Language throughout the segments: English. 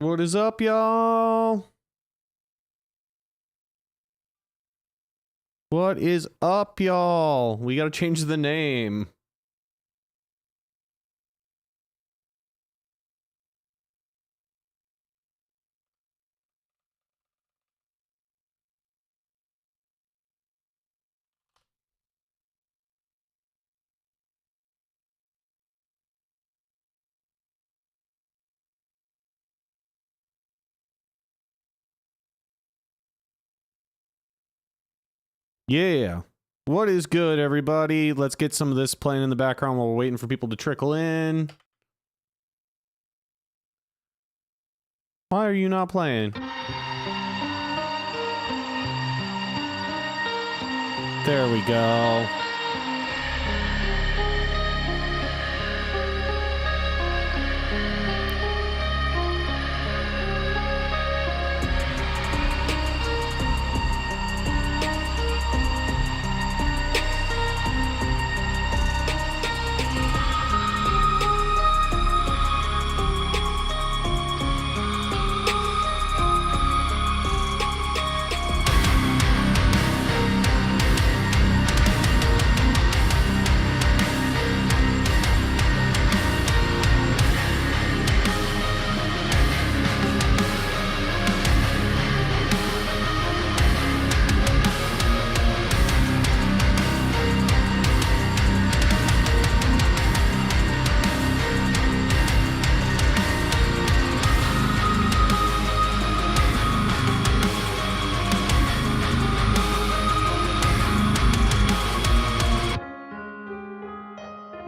What is up, y'all? What is up, y'all? We gotta change the name. Yeah. What is good, everybody? Let's get some of this playing in the background while we're waiting for people to trickle in. Why are you not playing? There we go.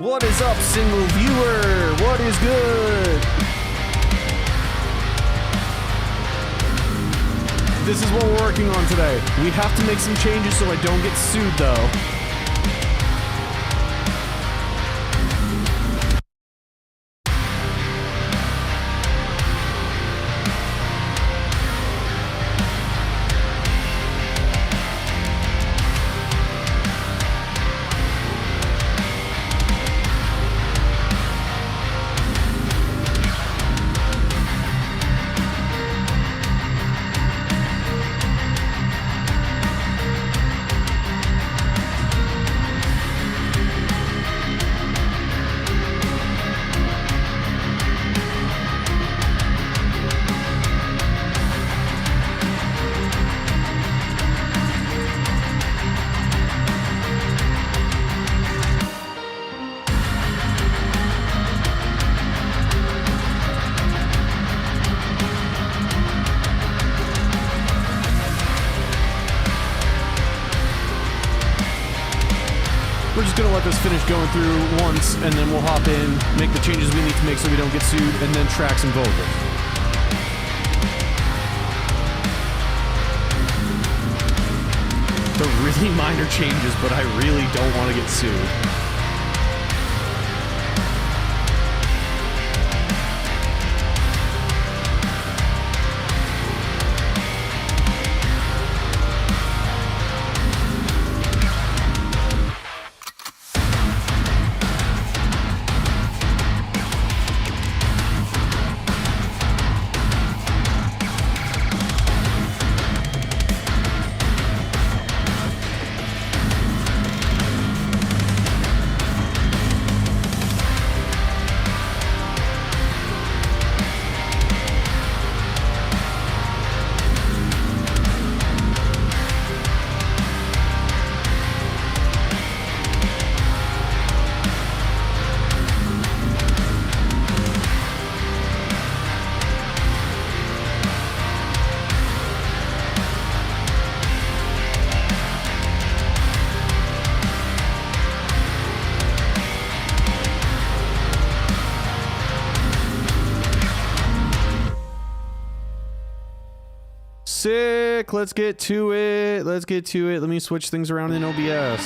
What is up, single viewer? What is good? This is what we're working on today. We have to make some changes so I don't get sued, though. We're just gonna let this finish going through once, and then we'll hop in, make the changes we need to make so we don't get sued, and then track some vocals. They're really minor changes, but I really don't want to get sued. Sick. Let's get to it. Let's get to it. Let me switch things around in OBS.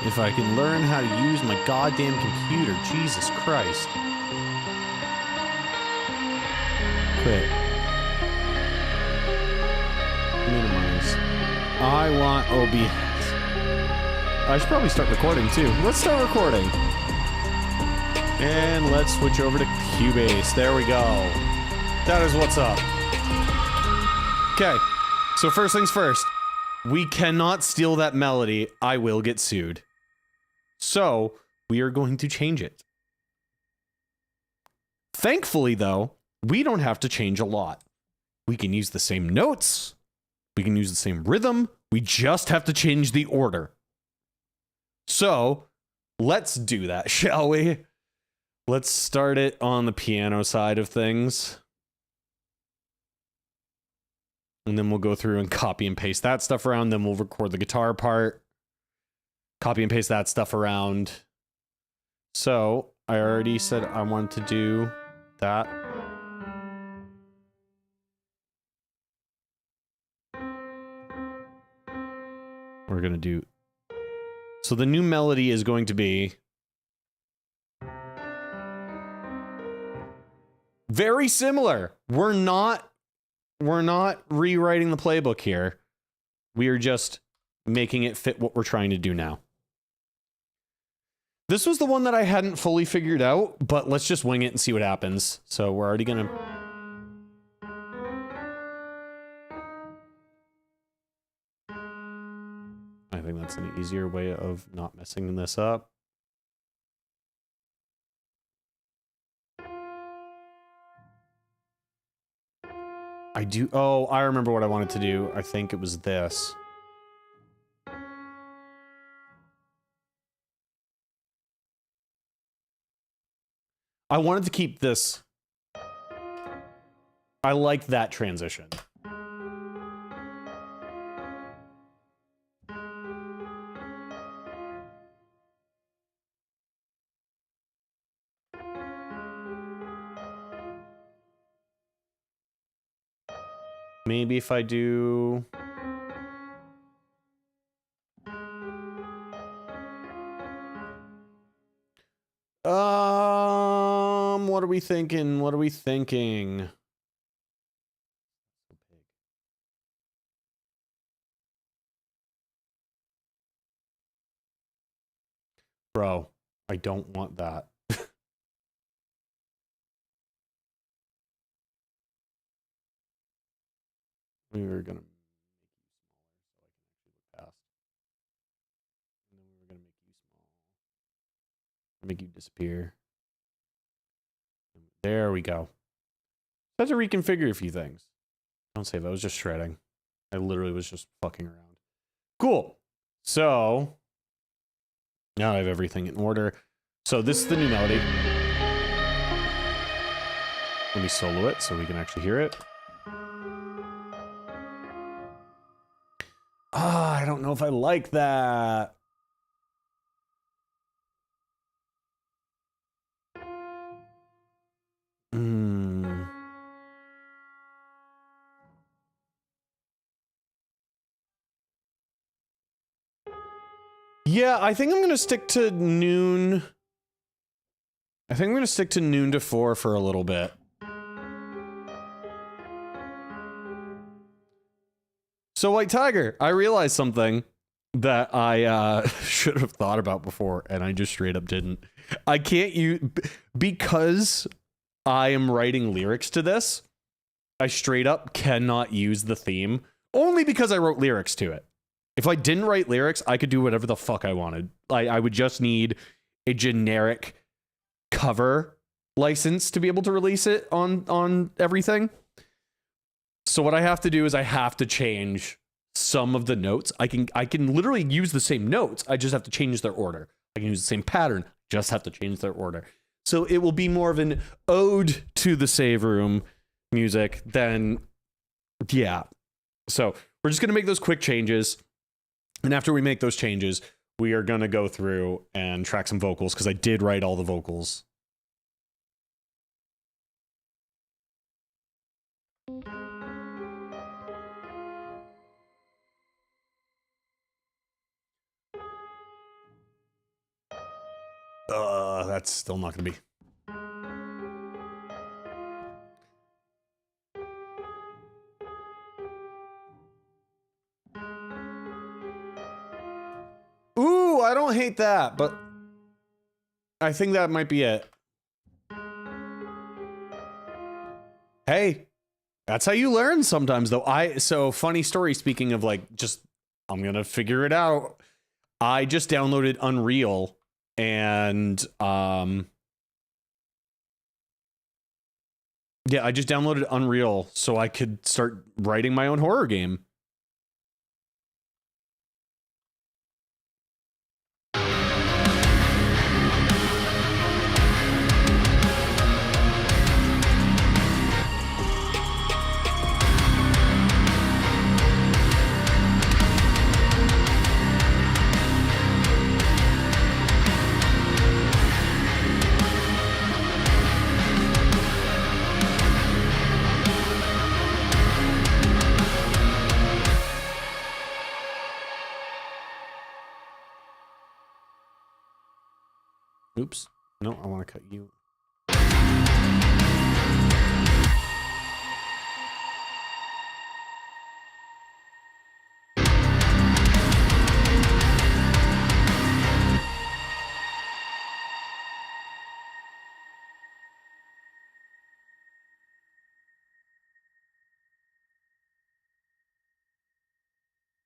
If I can learn how to use my goddamn computer. Jesus Christ. Quit. Minimize. I want OBS. I should probably start recording too. Let's start recording. And let's switch over to Cubase. There we go. That is what's up. Okay, so first things first. We cannot steal that melody. I will get sued. So, we are going to change it. Thankfully, though, we don't have to change a lot. We can use the same notes. We can use the same rhythm. We just have to change the order. So, let's do that, shall we? Let's start it on the piano side of things. And then we'll go through and copy and paste that stuff around. Then we'll record the guitar part. Copy and paste that stuff around. So, I already said I wanted to do that. We're going to do... So the new melody is going to be... very similar. We're not rewriting the playbook here. We are just making it fit what we're trying to do now. This was the one that I hadn't fully figured out, but let's just wing it and see what happens. So we're already gonna... I think that's an easier way of not messing this up. Oh, I remember what I wanted to do. I think it was this. I wanted to keep this. I like that transition. Maybe if I do... what are we thinking? What are we thinking? Bro, I don't want that. We were gonna make you smaller so I can actually look past. And then we were gonna make you small. Make you disappear. There we go. I had to reconfigure a few things. Don't save. I was just shredding. I literally was just fucking around. Cool. So now I have everything in order. So this is the new melody. Let me solo it so we can actually hear it. Ah, I don't know if I like that. Yeah, I think I'm going to stick to noon. I think I'm going to stick to noon to 4 for a little bit. So, White Tiger, I realized something that I should have thought about before, and I just straight up didn't. I can't use... Because I am writing lyrics to this, I straight up cannot use the theme, only because I wrote lyrics to it. If I didn't write lyrics, I could do whatever the fuck I wanted. I would just need a generic cover license to be able to release it on everything. So what I have to do is I have to change some of the notes. I can literally use the same notes. I just have to change their order. I can use the same pattern, just have to change their order. So it will be more of an ode to the save room music than, yeah. So we're just going to make those quick changes. And after we make those changes, we are going to go through and track some vocals because I did write all the vocals. That's still not going to be. Ooh, I don't hate that, but I think that might be it. Hey, that's how you learn sometimes, though. So funny story. Speaking of like, just I'm gonna figure it out. I just downloaded Unreal, and yeah, I just downloaded Unreal so I could start writing my own horror game. Oops. No, I want to cut you.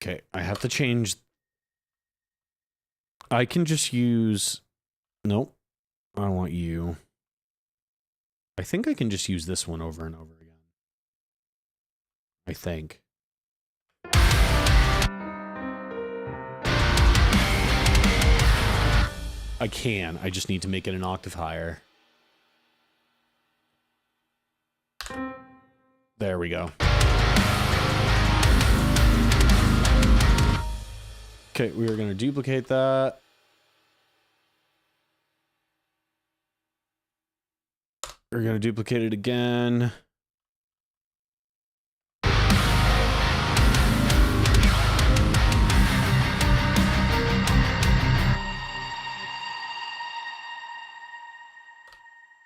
Okay, I have to change. I can just use... Nope. I don't want you. I think I can just use this one over and over again. I think. I can. I just need to make it an octave higher. There we go. Okay, we are going to duplicate that. We're going to duplicate it again.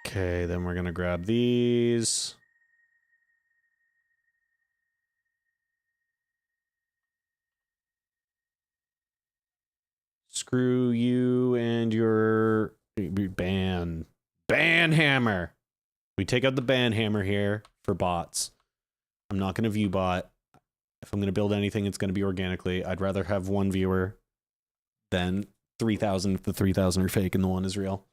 Okay, then we're going to grab these. Screw you and your ban hammer. We take out the ban hammer here for bots. I'm not going to view bot. If I'm going to build anything, it's going to be organically. I'd rather have one viewer than 3,000 if the 3,000 are fake and the one is real.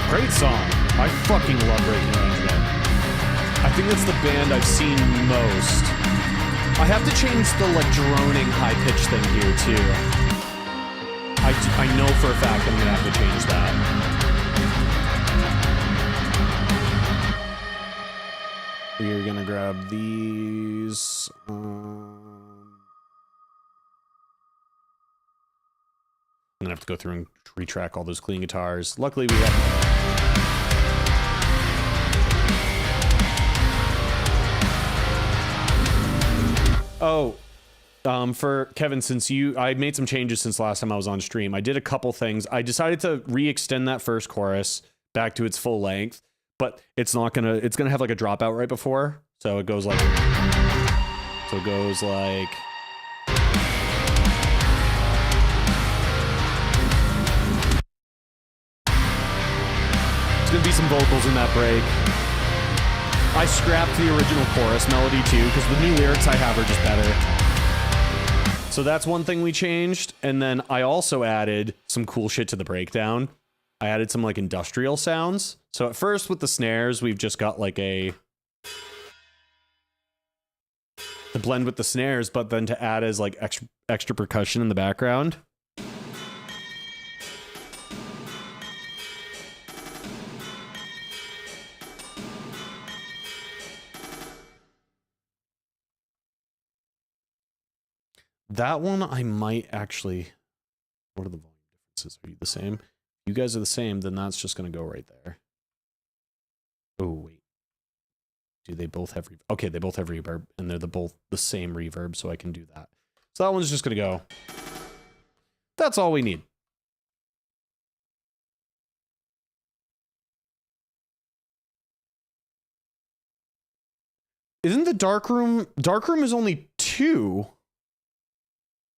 Great song. I fucking love Breaking Range. I think that's the band I've seen most. I have to change the like droning high pitch thing here too. I know for a fact I'm gonna have to change that. We're gonna grab these. I'm gonna have to go through and retrack all those clean guitars. Luckily we have... Oh, for Kevin, since I made some changes since last time I was on stream. I did a couple things. I decided to re-extend that first chorus back to its full length, but it's gonna have like a dropout right before. So it goes like, There's gonna be some vocals in that break. I scrapped the original chorus melody too, because the new lyrics I have are just better. So that's one thing we changed. And then I also added some cool shit to the breakdown. I added some like industrial sounds. So at first with the snares, we've just got like the blend with the snares, but then to add as like extra percussion in the background. That one I might actually... What are the volume differences? Are you the same? If you guys are the same, then that's just going to go right there. Oh, wait. Do they both have reverb? Okay, they both have reverb, and they're both the same reverb, so I can do that. So that one's just going to go. That's all we need. Isn't the darkroom is only 2?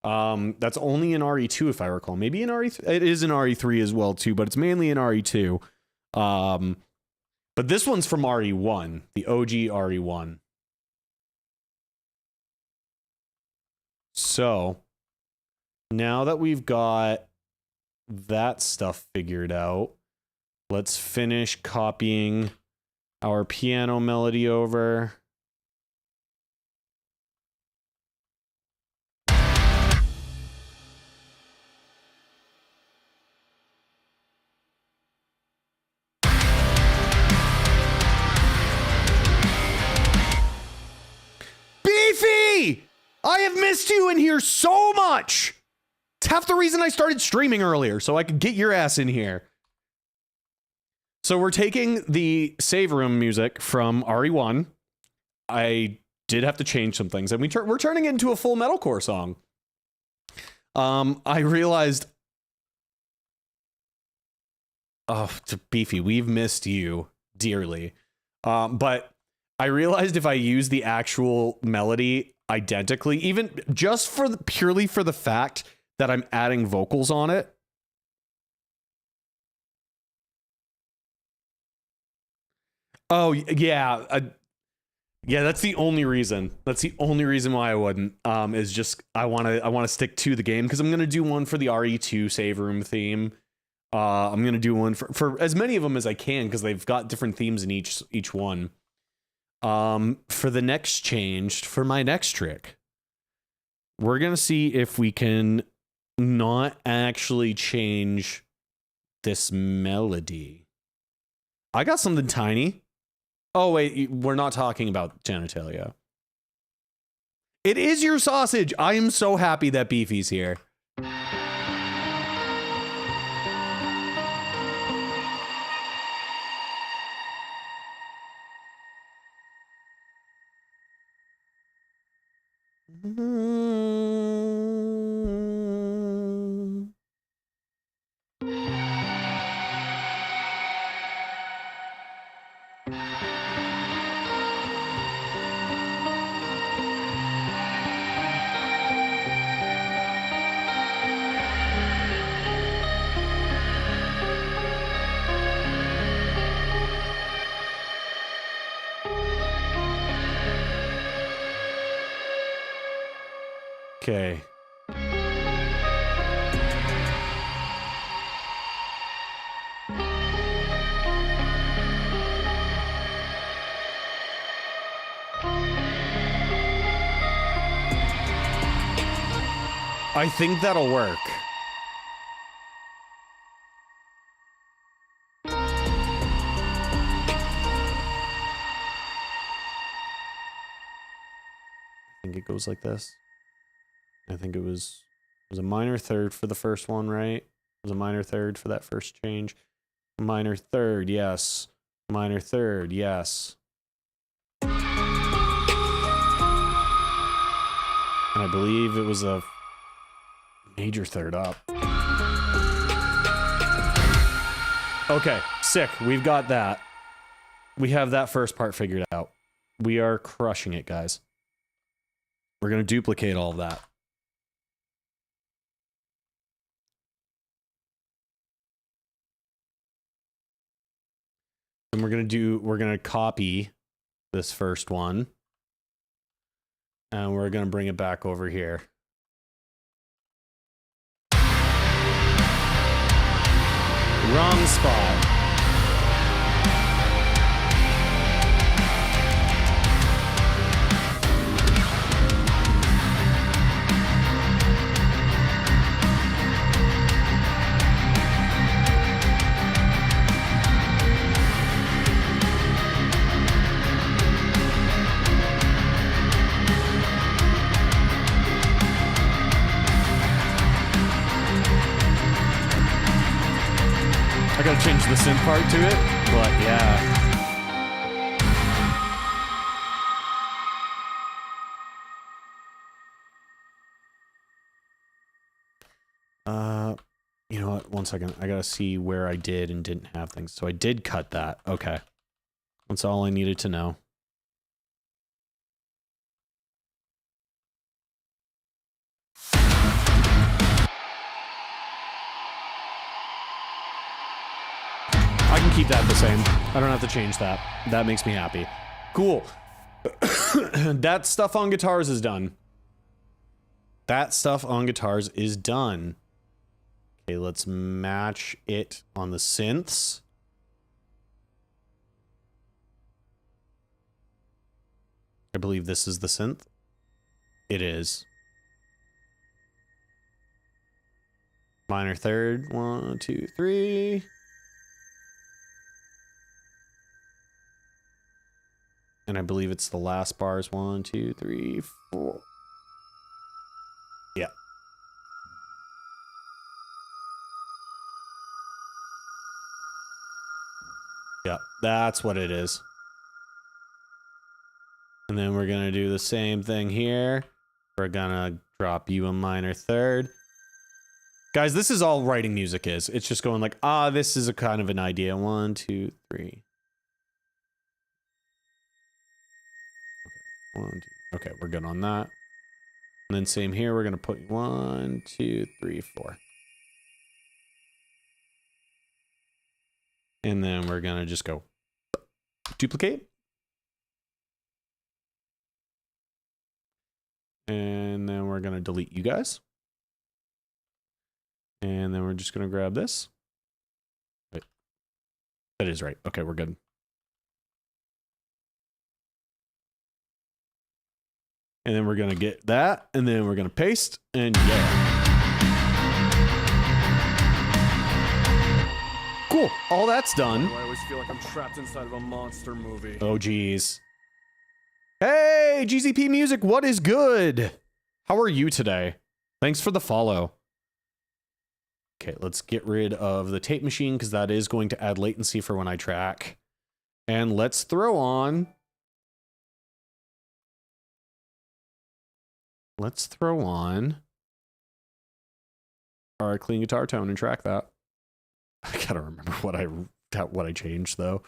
That's only in RE2 if I recall. Maybe in RE3. It is in RE3 as well too, but it's mainly in RE2. But this one's from RE1, the OG RE1. So now that we've got that stuff figured out, let's finish copying our piano melody over. Beefy! I have missed you in here so much! It's half the reason I started streaming earlier, so I could get your ass in here. So we're taking the save room music from RE1. I did have to change some things, and we're turning it into a full metalcore song. I realized... Oh, Beefy, we've missed you dearly. But I realized if I use the actual melody identically, even just for purely for the fact that I'm adding vocals on it. Oh yeah, yeah. That's the only reason. That's the only reason why I wouldn't. Is just I want to stick to the game because I'm gonna do one for the RE2 save room theme. I'm gonna do one for as many of them as I can because they've got different themes in each one. For the next change, for my next trick, we're gonna see if we can not actually change this melody. I got something tiny. Oh wait, we're not talking about genitalia. It is your sausage. I am so happy that Beefy's here. Okay. I think that'll work. I think it goes like this. I think it was a minor third for the first one, right? It was a minor third for that first change. Minor third, yes. Minor third, yes. And I believe it was a major third up. Okay, sick. We've got that. We have that first part figured out. We are crushing it, guys. We're going to duplicate all of that. And we're gonna copy this first one. And we're gonna bring it back over here. Wrong spot. I gotta change the synth part to it, but yeah. You know what? One second. I gotta see where I did and didn't have things. So I did cut that. Okay. That's all I needed to know. I can keep that the same. I don't have to change that. That makes me happy. Cool. That stuff on guitars is done. That stuff on guitars is done. Okay, let's match it on the synths. I believe this is the synth. It is. Minor third. 1, 2, 3. And I believe it's the last bars. 1, 2, 3, 4. Yeah. Yeah, that's what it is. And then we're gonna do the same thing here. We're gonna drop you a minor third. Guys, this is all writing music is. It's just going like, this is a kind of an idea. 1, 2, 3. Okay, 1, 2. Okay, we're good on that. And then same here, we're gonna put 1, 2, 3, 4. And then we're gonna just go duplicate. And then we're gonna delete you guys. And then we're just gonna grab this. Wait. That is right. Okay, we're good. And then we're gonna get that, and then we're gonna paste, and yeah. Cool. All that's done. I always feel like I'm trapped inside of a monster movie. Oh, geez. Hey, GZP Music, what is good? How are you today? Thanks for the follow. Okay, let's get rid of the tape machine because that is going to add latency for when I track. And let's throw on... Let's throw on our clean guitar tone and track that. I gotta remember what I changed though.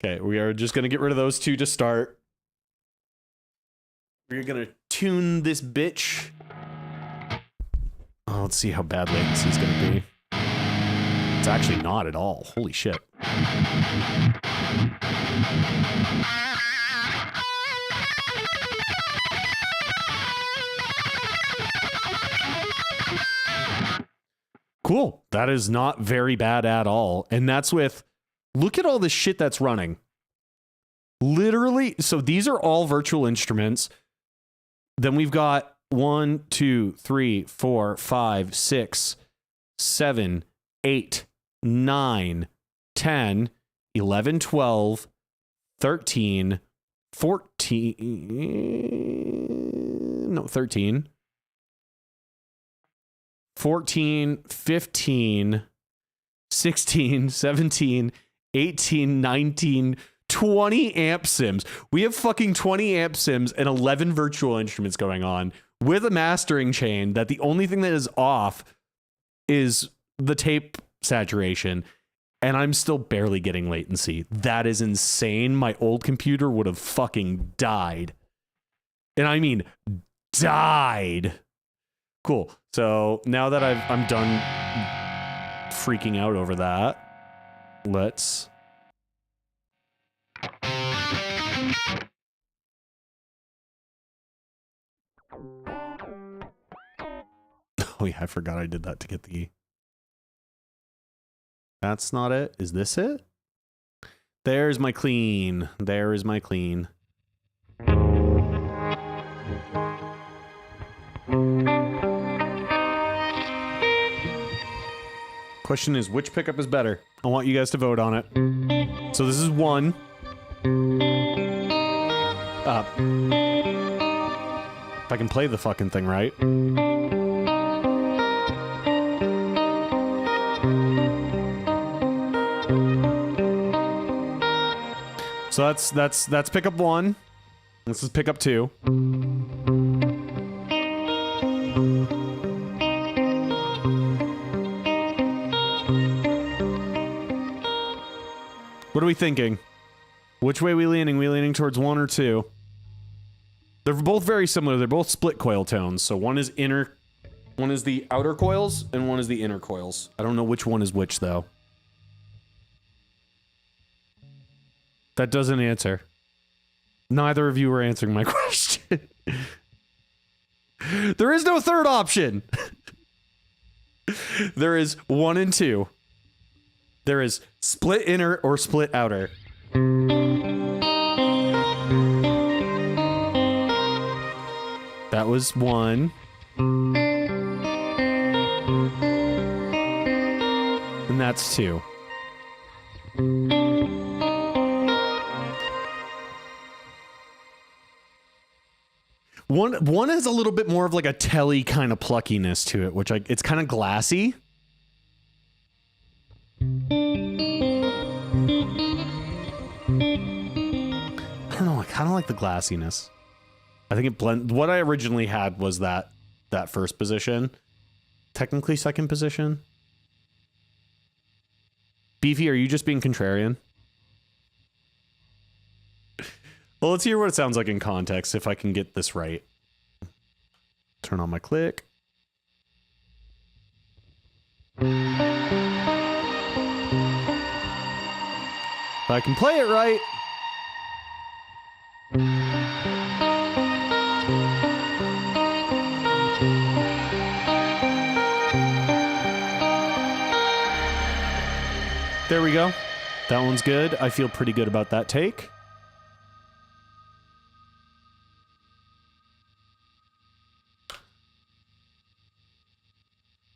Okay, we are just gonna get rid of those two to start. We're gonna tune this bitch. Oh, let's see how bad latency is gonna be. It's actually not at all. Holy shit. Cool. That is not very bad at all. And that's with, look at all the shit that's running. Literally, so these are all virtual instruments. Then we've got 1, 2, 3, 4, 5, 6, 7, 8, 9, 10, 11, 12, 13, 14, no, 13. 14, 15, 16, 17, 18, 19, 20 amp sims. We have fucking 20 amp sims and 11 virtual instruments going on with a mastering chain that the only thing that is off is the tape saturation. And I'm still barely getting latency. That is insane. My old computer would have fucking died. And I mean, died. Cool. So now that I'm done freaking out over that, let's... Oh yeah, I forgot I did that to get the... That's not it. Is this it? There's my clean. There is my clean. Question is, which pickup is better? I want you guys to vote on it. So this is 1. If I can play the fucking thing right. So that's pickup 1. This is pickup 2. What are we thinking? Which way are we leaning? We leaning towards 1 or 2? They're both very similar. They're both split coil tones. So one is the outer coils, and one is the inner coils. I don't know which one is which, though. That doesn't answer. Neither of you are answering my question. There is no third option. There is 1 and 2. There is split inner or split outer. That was 1. And that's 2. One has a little bit more of like a telly kind of pluckiness to it, which it's kind of glassy. I don't know, I kind of like the glassiness. I think it blends. What I originally had was that first position. Technically second position. Beefy, are you just being contrarian? Well, let's hear what it sounds like in context, if I can get this right. Turn on my click. If I can play it right. There we go. That one's good. I feel pretty good about that take.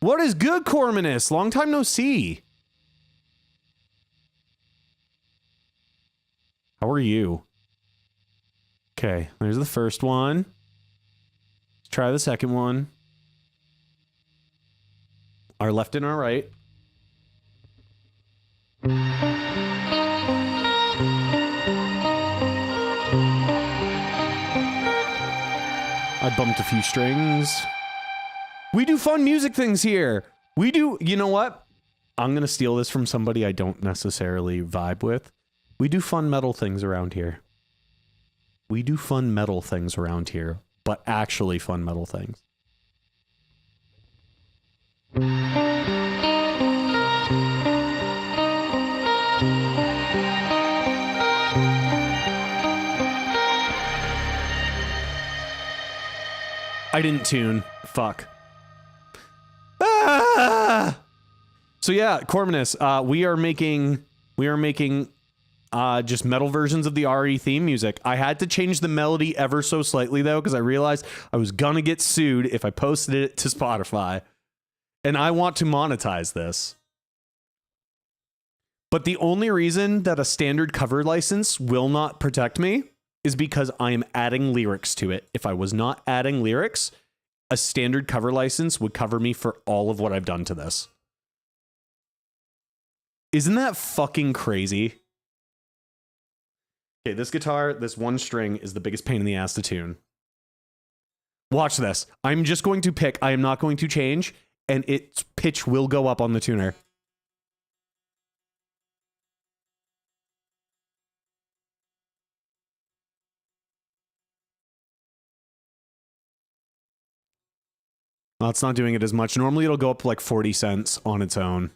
What is good, Corminus? Long time no see. How are you? Okay, there's the first one. Let's try the second one. Our left and our right. I bumped a few strings. We do fun music things here. We do, you know what? I'm going to steal this from somebody I don't necessarily vibe with. We do fun metal things around here. We do fun metal things around here, but actually fun metal things. I didn't tune. Fuck. Ah! So yeah, Corminus, we are making just metal versions of the RE theme music. I had to change the melody ever so slightly though, because I realized I was gonna get sued if I posted it to Spotify. And I want to monetize this. But the only reason that a standard cover license will not protect me is because I am adding lyrics to it. If I was not adding lyrics, a standard cover license would cover me for all of what I've done to this. Isn't that fucking crazy? Okay, this guitar, this one string is the biggest pain in the ass to tune. Watch this. I'm just going to pick, I am not going to change, and its pitch will go up on the tuner. Well, it's not doing it as much. Normally it'll go up like 40 cents on its own.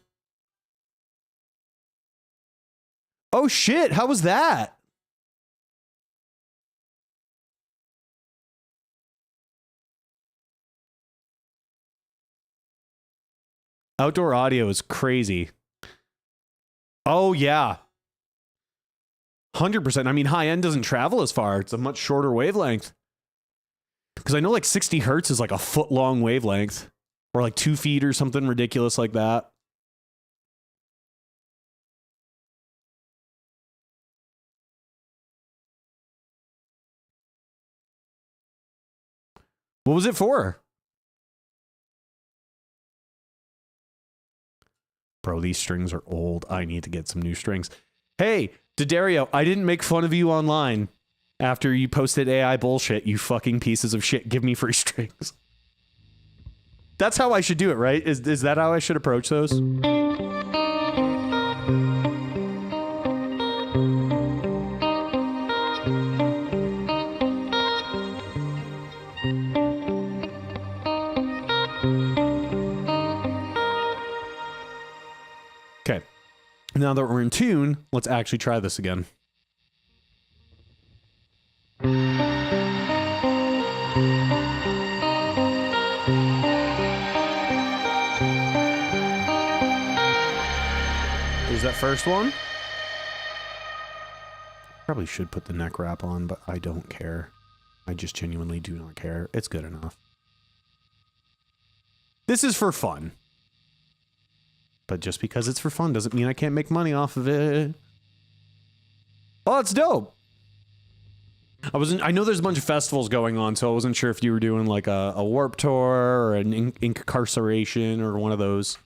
Oh shit, how was that? Outdoor audio is crazy. Oh yeah. 100%. I mean, high end doesn't travel as far. It's a much shorter wavelength. Because I know like 60 hertz is like a foot long wavelength. Or like 2 feet or something ridiculous like that. What was it for? Bro, these strings are old. I need to get some new strings. Hey, D'Addario, I didn't make fun of you online after you posted AI bullshit, you fucking pieces of shit. Give me free strings. That's how I should do it, right? Is that how I should approach those? Okay. Now that we're in tune, let's actually try this again. Is that first one? Probably should put the neck wrap on, but I don't care. I just genuinely do not care. It's good enough. This is for fun. But just because it's for fun doesn't mean I can't make money off of it. Oh, it's dope. I know there's a bunch of festivals going on, so I wasn't sure if you were doing like a Warp Tour or an Incarceration or one of those.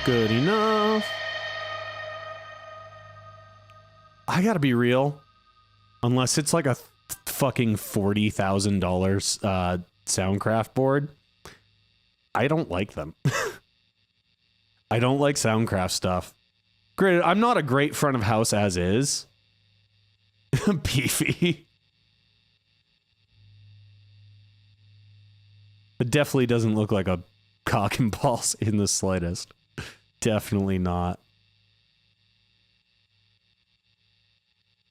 Good enough. I gotta be real. Unless it's like a fucking $40,000 Soundcraft board, I don't like them. I don't like Soundcraft stuff. Granted, I'm not a great front of house as is. Beefy. It definitely doesn't look like a cock and balls in the slightest. Definitely not.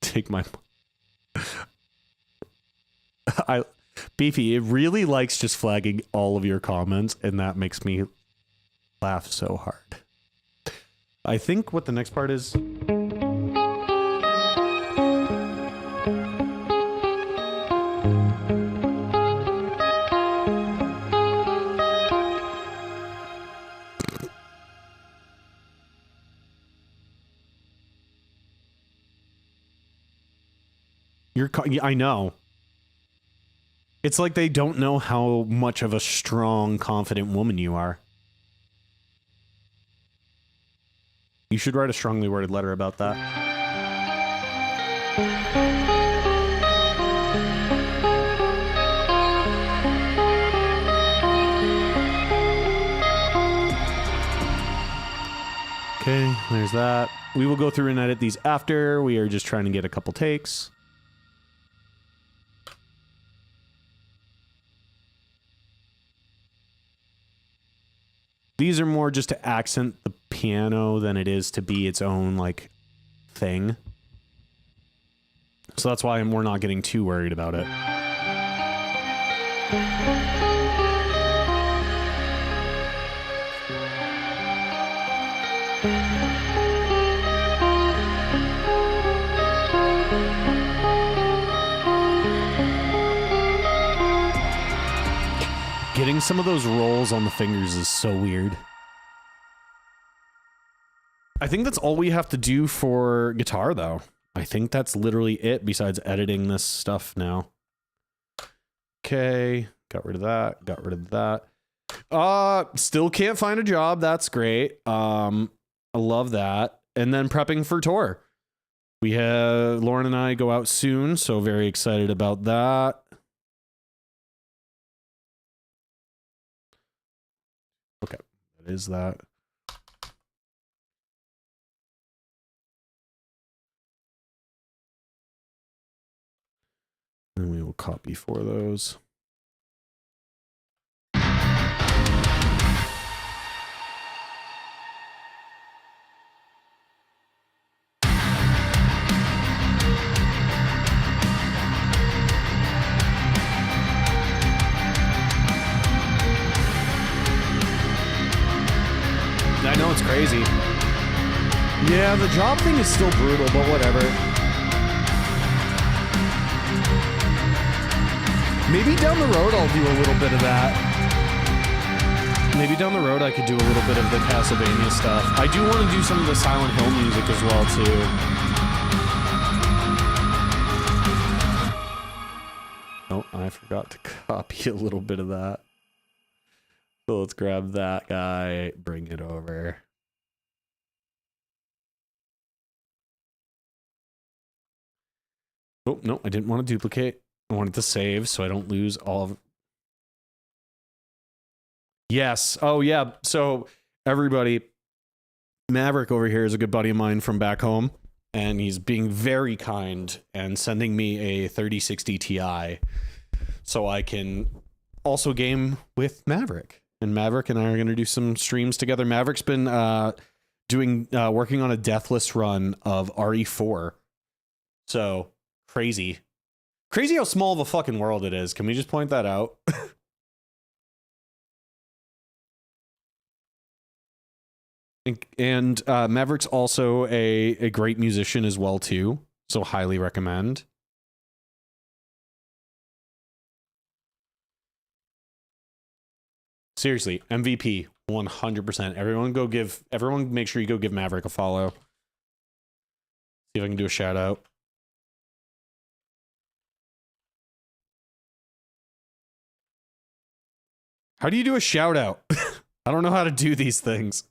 Take my... Beefy, it really likes just flagging all of your comments, and that makes me laugh so hard. I think what the next part is... I know. It's like they don't know how much of a strong, confident woman you are. You should write a strongly worded letter about that. Okay, there's that. We will go through and edit these after. We are just trying to get a couple takes. These are more just to accent the piano than it is to be its own, like, thing. So that's why we're not getting too worried about it. Getting some of those rolls on the fingers is so weird. I think that's all we have to do for guitar, though. I think that's literally it, besides editing this stuff now. Okay, got rid of that, got rid of that. Still can't find a job, that's great. I love that. And then prepping for tour. We have, Lauren and I go out soon, so very excited about that. Okay, that is that. And we will copy 4 of those. I know, it's crazy. Yeah, the job thing is still brutal, but whatever. Maybe down the road I'll do a little bit of that. Maybe down the road I could do a little bit of the Castlevania stuff. I do want to do some of the Silent Hill music as well, too. Oh, I forgot to copy a little bit of that. So let's grab that guy, bring it over. Oh, no, I didn't want to duplicate. I wanted to save so I don't lose all of... Yes. Oh, yeah. So, everybody, Maverick over here is a good buddy of mine from back home, and he's being very kind and sending me a 3060 Ti so I can also game with Maverick. And Maverick and I are going to do some streams together. Maverick's been working on a deathless run of RE4. So, crazy. Crazy how small of a fucking world it is. Can we just point that out? And Maverick's also a great musician as well too, so highly recommend. Seriously, MVP 100%. Everyone make sure you go give Maverick a follow. See if I can do a shout out. How do you do a shout out? I don't know how to do these things.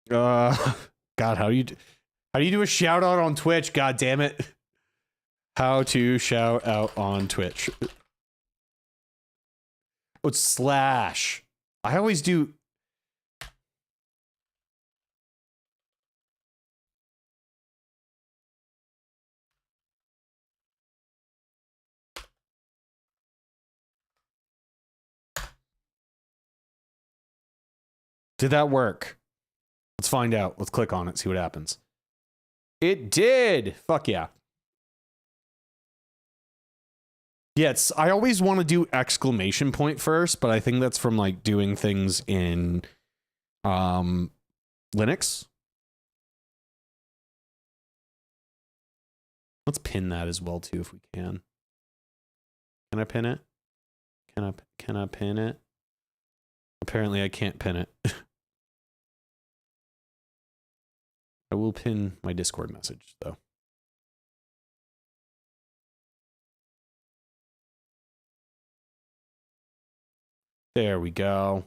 God, how do you do a shout out on Twitch? God damn it. How to shout out on Twitch. Oh, it's slash. I always do. Did that work? Let's find out. Let's click on it, see what happens. It did. Fuck yeah. Yeah, I always want to do exclamation point first, but I think that's from like doing things in Linux. Let's pin that as well too if we can. Can I pin it? Can I pin it? Apparently I can't pin it. I will pin my Discord message though. There we go.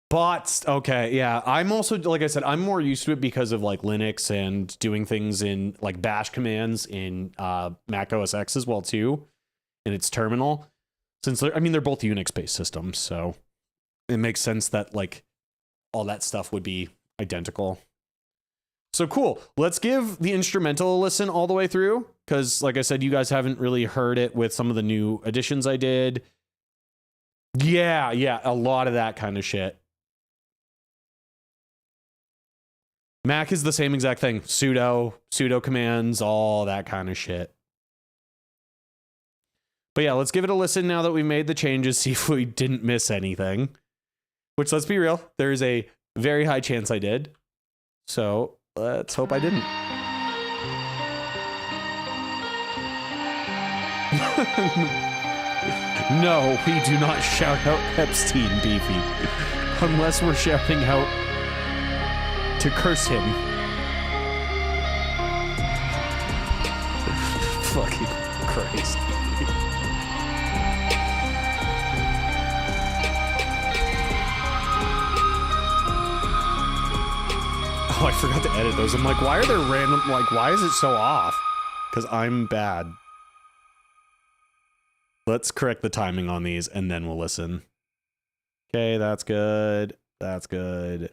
Bots. Okay, yeah. I'm also, like I said, I'm more used to it because of like Linux and doing things in like bash commands in Mac OS X as well too, in its terminal. Since they're both Unix-based systems, so it makes sense that like all that stuff would be identical. So cool. Let's give the instrumental a listen all the way through, because like I said, you guys haven't really heard it with some of the new additions I did. Yeah, a lot of that kind of shit. Mac is the same exact thing. Sudo commands, all that kind of shit. But yeah, let's give it a listen now that we made the changes, see if we didn't miss anything. Which, let's be real, there's a very high chance I did. So let's hope I didn't. No, we do not shout out Epstein, Beefy. Unless we're shouting out to curse him. Fucking Christ. Oh, I forgot to edit those. I'm like, why are there random, like, why is it so off? Because I'm bad. Let's correct the timing on these and then we'll listen. Okay, that's good. That's good.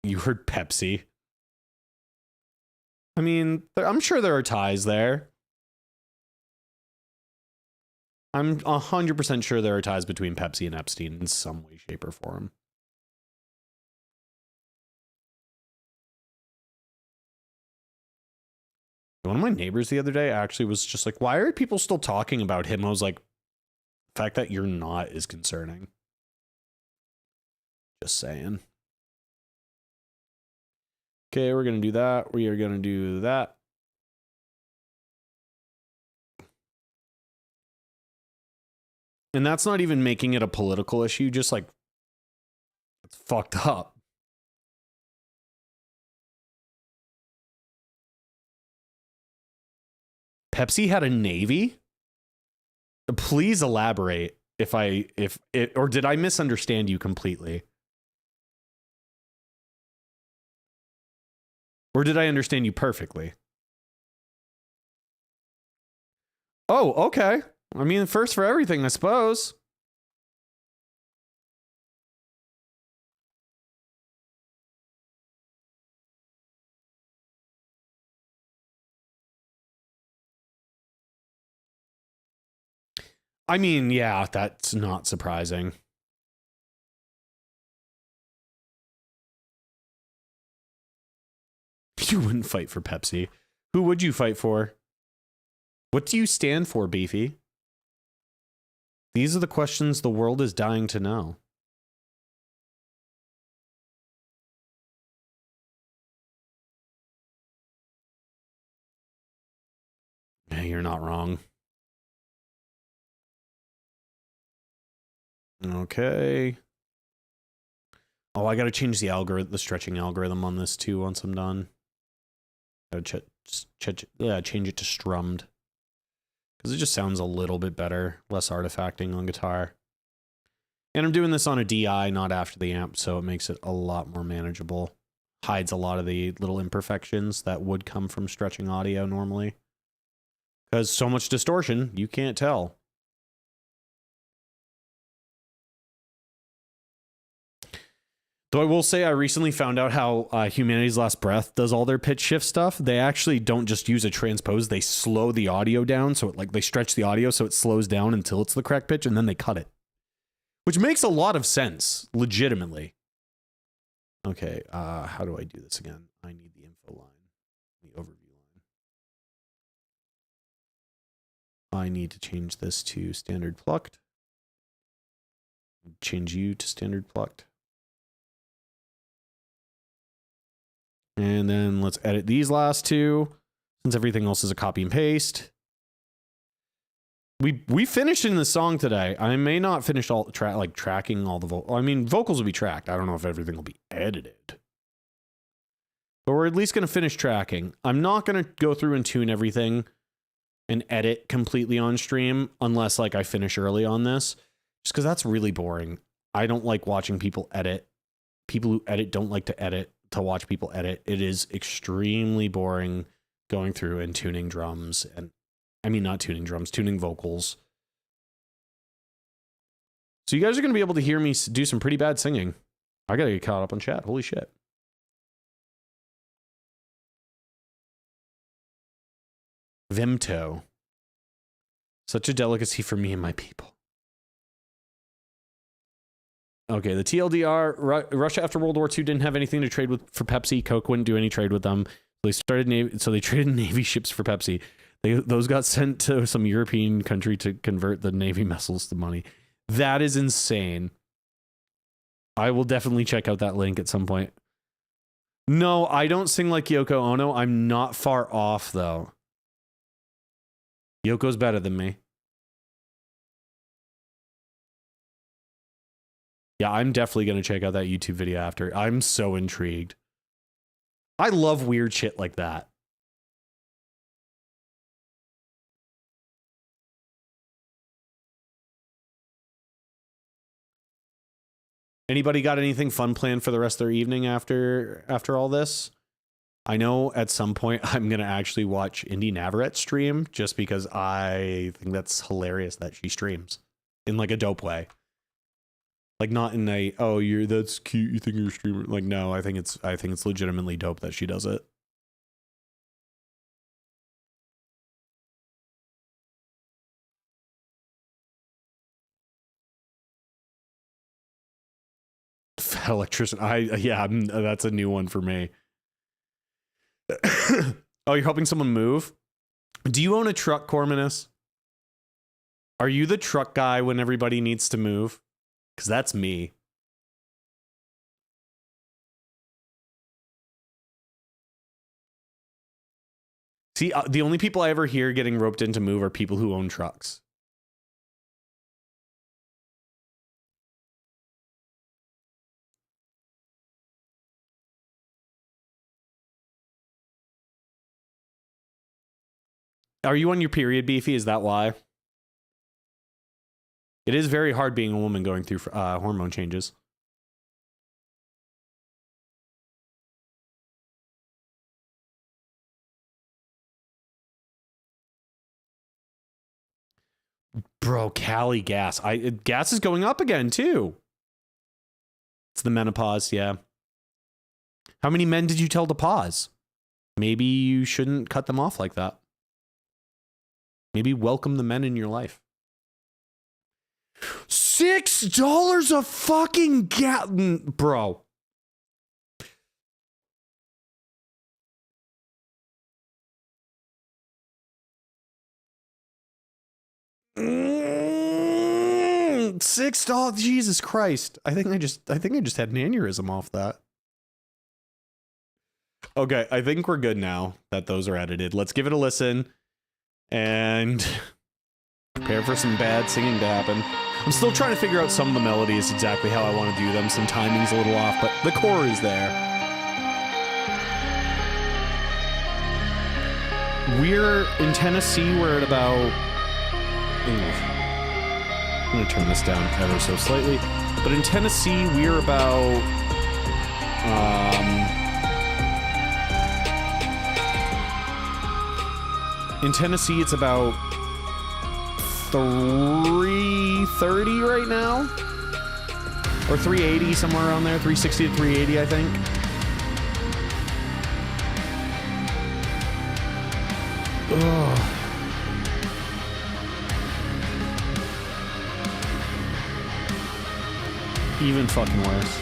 You heard Pepsi. I mean, I'm sure there are ties there. I'm 100% sure there are ties between Pepsi and Epstein in some way, shape, or form. One of my neighbors the other day actually was just like, why are people still talking about him? I was like, the fact that you're not is concerning. Just saying. Okay, we're going to do that. We are going to do that. And that's not even making it a political issue, just like, it's fucked up. Pepsi had a navy? Please elaborate if it, or did I misunderstand you completely? Or did I understand you perfectly? Oh, okay. I mean, first for everything, I suppose. I mean, yeah, that's not surprising. You wouldn't fight for Pepsi. Who would you fight for? What do you stand for, Beefy? These are the questions the world is dying to know. Hey, you're not wrong. Okay. Oh, I gotta change the algorithm, the stretching algorithm on this too once I'm done. Gotta change it to strummed. Because it just sounds a little bit better, less artifacting on guitar. And I'm doing this on a DI, not after the amp, so it makes it a lot more manageable. Hides a lot of the little imperfections that would come from stretching audio normally. Because so much distortion, you can't tell. Though I will say I recently found out how Humanity's Last Breath does all their pitch shift stuff. They actually don't just use a transpose, they slow the audio down, so it, like they stretch the audio so it slows down until it's the correct pitch, and then they cut it. Which makes a lot of sense, legitimately. Okay, how do I do this again? I need the info line, the overview line. I need to change this to standard plucked. Change you to standard plucked. And then let's edit these last two, since everything else is a copy and paste. We finished in the song today. I may not finish all tracking all the vocals. I mean, vocals will be tracked. I don't know if everything will be edited. But we're at least going to finish tracking. I'm not going to go through and tune everything and edit completely on stream unless like I finish early on this, just because that's really boring. I don't like watching people edit. People who edit don't like to watch people edit. It is extremely boring going through and tuning drums, and I mean not tuning drums, tuning vocals. So you guys are going to be able to hear me do some pretty bad singing. I got to get caught up on chat. Holy shit. Vimto. Such a delicacy for me and my people. Okay, the TLDR, Russia after World War II didn't have anything to trade with for Pepsi. Coke wouldn't do any trade with them. They traded Navy ships for Pepsi. Those got sent to some European country to convert the Navy missiles to money. That is insane. I will definitely check out that link at some point. No, I don't sing like Yoko Ono. I'm not far off, though. Yoko's better than me. Yeah, I'm definitely going to check out that YouTube video after. I'm so intrigued. I love weird shit like that. Anybody got anything fun planned for the rest of their evening after all this? I know at some point I'm going to actually watch Indy Navarette stream just because I think that's hilarious that she streams in like a dope way. Like not in a, oh, that's cute, you think you're a streamer. Like, no, I think it's legitimately dope that she does it. Fat electrician. That's a new one for me. Oh, you're helping someone move? Do you own a truck, Cormanus? Are you the truck guy when everybody needs to move? Because that's me. See, the only people I ever hear getting roped in to move are people who own trucks. Are you on your period, Beefy? Is that why? It is very hard being a woman going through hormone changes. Bro, Cali gas. Gas is going up again too. It's the menopause, yeah. How many men did you tell to pause? Maybe you shouldn't cut them off like that. Maybe welcome the men in your life. $6 a fucking gallon, bro. $6. Jesus Christ. I think I just had an aneurysm off that. Okay, I think we're good now that those are edited. Let's give it a listen and prepare for some bad singing to happen. I'm still trying to figure out some of the melodies exactly how I want to do them. Some timing's a little off, but the core is there. We're in Tennessee. We're at about... I'm going to turn this down ever so slightly. But in Tennessee, we're about... in Tennessee, it's about 330 right now, or 380, somewhere around there. 360 to 380, I think. Ugh. Even fucking worse.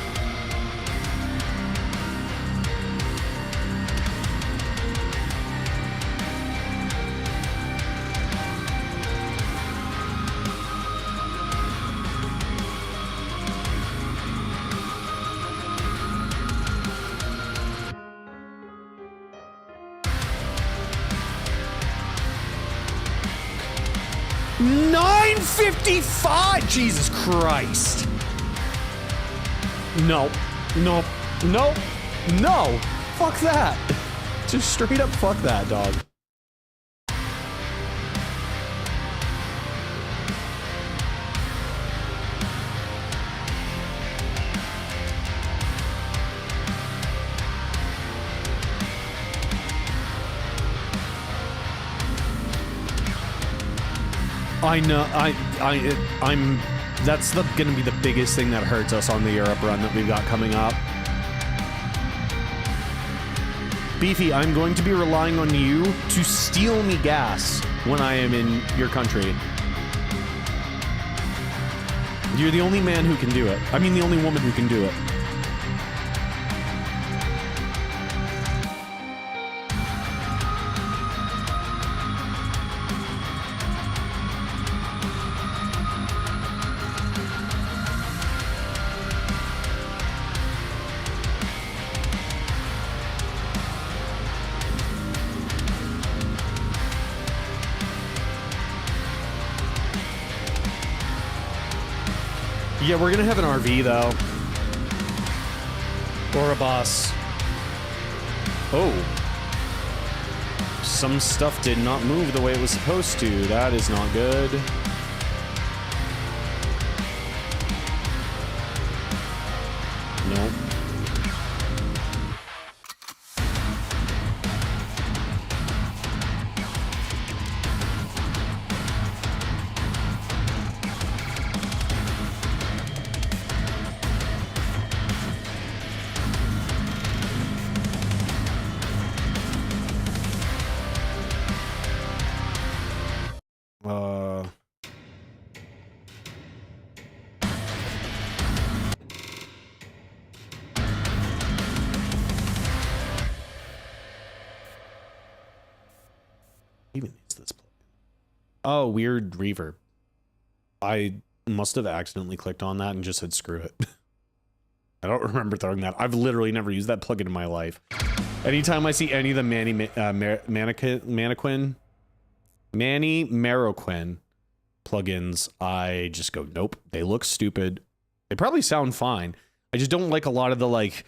$9.55! Jesus Christ! No. No. No. No! Fuck that! Just straight up fuck that, dog. I know, I'm, that's gonna be the biggest thing that hurts us on the Europe run that we've got coming up. Beefy, I'm going to be relying on you to steal me gas when I am in your country. You're the only man who can do it. I mean, the only woman who can do it. Yeah, we're gonna have an RV though. Or a bus. Oh. Some stuff did not move the way it was supposed to. That is not good. Nope. Even is this plug? Oh, weird reverb. I must have accidentally clicked on that and just said screw it. I don't remember throwing that. I've literally never used that plugin in my life. Anytime I see any of the Manny Marroquin plugins, I just go, nope, they look stupid. They probably sound fine. I just don't like a lot of the like,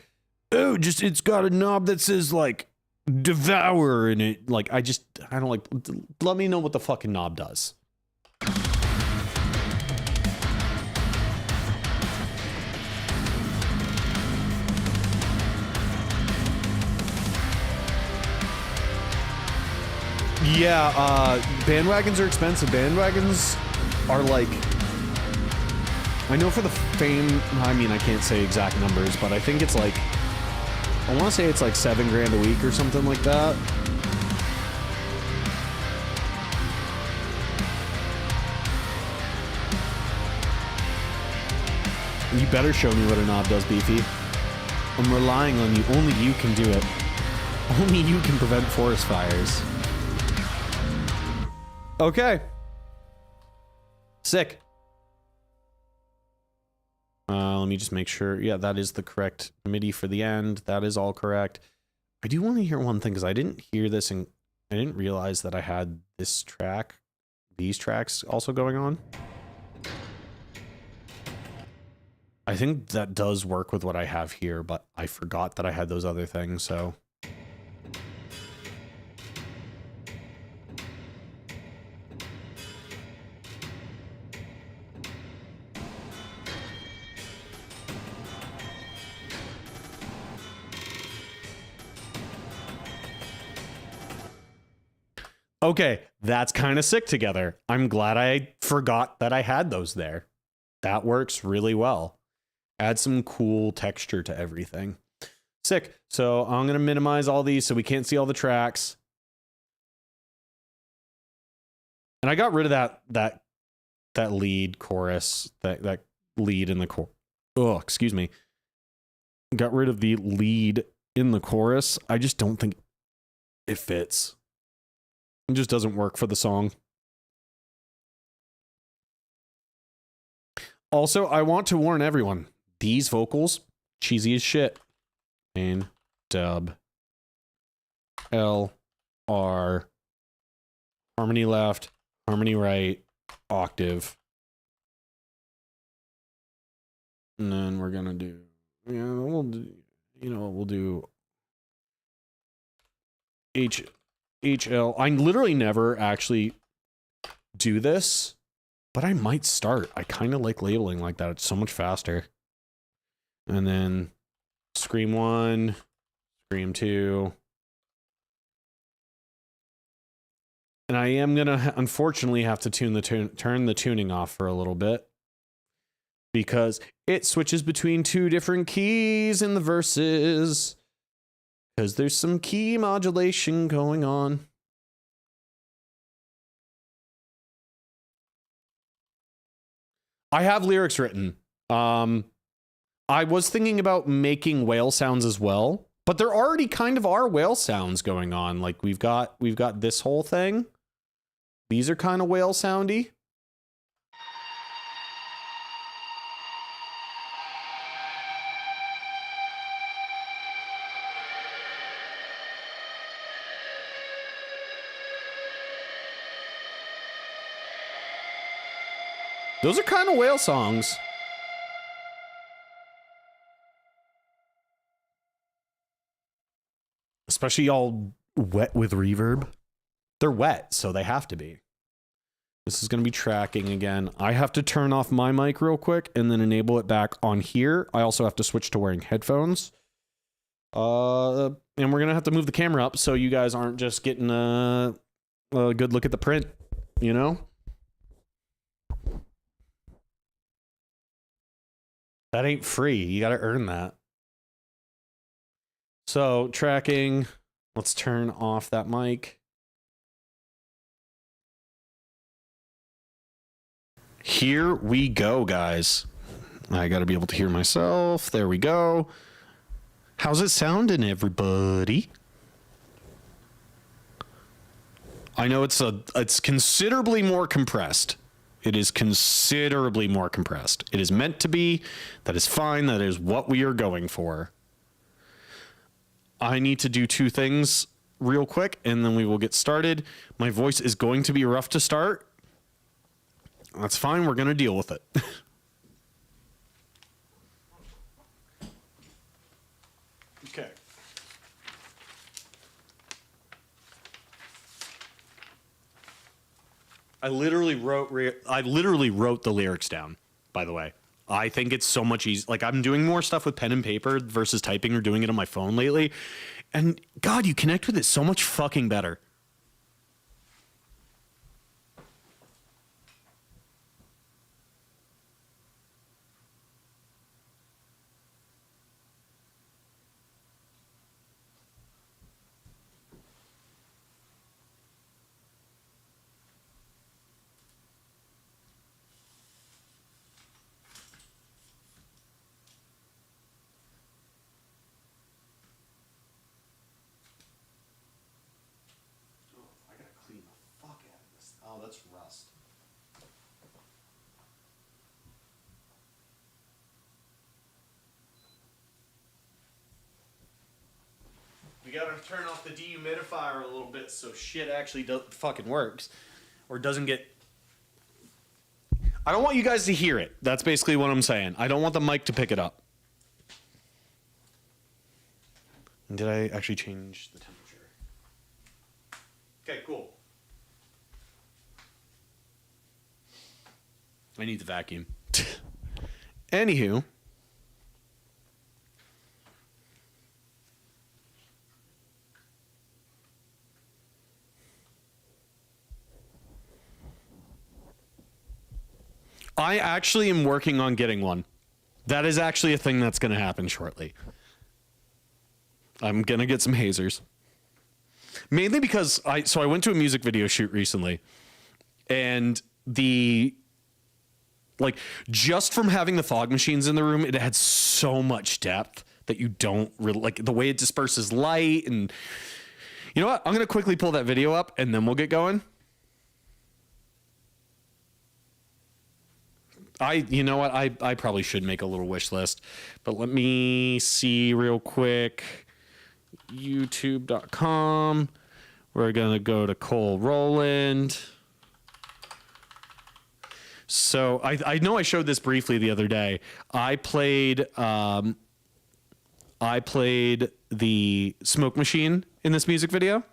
oh, just it's got a knob that says like devour in it. Like, I don't like, let me know what the fucking knob does. Yeah, bandwagons are expensive. Bandwagons are like, I know for the fame, I mean, I can't say exact numbers, but I think it's like, I want to say it's like $7,000 a week or something like that. You better show me what a knob does, Beefy. I'm relying on you. Only you can do it. Only you can prevent forest fires. Okay. Sick. Let me just make sure. Yeah, that is the correct MIDI for the end. That is all correct. I do want to hear one thing because I didn't hear this and I didn't realize that I had this track, these tracks also going on. I think that does work with what I have here, but I forgot that I had those other things, so. Okay, that's kind of sick together. I'm glad I forgot that I had those there. That works really well. Add some cool texture to everything. Sick. So I'm going to minimize all these so we can't see all the tracks. And I got rid of that lead chorus, that lead in the chorus. Oh, excuse me. Got rid of the lead in the chorus. I just don't think it fits. It just doesn't work for the song. Also, I want to warn everyone. These vocals, cheesy as shit. Main, dub, L, R, harmony left, harmony right, octave. And then we're gonna do, we'll do, we'll do H, L. I literally never actually do this, but I might start. I kind of like labeling like that. It's so much faster. And then Scream 1, Scream 2. And I am going to unfortunately have to turn the tuning off for a little bit because it switches between two different keys in the verses because there's some key modulation going on. I have lyrics written. I was thinking about making whale sounds as well, but there already kind of are whale sounds going on. Like we've got this whole thing. These are kind of whale soundy. Those are kind of whale songs. Especially all wet with reverb. They're wet, so they have to be. This is going to be tracking again. I have to turn off my mic real quick and then enable it back on here. I also have to switch to wearing headphones. And we're going to have to move the camera up so you guys aren't just getting a good look at the print, you know? That ain't free. You got to earn that. So, tracking. Let's turn off that mic. Here we go, guys. I got to be able to hear myself. There we go. How's it sounding, everybody? I know it's considerably more compressed. It is considerably more compressed. It is meant to be. That is fine. That is what we are going for. I need to do two things real quick, and then we will get started. My voice is going to be rough to start. That's fine. We're going to deal with it. Okay. I literally wrote the lyrics down, by the way. I think it's so much easier. Like, I'm doing more stuff with pen and paper versus typing or doing it on my phone lately. And God, you connect with it so much fucking better. let's rust. We gotta turn off the dehumidifier a little bit so shit actually fucking works. Or doesn't get... I don't want you guys to hear it. That's basically what I'm saying. I don't want the mic to pick it up. Did I actually change the temperature? Okay, cool. I need the vacuum. Anywho. I actually am working on getting one. That is actually a thing that's going to happen shortly. I'm going to get some hazers. Mainly because I went to a music video shoot recently, and just from having the fog machines in the room, it had so much depth that you don't really like the way it disperses light. And you know what? I'm going to quickly pull that video up and then we'll get going. You know what? I probably should make a little wish list, but let me see real quick. YouTube.com. We're going to go to Cole Rowland. So I know I showed this briefly the other day. I played the smoke machine in this music video.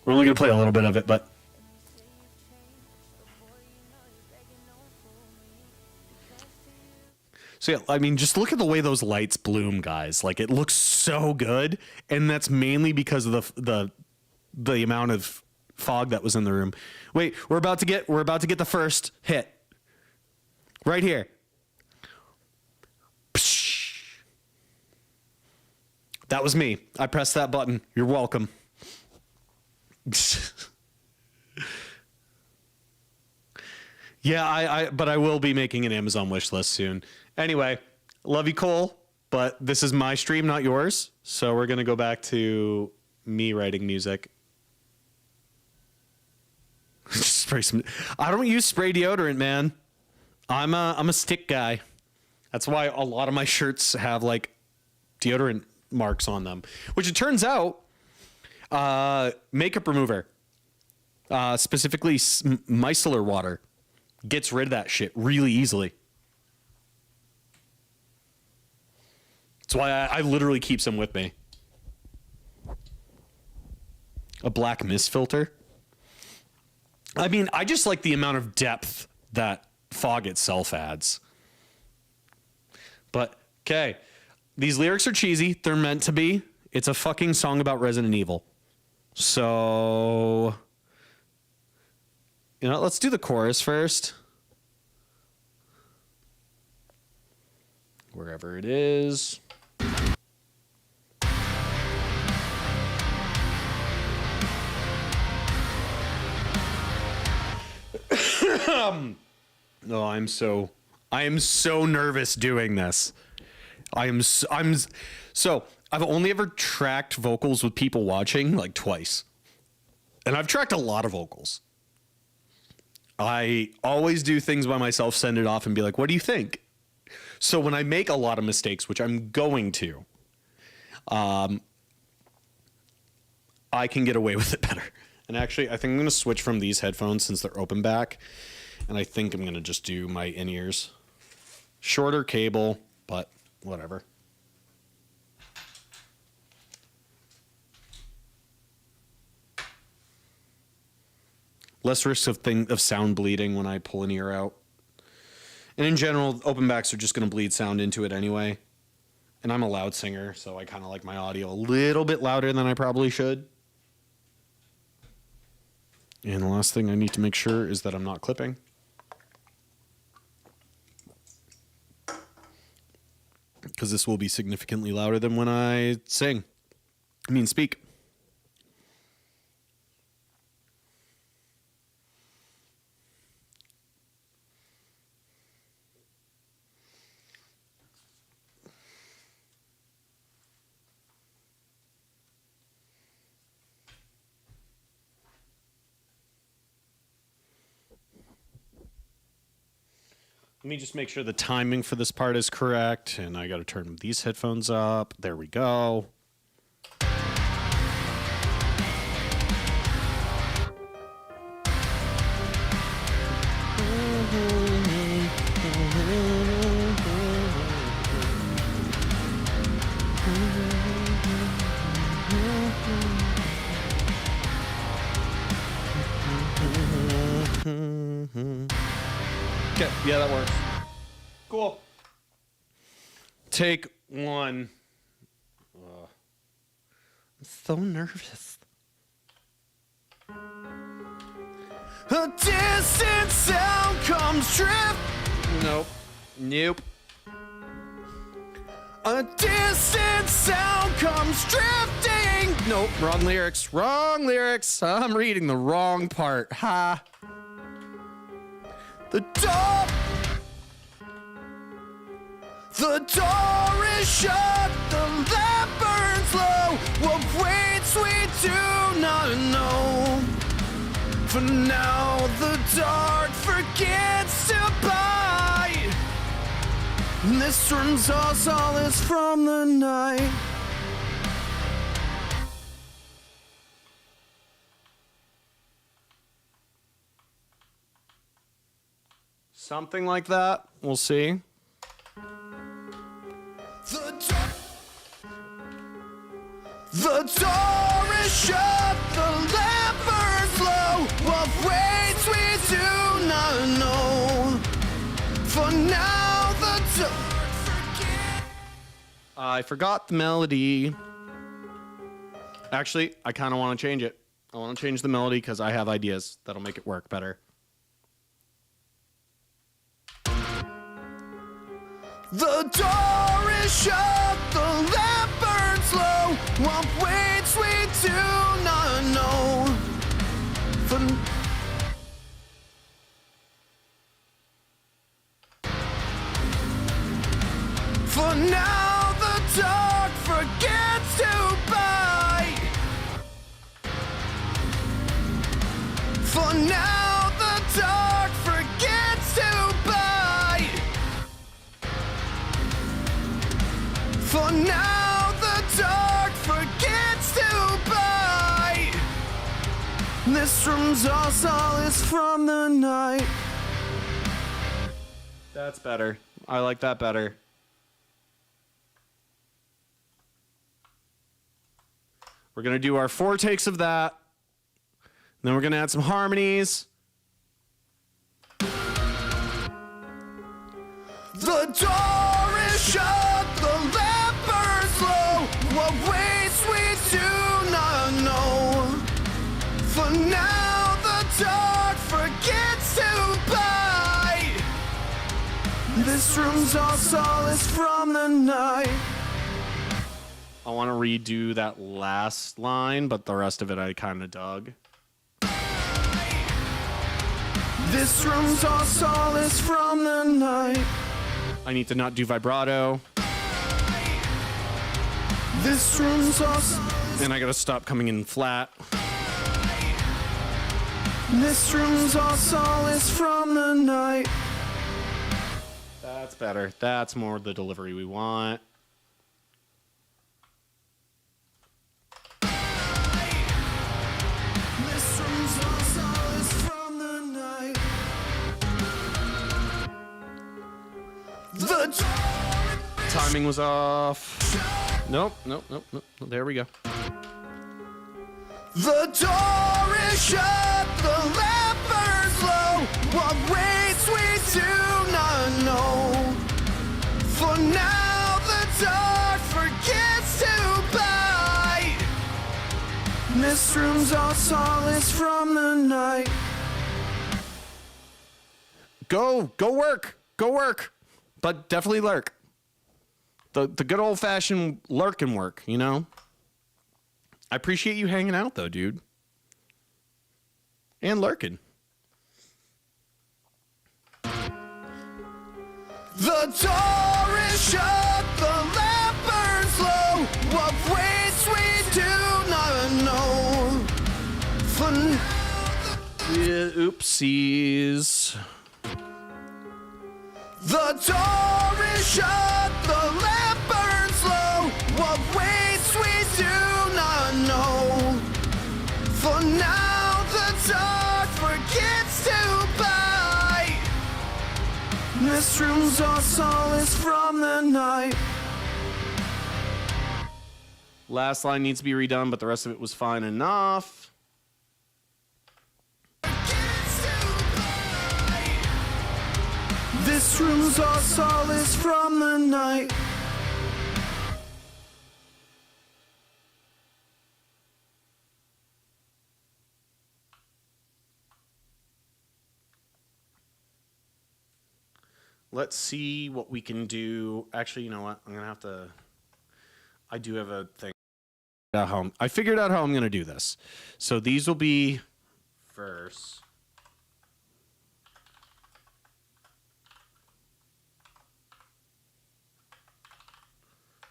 We're only going to play a little bit of it, but... So, yeah, I mean, just look at the way those lights bloom, guys. Like, it looks so good, and that's mainly because of the amount of fog that was in the room. Wait, we're about to get the first hit. Right here. Psh. That was me. I pressed that button. You're welcome. Yeah, but I will be making an Amazon wish list soon. Anyway, love you, Cole, but this is my stream, not yours. So we're gonna go back to me writing music. Spray some. I don't use spray deodorant, man. I'm a stick guy. That's why a lot of my shirts have like deodorant marks on them. Which it turns out, makeup remover, specifically micellar water, gets rid of that shit really easily. That's why I literally keep some with me. A black mist filter. I mean, I just like the amount of depth that fog itself adds. But, okay. These lyrics are cheesy. They're meant to be. It's a fucking song about Resident Evil. So, you know, let's do the chorus first. Wherever it is. No, I am so nervous doing this. So I've only ever tracked vocals with people watching like twice. And I've tracked a lot of vocals. I always do things by myself, send it off and be like, what do you think? So when I make a lot of mistakes, which I'm going to, I can get away with it better. And actually, I think I'm going to switch from these headphones since they're open back. And I think I'm going to just do my in-ears. Shorter cable, but whatever. Less risk of sound bleeding when I pull an ear out. And in general, open backs are just going to bleed sound into it anyway. And I'm a loud singer, so I kind of like my audio a little bit louder than I probably should. And the last thing I need to make sure is that I'm not clipping. Because this will be significantly louder than when I sing. I mean, speak. me just make sure the timing for this part is correct, and I got to turn these headphones up. There we go. Okay, yeah, that works. Cool. Take one. I'm so nervous. A distant sound comes Nope. Nope. A distant sound comes drifting. Nope, wrong lyrics. Wrong lyrics. I'm reading the wrong part. Ha. The door is shut, the lamp burns low. What waits we do not know. For now the dark forgets to bite. This room's all solace from the night. Something like that. We'll see. The door is shut, the lamp burns low. What waits we do not know. For now the I forgot the melody. Actually, I kind of want to change it. I want to change the melody because I have ideas that'll make it work better. The door is shut, the lamp burns low. What waits we do not know. For now the dark forgets to bite. For now the dark forgets to bite. For now the dark forgets to bite. This room's all solace from the night. That's better. I like that better. We're going to do our 4 takes of that. Then we're going to add some harmonies. The door is shut, the lamp burns low. What waits we do not know. For now the dark forgets to bite. This room's all solace from the night. I want to redo that last line, but the rest of it I kind of dug. This room's all solace from the night. I need to not do vibrato. This room's all solace. And I gotta stop coming in flat. This room's all solace from the night. That's better. That's more the delivery we want. The timing was off. Nope. There we go. The door is shut, the lamp burns low. What waits we do not know. For now the dark forgets to bite. This room's all solace from the night. Go work. But definitely lurk. The good old-fashioned lurking work, you know? I appreciate you hanging out, though, dude. And lurking. The door is shut, the lamp burns low. What waits we do not know. For now, oopsies. The door is shut, the lamp burns low. What waits we do not know. For now the dark forgets to bite. This room's our solace from the night. Last line needs to be redone, but the rest of it was fine enough. This room's our solace from the night. Let's see what we can do. Actually, you know what? I'm going to have to... I do have a thing. I figured out how I'm going to do this. So these will be first.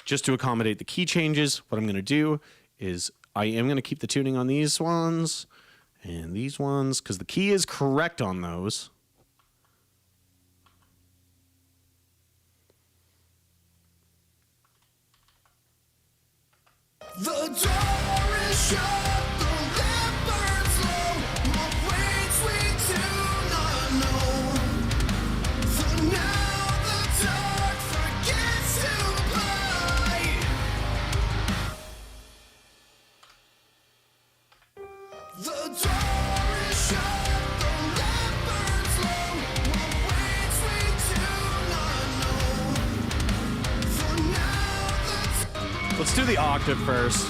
Just to accommodate the key changes, what I'm going to do is I am going to keep the tuning on these ones and these ones because the key is correct on those. The door is shut, the lamp burns low. What waits we do not know. For now the dark forgets to bite. The door is shut, the lamp burns low. What waits we do not know. For now the Let's do the octave first.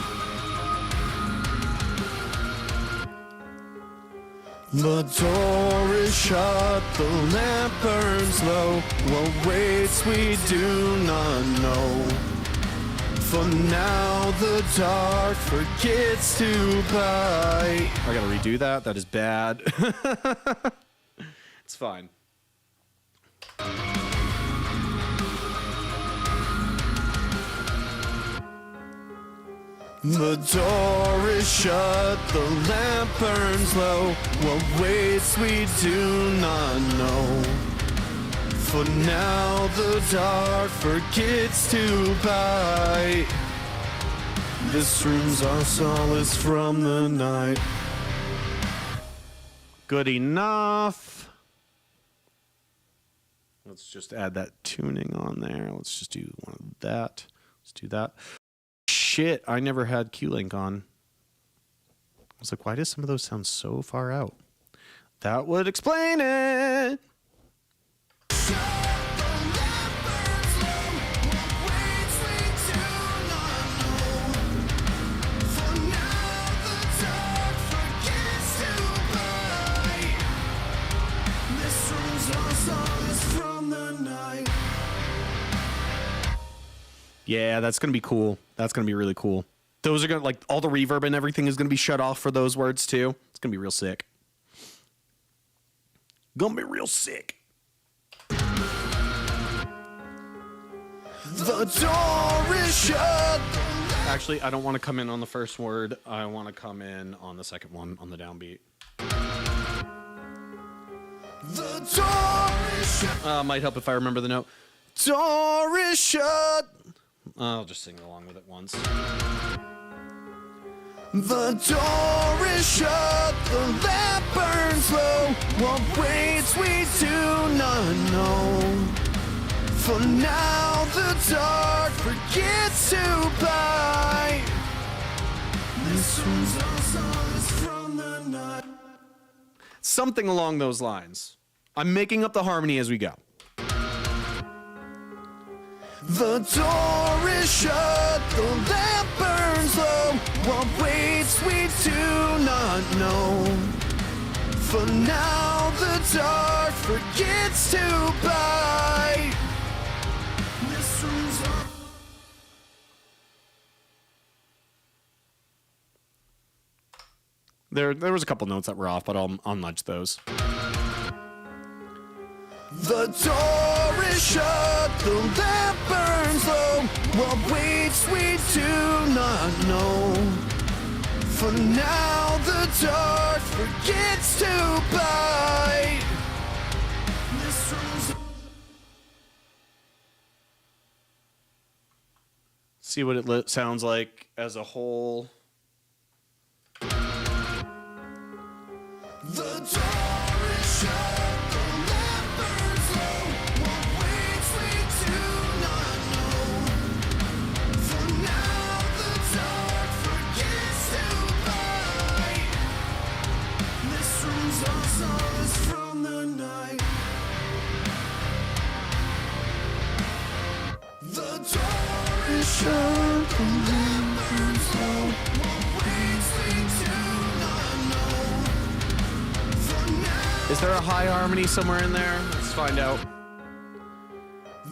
The door is shut, the lamp burns low. What waits we do not know. For now the dark forgets to bite. I gotta redo that. That is bad. It's fine. The door is shut, the lamp burns low. What waits we do not know. For now the dark forgets to bite. This room's our solace from the night. Good enough. Let's just add that tuning on there. Let's just do one of that. Let's do that. Shit, I never had Q-Link on. I was like, why does some of those sound so far out? That would explain it. Yeah, that's going to be cool. That's going to be really cool. Those are going to, like, all the reverb and everything is going to be shut off for those words, too. It's going to be real sick. Gonna be real sick. The door is shut. Actually, I don't want to come in on the first word. I want to come in on the second one on the downbeat. The door is shut. Might help if I remember the note. Door is shut. I'll just sing along with it once. The door is shut, the lamp burns low. What waits we do not know. For now the dark forgets to bite. This room's our solace from the night. Something along those lines. I'm making up the harmony as we go. The door is shut, the lamp burns low. What waits we do not know. For now the dark forgets to bite. This room's our... There was a couple notes that were off, but I'll nudge those. The door is shut, the lamp burns low. What waits we do not know. For now the dark forgets to bite. This room's... See what it sounds like as a whole. The door is shut, the lamp burns low. What waits we do not know. For now the dark forgets to bite. This room's all solace from the night. The door is shut, the lamp burns low. What waits we do not know. Is there a high harmony somewhere in there? Let's find out.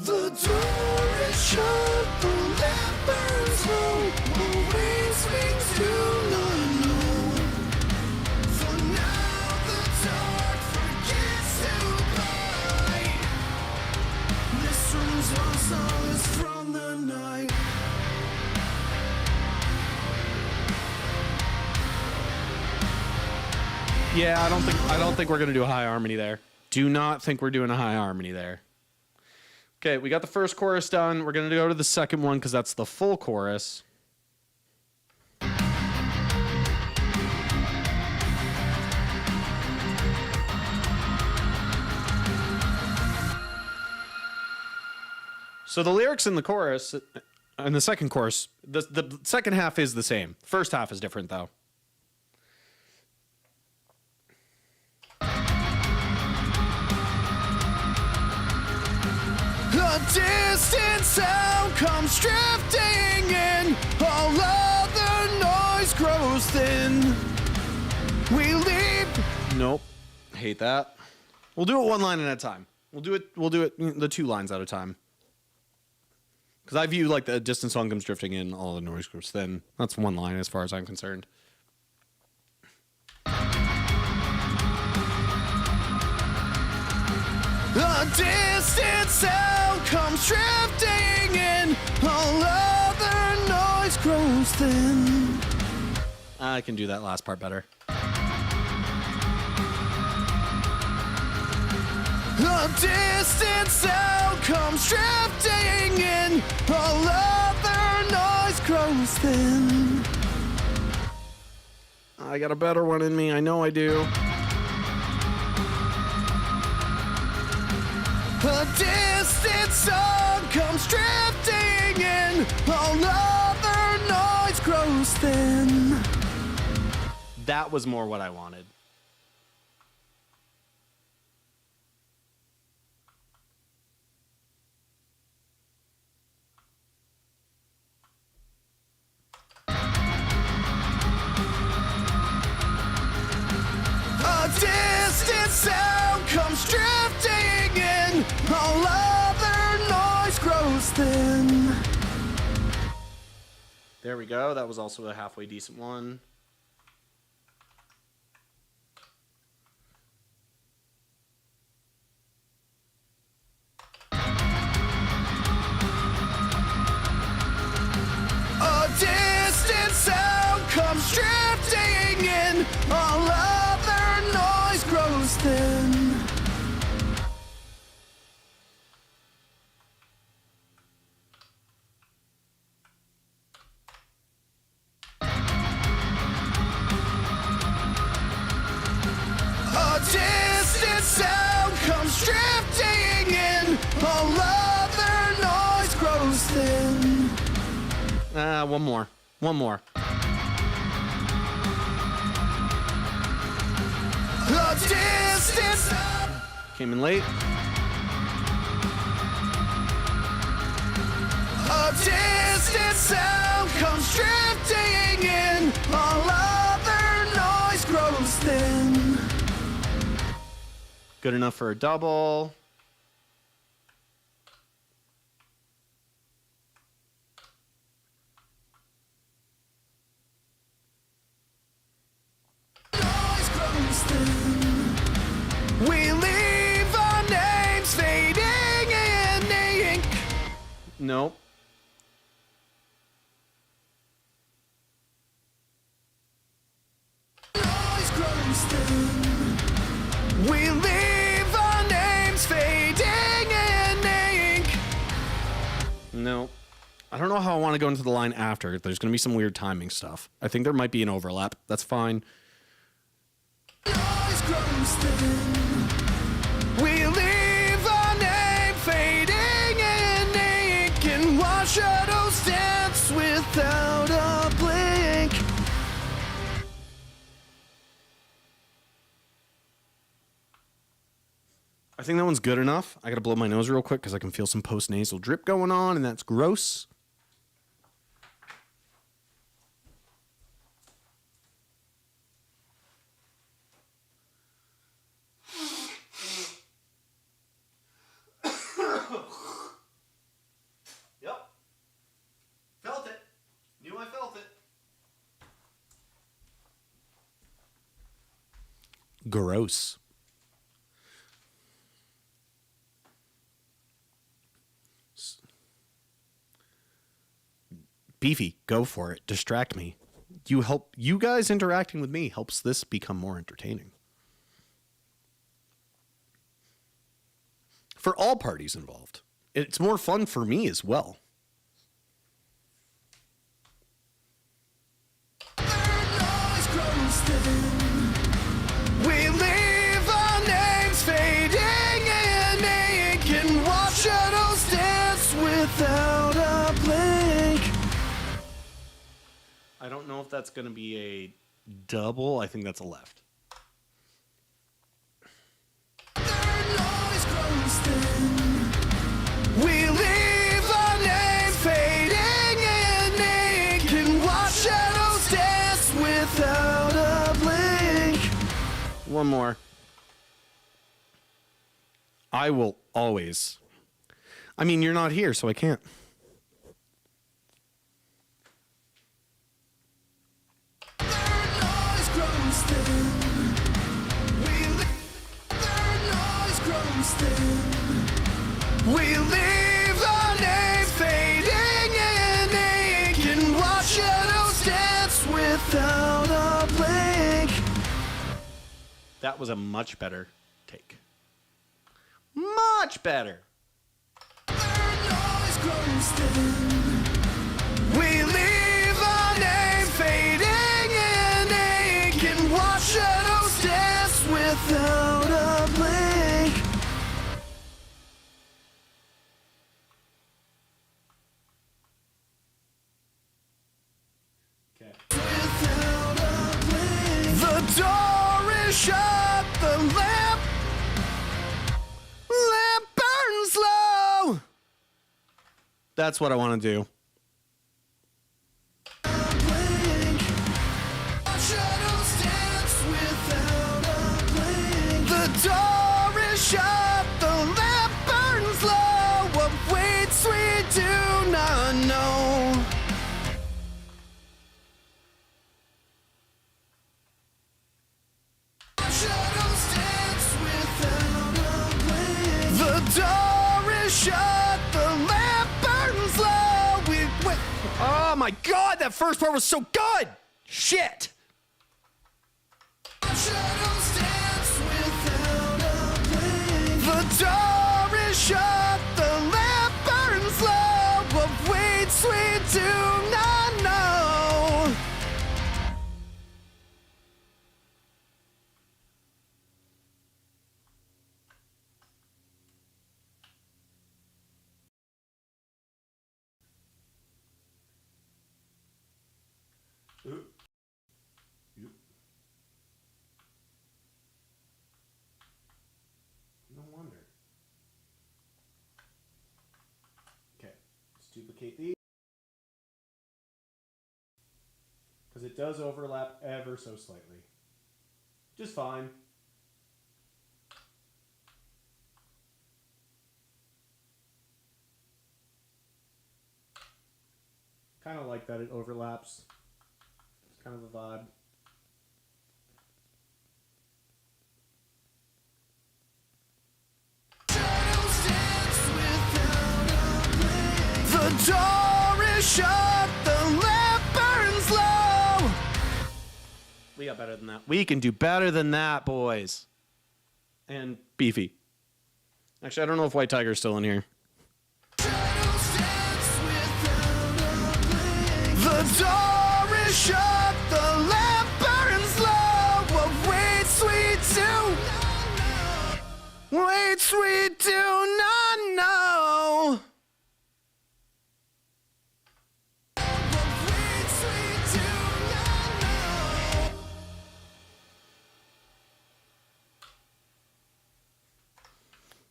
The door is shut, the lamp burns low. What waits we do not know. For now the dark forgets to bite. This room's all solace from the night. Yeah, I don't think we're gonna do a high harmony there. Do not think we're doing a high harmony there. Okay, we got the first chorus done. We're gonna go to the second one because that's the full chorus. So the lyrics in the chorus, in the second chorus, the second half is the same. First half is different though. A distant sound comes drifting in. All other noise grows thin. We leap. Nope. Hate that. We'll do it one line at a time. We'll do it the 2 lines at a time. Because I view like the distant sound comes drifting in, all the noise grows thin. That's one line as far as I'm concerned. A distant sound comes drifting in. All other noise grows thin. I can do that last part better. A distant sound comes drifting in. All other noise grows thin. I got a better one in me. I know I do. A distant sound comes drifting in. All other noise grows thin. That was more what I wanted. A distant sound comes drifting in. All other noise grows thin. There we go. That was also a halfway decent one. A distant sound comes drifting in. All other noise grows thin. A distant sound comes drifting in. All other noise grows thin. One more. One more. A distant sound. Came in late. A distant sound comes drifting in. All other noise grows thin. Good enough for a double. Noise grows thin. We leave our names fading in ink. Nope. Noise grows thin. We leave our names fading in ink. Nope. I don't know how I want to go into the line after. There's going to be some weird timing stuff. I think there might be an overlap. That's fine. Noise grows thin. We leave our name fading in ink, and watch shadows dance without a blink. I think that one's good enough. I got to blow my nose real quick because I can feel some post-nasal drip going on, and that's gross. Yep. Felt it. Knew I felt it. Gross. Beefy, go for it. Distract me. You guys interacting with me helps this become more entertaining. For all parties involved. It's more fun for me as well. Noise grows thin. We leave our names fading in ink, and watch shadows dance without a blink. I don't know if that's going to be a double. I think that's a left. Noise grows thin. We leave our name fading in ink, and watch shadows dance without a blink. One more. I will always. I mean, you're not here, so I can't. Noise grows thin. Noise grows thin. We leave our name fading in ink, and watch shadows dance without a blink. That was a much better take. Much better. Noise grows thin. We leave our name fading in ink, and watch shadows dance without a blink. Okay. Without a blink. The door is shut, the lamp burns low. That's what I want to do. Blink. Shadows dance without a blink. The door is shut, the lamp burns low. What waits we do not know. Shadows dance without a blink. The door is shut, the lamp burns low. Wait. Oh my god, that first part was so good! Shit! Shadows dance without a blink. The door is shut, the lamp burns low. What waits we do not know. No wonder. Okay, let's duplicate these. Because it does overlap ever so slightly. Just fine. Kind of like that it overlaps. It's kind of a vibe. The door is shut, the lamp burns low. We got better than that. We can do better than that, boys. And Beefy. Actually, I don't know if White Tiger's still in here. Shadows dance without The door is shut, the lamp burns low. Oh, wait, sweet, do. Wait, sweet, do not know. Wait, sweet, do not know.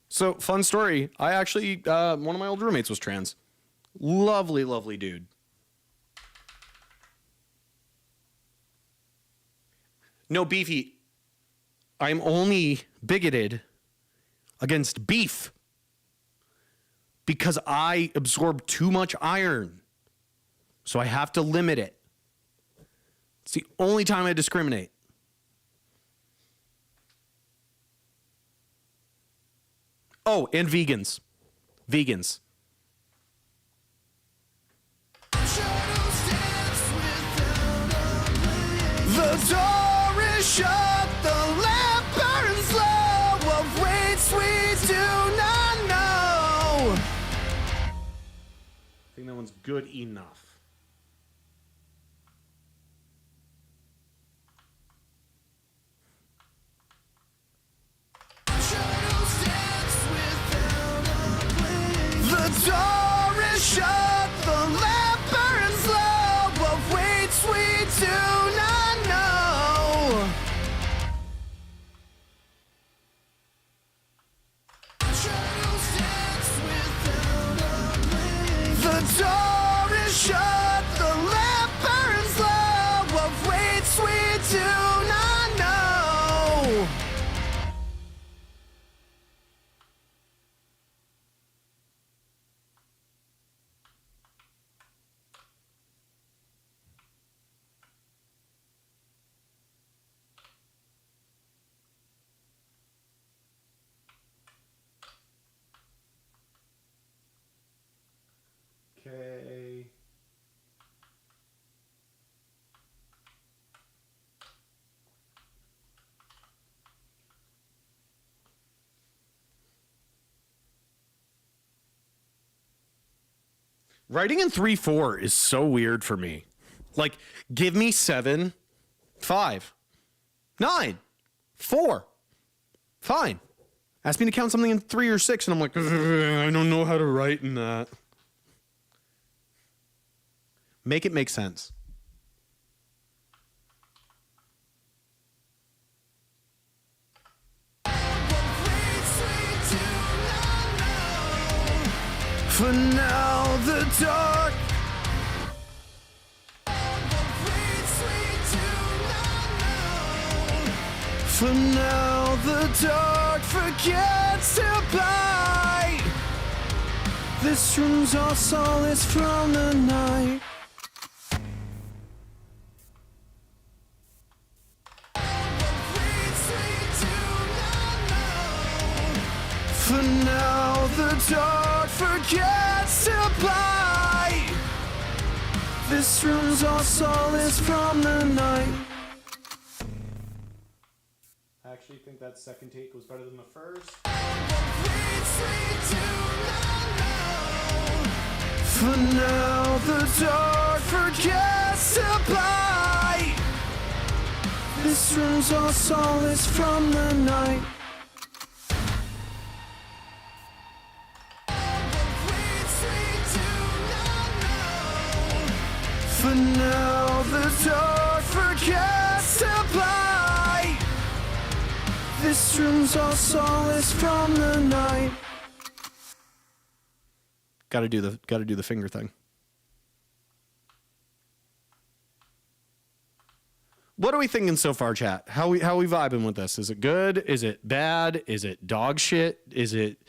So, fun story. I actually, one of my old roommates was trans. Lovely, lovely dude. No, Beefy, I'm only bigoted against beef because I absorb too much iron. So I have to limit it. It's the only time I discriminate. Oh, and vegans. Vegans. The door is shut, the lamp burns low. Oh, wait, sweet, do not know. I think that one's good enough. The door is shut, the lamp burns low. Oh, wait, sweet, do not know. The door is shut, the lamp burns low. Oh, wait, sweet, do not know. Okay. Writing in 3/4 is so weird for me. Like, give me 7, 5, 9, 4. Fine. Ask me to count something in 3 or 6, and I'm like, I don't know how to write in that. Make it make sense. For now, the dark. For now, the dark forgets to bite. This room's all solace from the night. For now, the dark forgets to bite. This room's all solace from the night. I actually think that second take was better than the first. For now, the dark forgets to bite. This room's all solace from the night. For now, the dark forgets to bite. This room's all solace from the night. Gotta do the finger thing. What are we thinking so far, chat? How we vibing with this? Is it good? Is it bad? Is it dog shit? Is it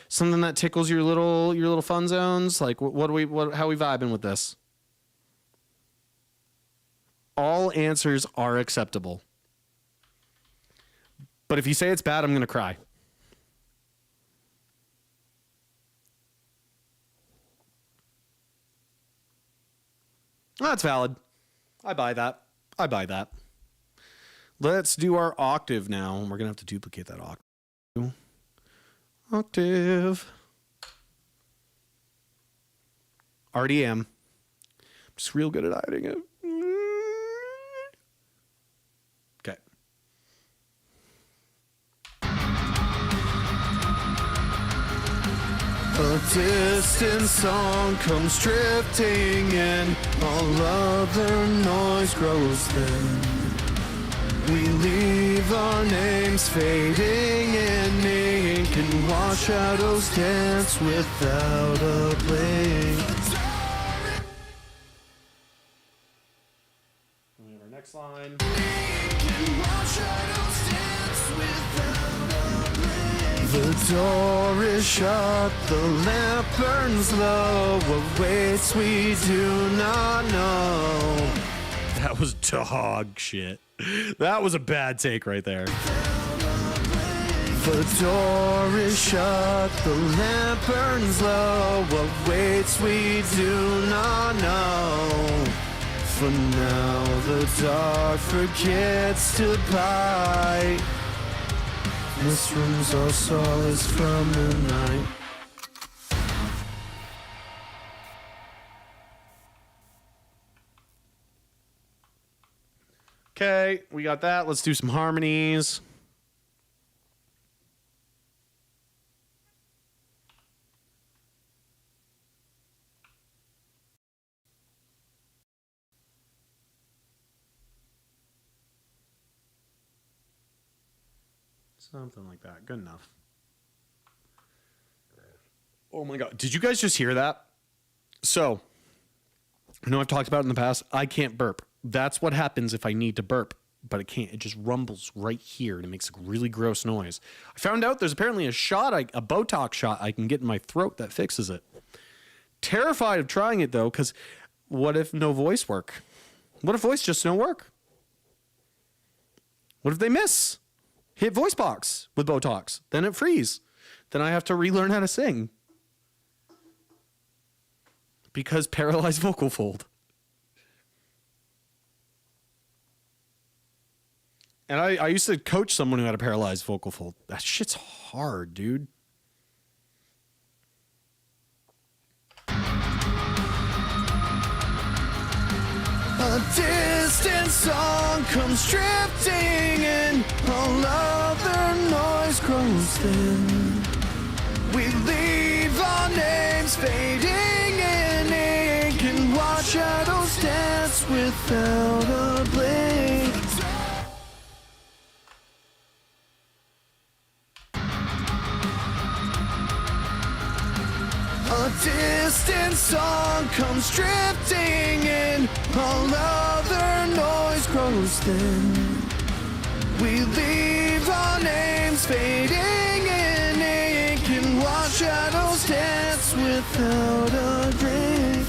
something that tickles your little fun zones? Like how we vibing with this? All answers are acceptable. But if you say it's bad, I'm going to cry. That's valid. I buy that. Let's do our octave now. We're going to have to duplicate that octave. Octave. Already am. just real good at hiding it. Okay. A distant song comes drifting in, all other noise grows thin. We leave our names fading in ink and watch shadows dance without a blink. Our next line. The door is shut, the lamp burns low. What waits we do not know. That was dog shit. That was a bad take right there. The door is shut, the lamp burns low. What waits we do not know. For now the dark forgets to bite. Mushrooms are solace from the night. Okay, we got that. Let's do some harmonies. Something like that. Good enough. Oh my God. Did you guys just hear that? So, I know I've talked about it in the past. I can't burp. That's what happens if I need to burp, but it can't. It just rumbles right here and it makes a really gross noise. I found out there's apparently a shot, a Botox shot I can get in my throat that fixes it. Terrified of trying it though, because what if no voice work? What if voice just don't work? What if they miss? Hit voice box with Botox. Then it freeze. Then I have to relearn how to sing. Because paralyzed vocal fold. And I used to coach someone who had a paralyzed vocal fold. That shit's hard, dude. A distant song comes drifting in, all other noise grows thin. We leave our names fading in ink and watch shadows dance without a blink. A distant song comes drifting in, all other noise grows thin. We leave our names fading in ink and watch shadows dance without a drink.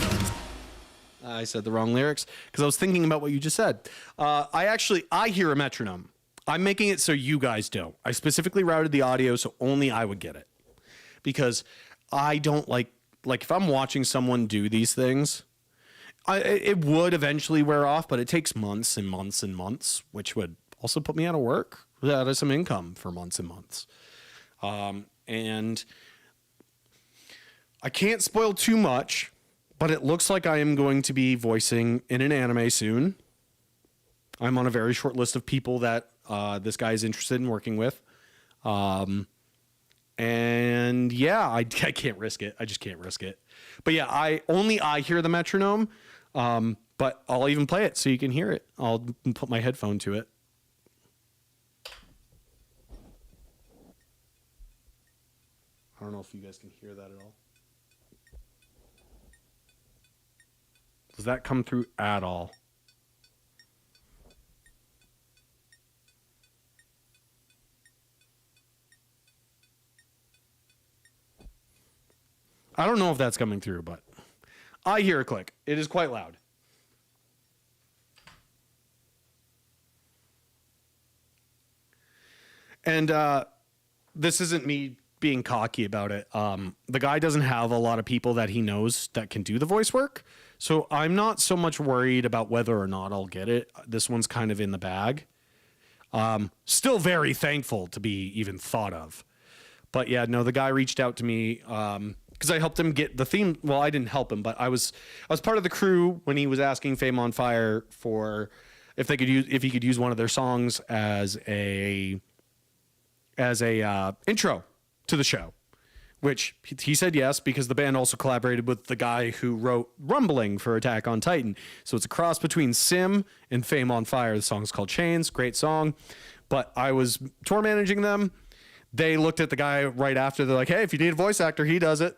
I said the wrong lyrics because I was thinking about what you just said. I hear a metronome. I'm making it so you guys don't. I specifically routed the audio so only I would get it. Because I don't like if I'm watching someone do these things, it would eventually wear off, but it takes months and months and months, which would also put me out of work, out of some income for months and months. And I can't spoil too much, but it looks like I am going to be voicing in an anime soon. I'm on a very short list of people that this guy is interested in working with. And yeah, I can't risk it. I just can't risk it. But yeah, I hear the metronome. But I'll even play it so you can hear it. I'll put my headphone to it. I don't know if you guys can hear that at all. Does that come through at all? I don't know if that's coming through, but I hear a click. It is quite loud. And this isn't me being cocky about it. The guy doesn't have a lot of people that he knows that can do the voice work. So I'm not so much worried about whether or not I'll get it. This one's kind of in the bag. Still very thankful to be even thought of. But yeah, no, the guy reached out to me a because I helped him get the theme. Well, I didn't help him, but I was part of the crew when he was asking Fame on Fire for if he could use one of their songs as a intro to the show, which he said yes, because the band also collaborated with the guy who wrote Rumbling for Attack on Titan. So it's a cross between Sim and Fame on Fire. The song's called Chains. Great song. But I was tour managing them. They looked at the guy right after. They're like, hey, if you need a voice actor, he does it.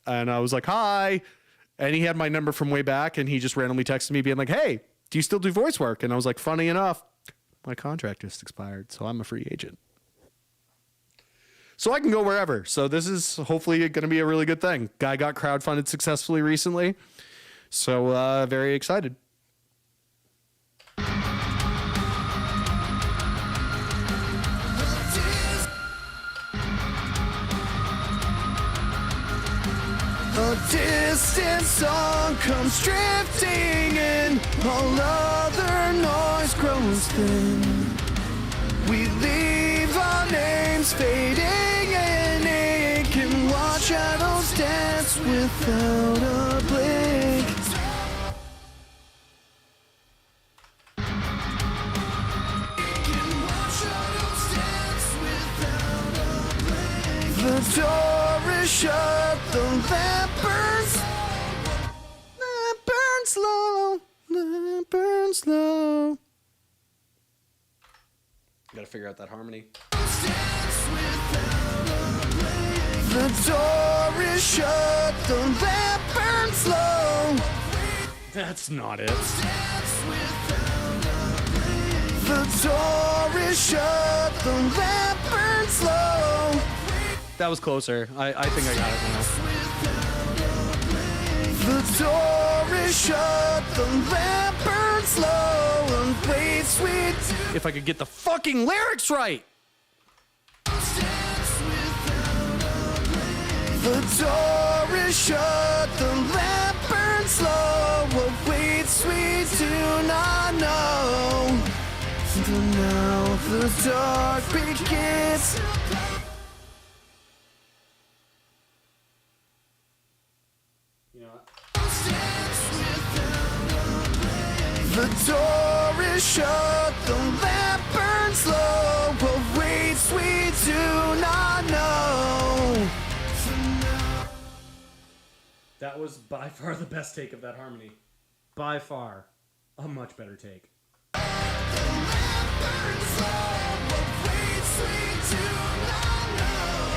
And I was like, hi. And he had my number from way back, and he just randomly texted me being like, hey, do you still do voice work? And I was like, funny enough, my contract just expired, so I'm a free agent. So I can go wherever. So this is hopefully going to be a really good thing. Guy got crowdfunded successfully recently. So very excited. A distant song comes drifting in, all other noise grows thin. We leave our names fading in ink and watch shadows dance without a blink. The door is shut, the lamp burns. Lamp burns slow, lamp burns slow. Gotta figure out that harmony. The door is shut, the lamp burns slow. That's not it. The door is shut, the lamp burns slow. That was closer. I think I got it now. The door is shut, the lamp burns slow, and wait, sweet. If I could get the fucking lyrics right. The door is shut, the lamp burns slow, what wait, sweet, do not know. For now the dark begins. The door is shut, the lamp burns low, but wait, sweet, do not know. That was by far the best take of that harmony. By far. A much better take. The lamp burns low, but wait, sweet, do not know.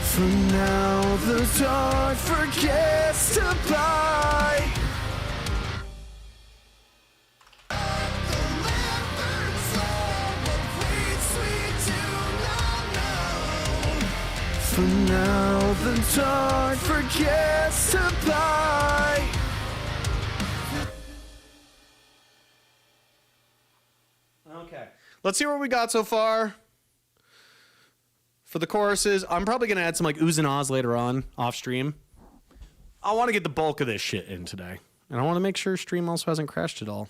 For now, the dark forgets to buy. For now, the dark forgets to buy. Okay. Let's see what we got so far. For the choruses, I'm probably going to add some like oohs and ahs later on, off stream. I want to get the bulk of this shit in today. And I want to make sure stream also hasn't crashed at all.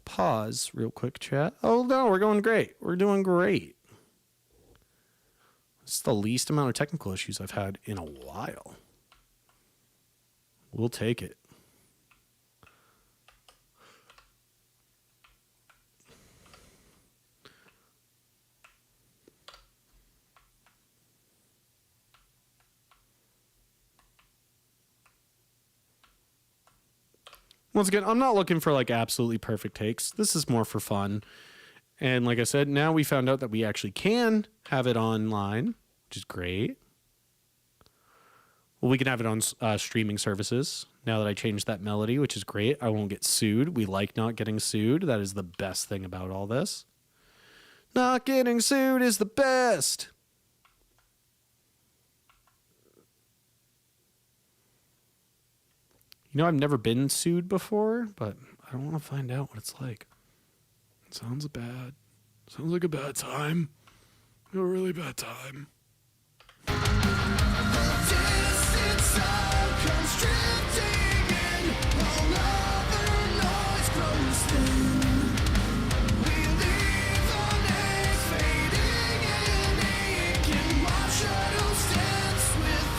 Pause real quick, chat. Oh, no, we're going great. We're doing great. It's the least amount of technical issues I've had in a while. We'll take it. Once again, I'm not looking for like absolutely perfect takes. This is more for fun. And like I said, now we found out that we actually can have it online, which is great. Well, we can have it on streaming services now that I changed that melody, which is great. I won't get sued. We like not getting sued. That is the best thing about all this. Not getting sued is the best. You know, I've never been sued before, but I don't want to find out what it's like. It sounds bad. Sounds like a bad time. A really bad time. Shadows dance with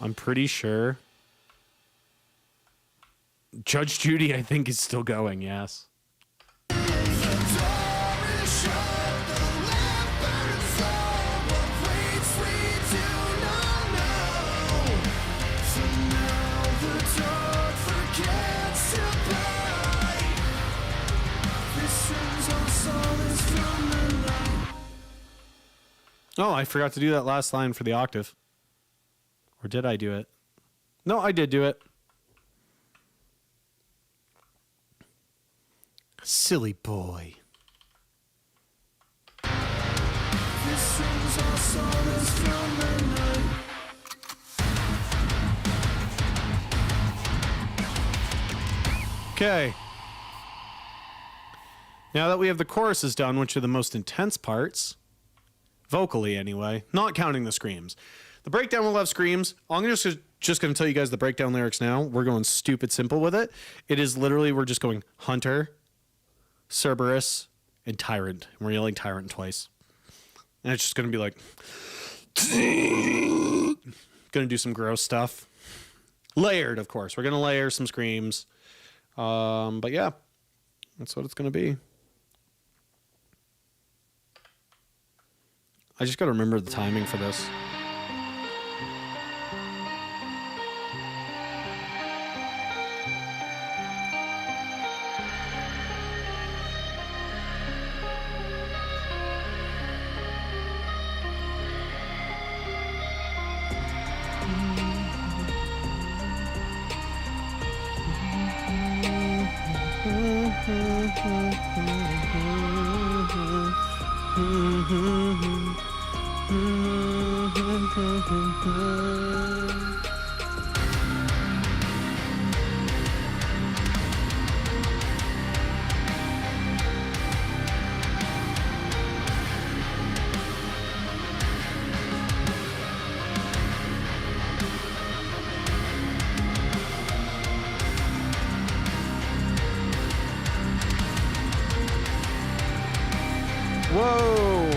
I'm pretty sure. Judge Judy, I think, is still going, yes. Oh, I forgot to do that last line for the octave. Or did I do it? No, I did do it. Silly boy. Okay. Now that we have the choruses done, which are the most intense parts, vocally anyway, not counting the screams. The breakdown will have screams. I'm just going to tell you guys the breakdown lyrics now. We're going stupid simple with it. It is literally, we're just going Hunter, Cerberus, and Tyrant. And we're yelling Tyrant twice. And it's just going to be like, going to do some gross stuff. Layered, of course. We're going to layer some screams. But yeah, that's what it's going to be. I just got to remember the timing for this. Whoa!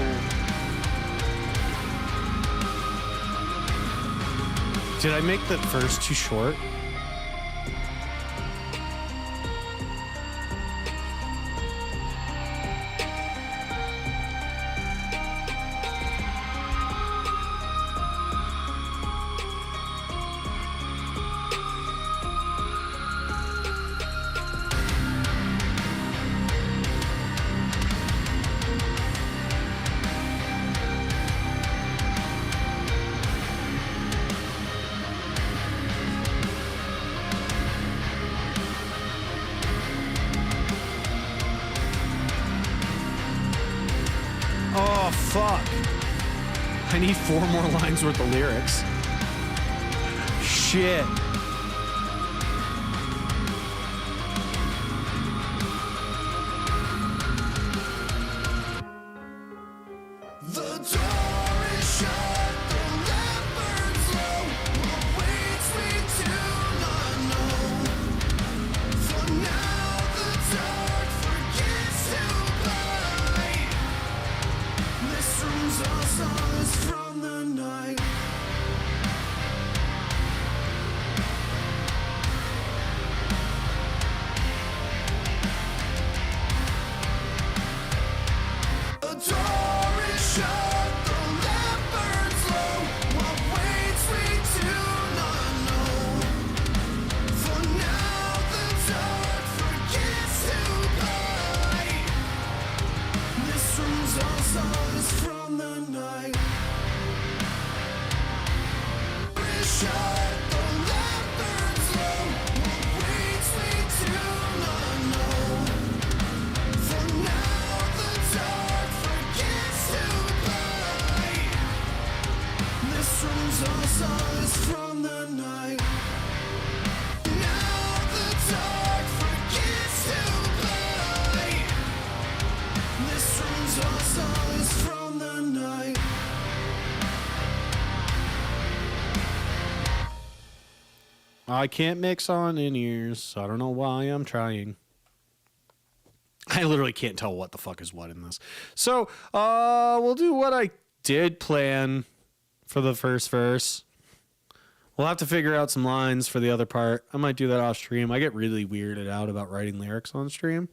Did I make the verse too short? Oh, fuck. I need 4 more lines worth of lyrics. Shit. The door is shut, the lamp burns low. What waits we do not know. For now the dark forgets to light. This room's all solace from the night. The door is shut, the lamp burns low. What waits we do not know. For now the dark forgets to light. This room's all solace from the night. Is shut, the lamp burns low. What waits we do not know. For now the dark forgets to light. This room's all solace from the night. Now the dark forgets to light. This room's all solace from the night. I can't mix on in-ears, so I don't know why I'm trying. I literally can't tell what the fuck is what in this. So, we'll do what I did plan for the first verse. We'll have to figure out some lines for the other part. I might do that off stream. I get really weirded out about writing lyrics on stream.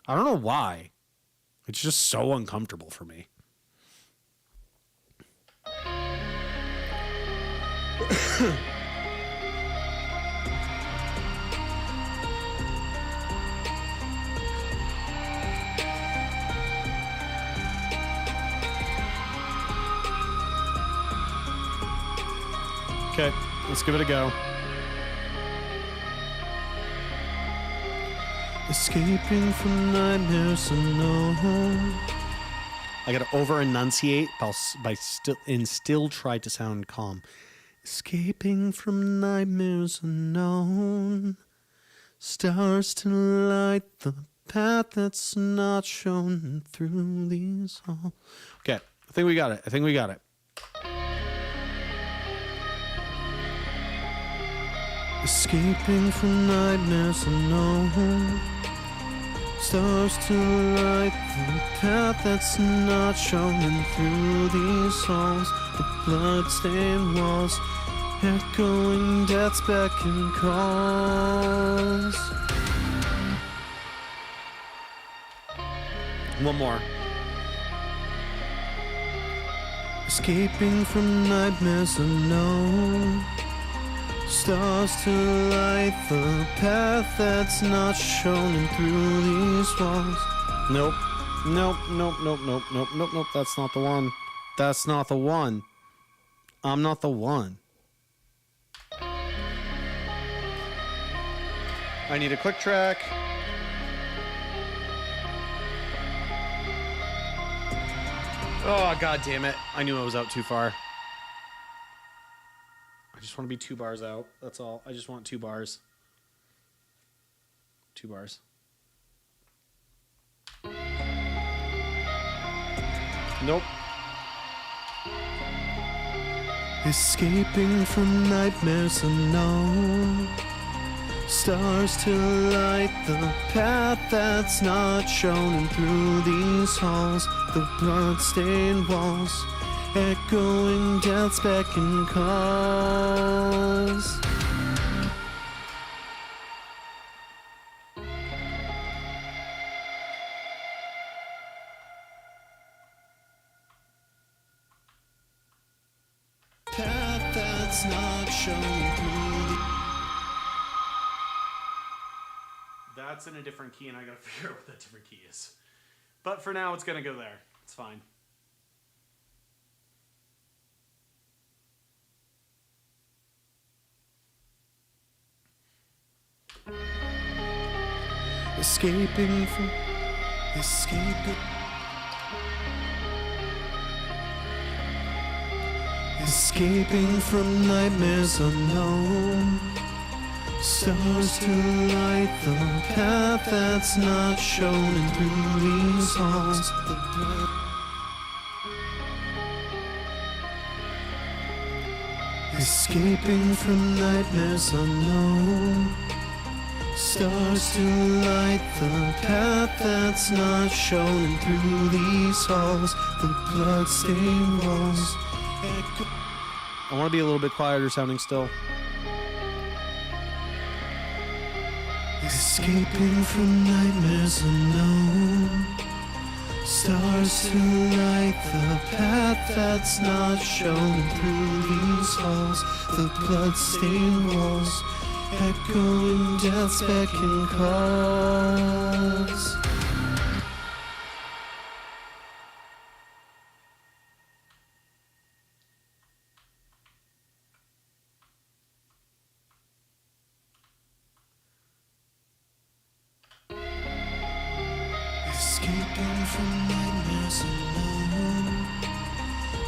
I don't know why. It's just so uncomfortable for me. Okay, let's give it a go. Escaping from nightmares unknown. I gotta over enunciate by still try to sound calm. Escaping from nightmares unknown. Stars to light the path that's not shown through these halls. Okay, I think we got it. Escaping from nightmares unknown. Stars to light the path that's not shown through these halls. The bloodstained walls, echoing death's beck and calls. One more. Escaping from nightmares unknown. Stars to light the path that's not shown through these walls. Nope. That's not the one. That's not the one. I'm not the one. I need a click track. Oh, god damn it. I knew I was out too far. I just want to be 2 bars out. That's all. I just want 2 bars. 2 bars. Nope. Escaping from nightmares unknown. Stars to light the path that's not shown through these halls. The blood-stained walls, echoing death's beck and calls. Path that's not shown through the... That's in a different key, and I gotta figure out what that different key is. But for now, it's gonna go there. It's fine. Escaping from nightmares unknown. Stars to light the path that's not shown through these halls. Escaping from nightmares unknown. Stars to light the path that's not shown through these halls. The blood-stained walls. I want to be a little bit quieter sounding still. Escaping from nightmares unknown. Stars to light the path that's not shown through these halls. The blood-stained walls, echoing death's beck and calls. Escaping from nightmares unknown.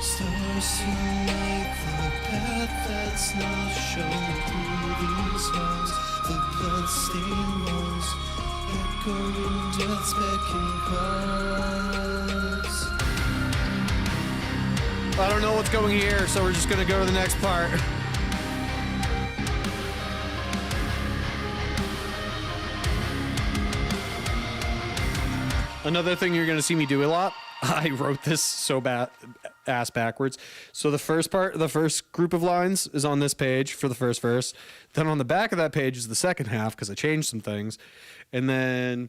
Stars to light the path that's not shown through these halls. The blood-stained walls, echoing death's beck and calls. I don't know what's going here, so we're just gonna go to the next part. Another thing you're going to see me do a lot, I wrote this so bad ass backwards. So the first group of lines is on this page for the first verse. Then on the back of that page is the second half because I changed some things. And then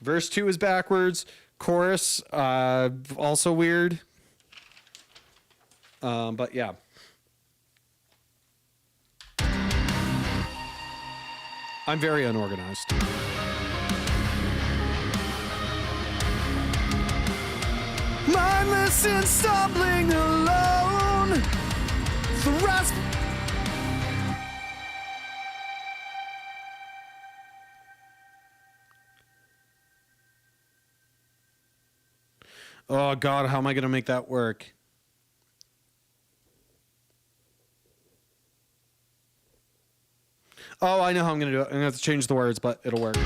verse 2 is backwards. Chorus, also weird. But yeah. I'm very unorganized. Mindless and stumbling alone. The rest. Oh God, how am I gonna make that work? Oh, I know how I'm gonna do it. I'm gonna have to change the words, but it'll work.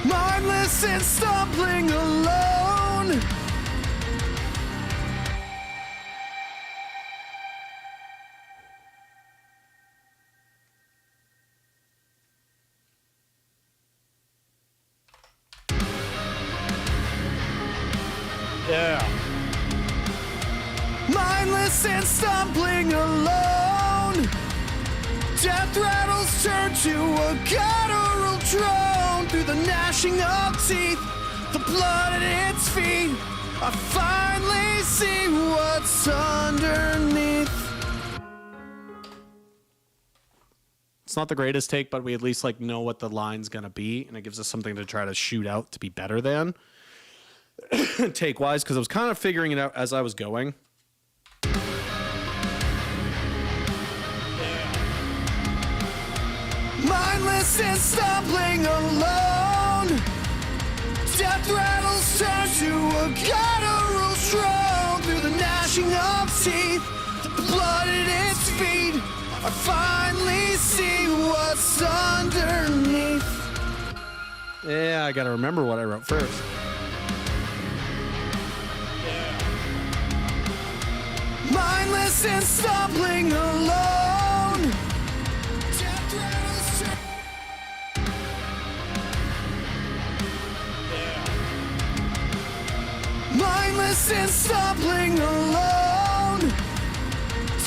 Mindless and stumbling alone. Yeah. Mindless and stumbling alone. Death rattles turn to a guttural drone. Through the gnashing of teeth, the blood at its feet, I finally see what's underneath. It's not the greatest take, but we at least like know what the line's gonna be, and it gives us something to try to shoot out to be better than take wise, because I was kind of figuring it out as I was going. Mindless and stumbling alone. Death rattles turn to a guttural drone. Through the gnashing of teeth, the blood at its feet, I finally see what's underneath. Yeah, I gotta remember what I wrote first. Mindless and stumbling alone. Death rattles turn. Mindless and stumbling alone.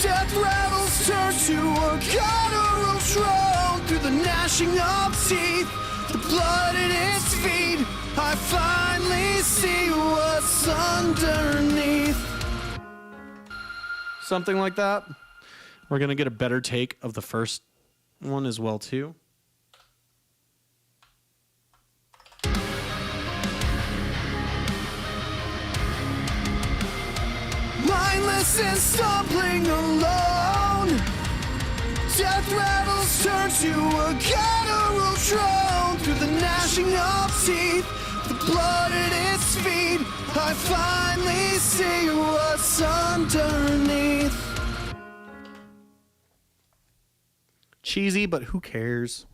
Death rattles turn to a guttural drone. Through the gnashing of teeth, the blood at its feet, I finally see what's underneath. Something like that. We're gonna get a better take of the first one as well too. Mindless and stumbling alone. Death rattles turn to a guttural drone. Through the gnashing of teeth, the blood at its feet, I finally see what's underneath. Cheesy, but who cares?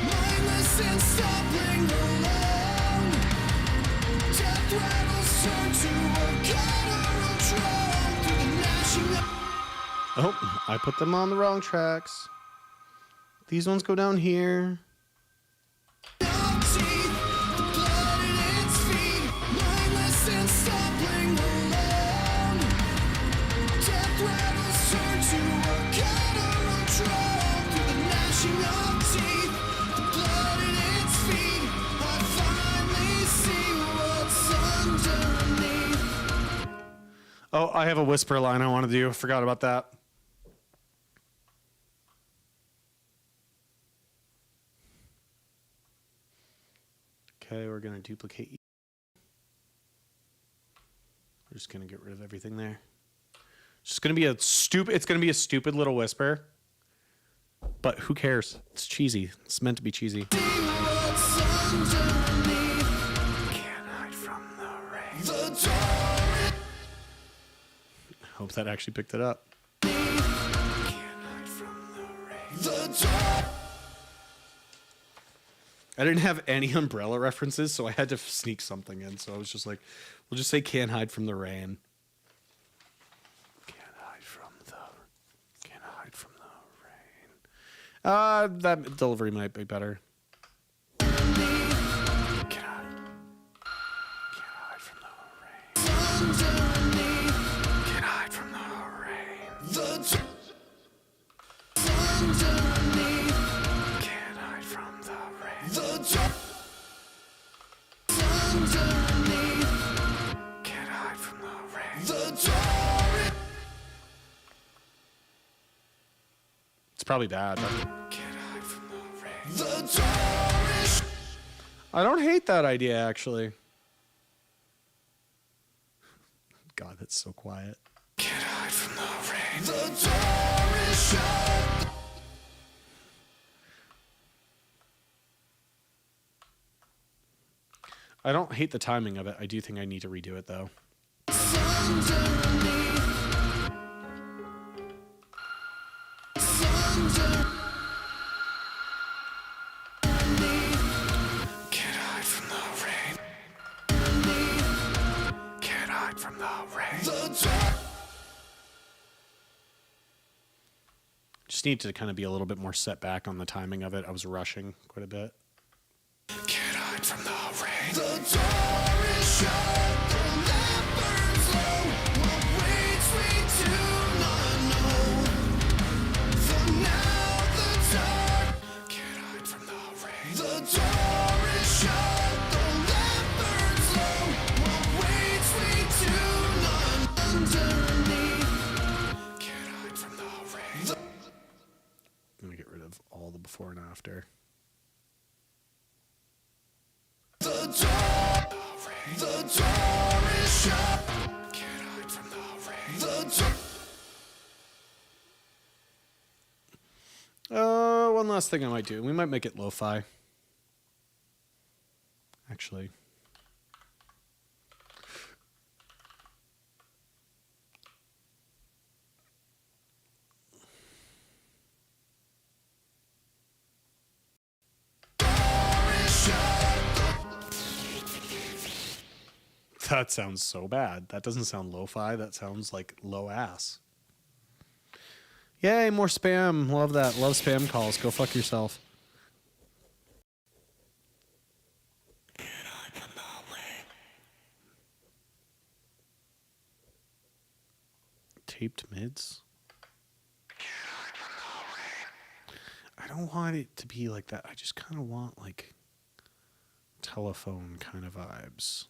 Mindless and stumbling alone. Death rattles turn to a guttural drone. Through the gnashing of Oh, I put them on the wrong tracks. These ones go down here. teeth, the blood at its feet. Mindless and stumbling alone. Death rattles turn to a guttural drone. Through the gnashing of teeth, the blood at its feet, I finally see what's underneath. Oh, I have a whisper line I want to do. Forgot about that. Okay, we're gonna duplicate. We're just gonna get rid of everything there. It's just gonna be a stupid. It's gonna be a stupid little whisper. But who cares? It's cheesy. It's meant to be cheesy. What's underneath Can't hide from the rain. the door? Hope that actually picked it up. Can't hide from the door. I didn't have any umbrella references, so I had to sneak something in. So I was just like, we'll just say can't hide from the rain. That delivery might be better. Get out. Get hide from the rain. Get hide from the rain. Can't hide from the rain. Can't hide from the rain. It's probably bad. But can't hide from the rain. I don't hate that idea, actually. God, that's so quiet. Can't hide from the rain. The door is shut. I don't hate the timing of it. I do think I need to redo it, though. Can't hide from the rain. Can't hide from the rain. Just need to kind of be a little bit more set back on the timing of it. I was rushing quite a bit. Can't hide from the rain. The door is shut. The lamp burns low. What waits we do not know. For now the dark. Can't hide from the rain. The door is shut. The lamp burns low. What waits we do not underneath. Can't hide from the rain. I'm gonna get rid of all the before and after. The door is shut. Can't hide from the rain. One last thing I might do. We might make it lo-fi. Actually. That sounds so bad. That doesn't sound lo-fi. That sounds like low ass. Yay, more spam. Love that. Love spam calls. Go fuck yourself. Taped mids? I don't want it to be like that. I just kind of want like telephone kind of vibes.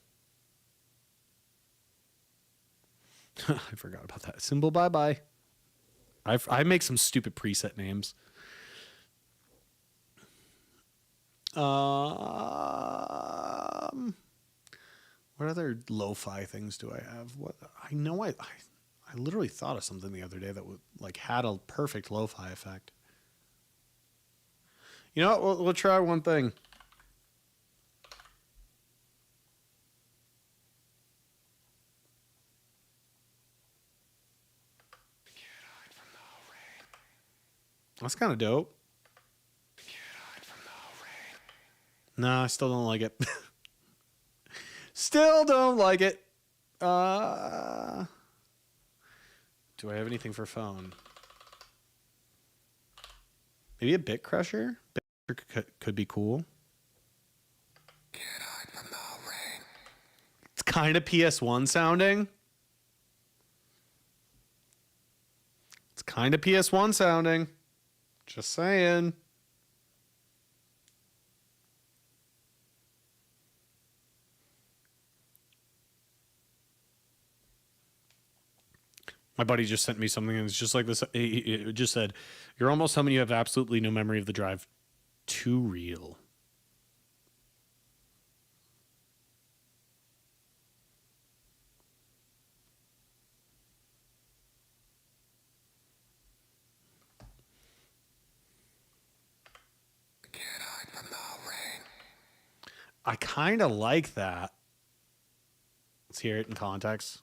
I forgot about that. Symbol bye-bye. I make some stupid preset names. What other lo-fi things do I have? What I know I literally thought of something the other day that would like had a perfect lo-fi effect. You know what? We'll try one thing. That's kind of dope. Nah, I still don't like it. Still don't like it. Do I have anything for phone? Maybe a bit crusher? Bit crusher could be cool. It's kind of PS1 sounding. It's kind of PS1 sounding. Just saying. My buddy just sent me something and it's just like this. It just said, "You're almost telling me you have absolutely no memory of the drive." Too real. I kind of like that. Let's hear it in context.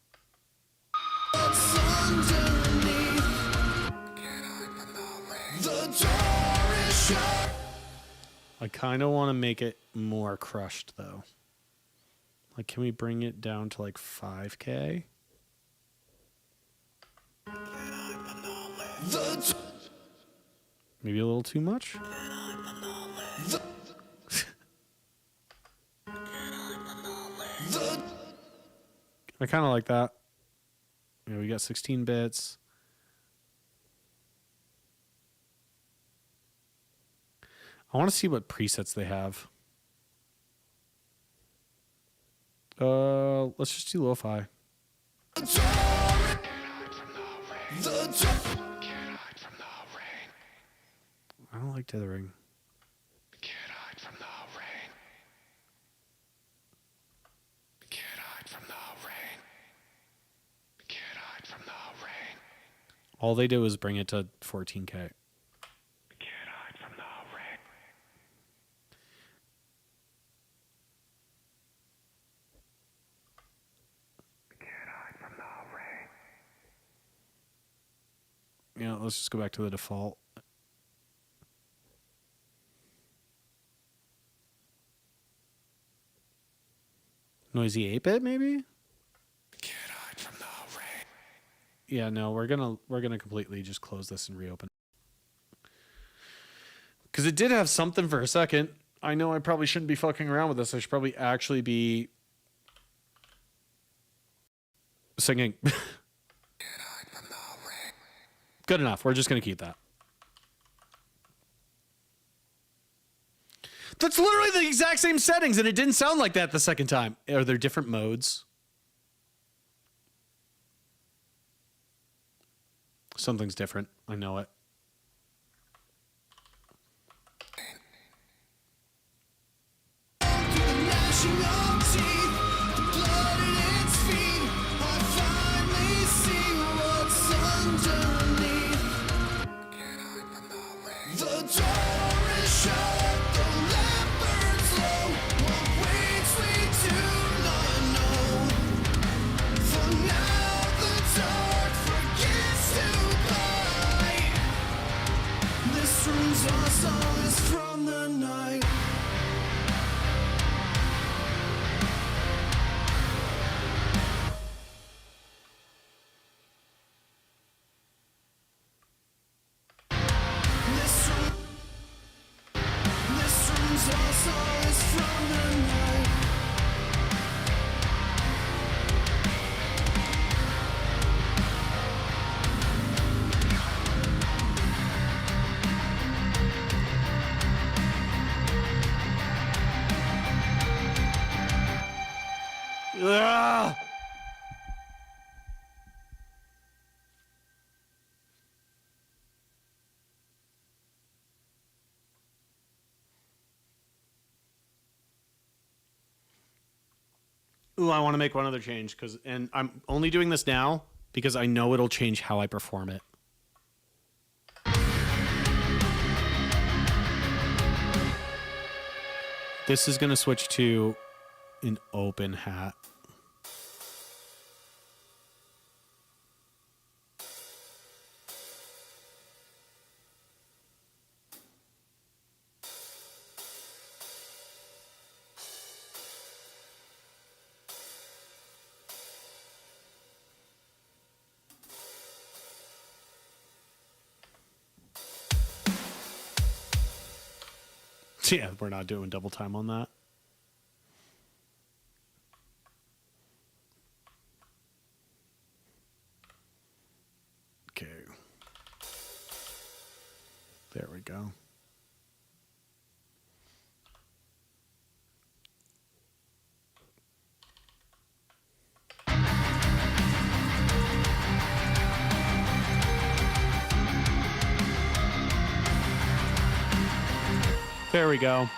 I kind of want to make it more crushed, though. Like, can we bring it down to like 5K? Maybe a little too much? I kind of like that. Yeah, we got 16 bits. I want to see what presets they have. Let's just do lo-fi. I don't like dithering. All they did was bring it to 14K. Yeah, let's just go back to the default. Noisy 8-bit maybe? Yeah, no, we're gonna completely just close this and reopen. Because it did have something for a second. I know I probably shouldn't be fucking around with this. I should probably actually be singing. Good enough. We're just gonna keep that. That's literally the exact same settings, and it didn't sound like that the second time. Are there different modes? Something's different. I know it. From the night. This room's all songs from the night. Ugh! Ooh, I want to make one other change and I'm only doing this now because I know it'll change how I perform it. This is going to switch to an open hat. Yeah, we're not doing double time on that. Okay. There we go. There we go.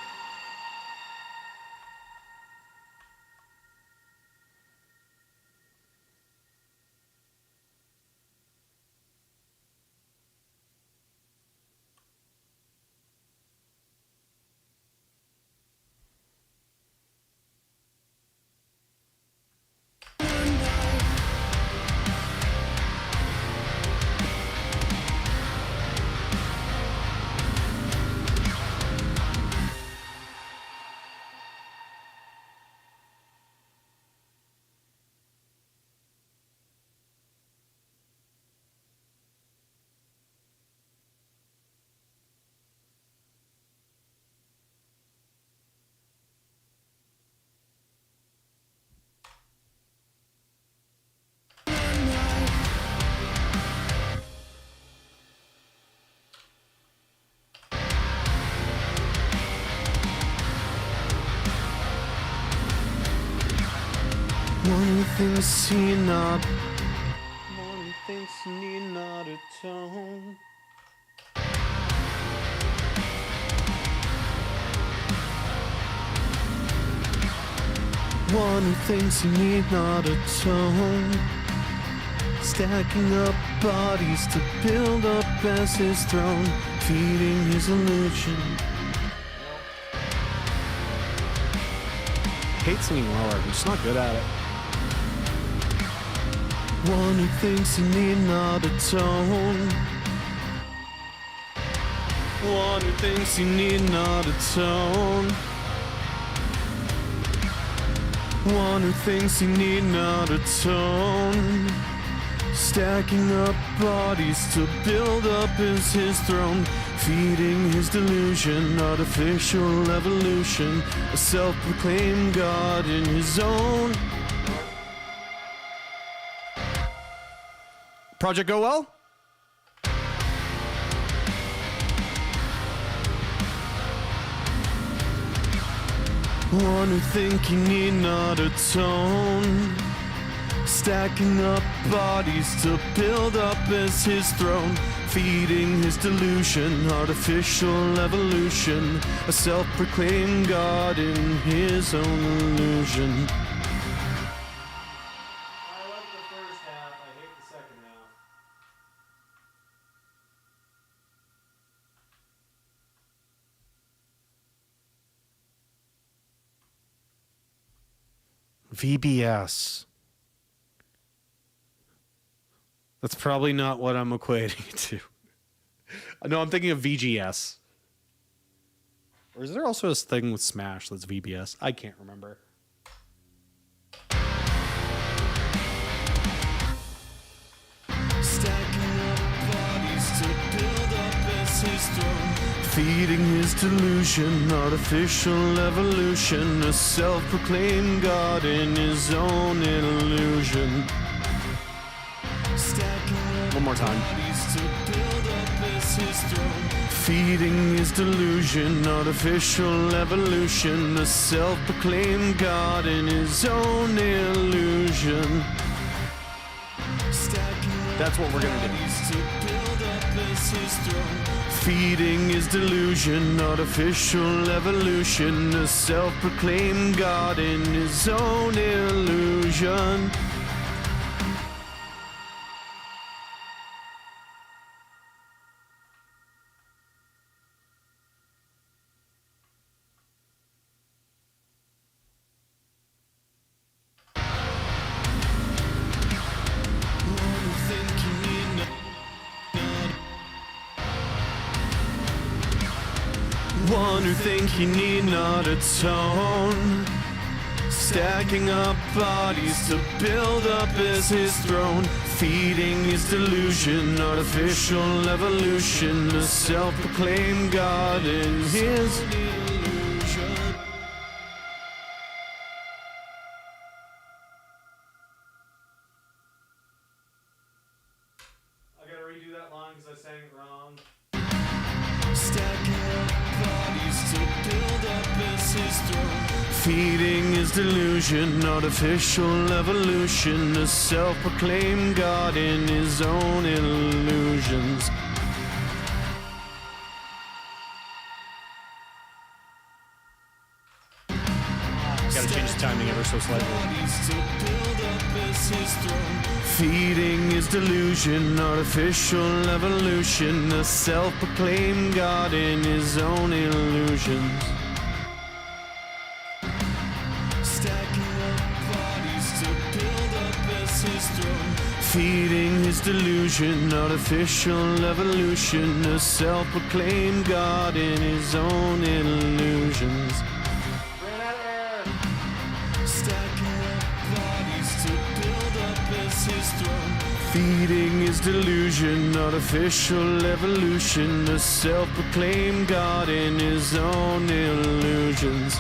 thinks he not. One who thinks he need not atone. One who thinks he need not atone. Stacking up bodies to build up as his throne, feeding his illusion. Hate singing lower. I'm just not good at it. One who thinks he need not atone. One who thinks he need not atone. One who thinks he need not atone. Stacking up bodies to build up is his throne, feeding his delusion, artificial evolution, a self-proclaimed god in his own. Project go well? One who think he need not atone. Stacking up bodies to build up as his throne, feeding his delusion, artificial evolution, a self-proclaimed god in his own illusion. I like the first half, I hate the second half. VBS. That's probably not what I'm equating it to. No, I'm thinking of VGS. Or is there also a thing with Smash that's VBS? I can't remember. Stacking up bodies to build up as his throne, feeding his delusion, artificial evolution, a self-proclaimed god in his own illusion. One more time. Feeding his delusion, artificial evolution, a self-proclaimed god in his own illusion. That's what we're gonna do. Feeding his delusion, artificial evolution, a self-proclaimed god in his own illusion. One who think he need not atone. Stacking up bodies to build up as his throne, feeding his delusion, artificial evolution, a self-proclaimed god in his illusion. I gotta redo that line because I sang it wrong. Stacking up bodies to build up as his throne, feeding his delusion, artificial evolution, a self-proclaimed god in his own illusions. Gotta change the timing ever so slightly. Feeding his delusion, artificial evolution, a self-proclaimed god in his own illusions. Stacking up bodies to build up as his throne, feeding his delusion, artificial evolution, a self-proclaimed god in his own illusions. Feeding his delusion, artificial evolution, a self-proclaimed god in his own illusions.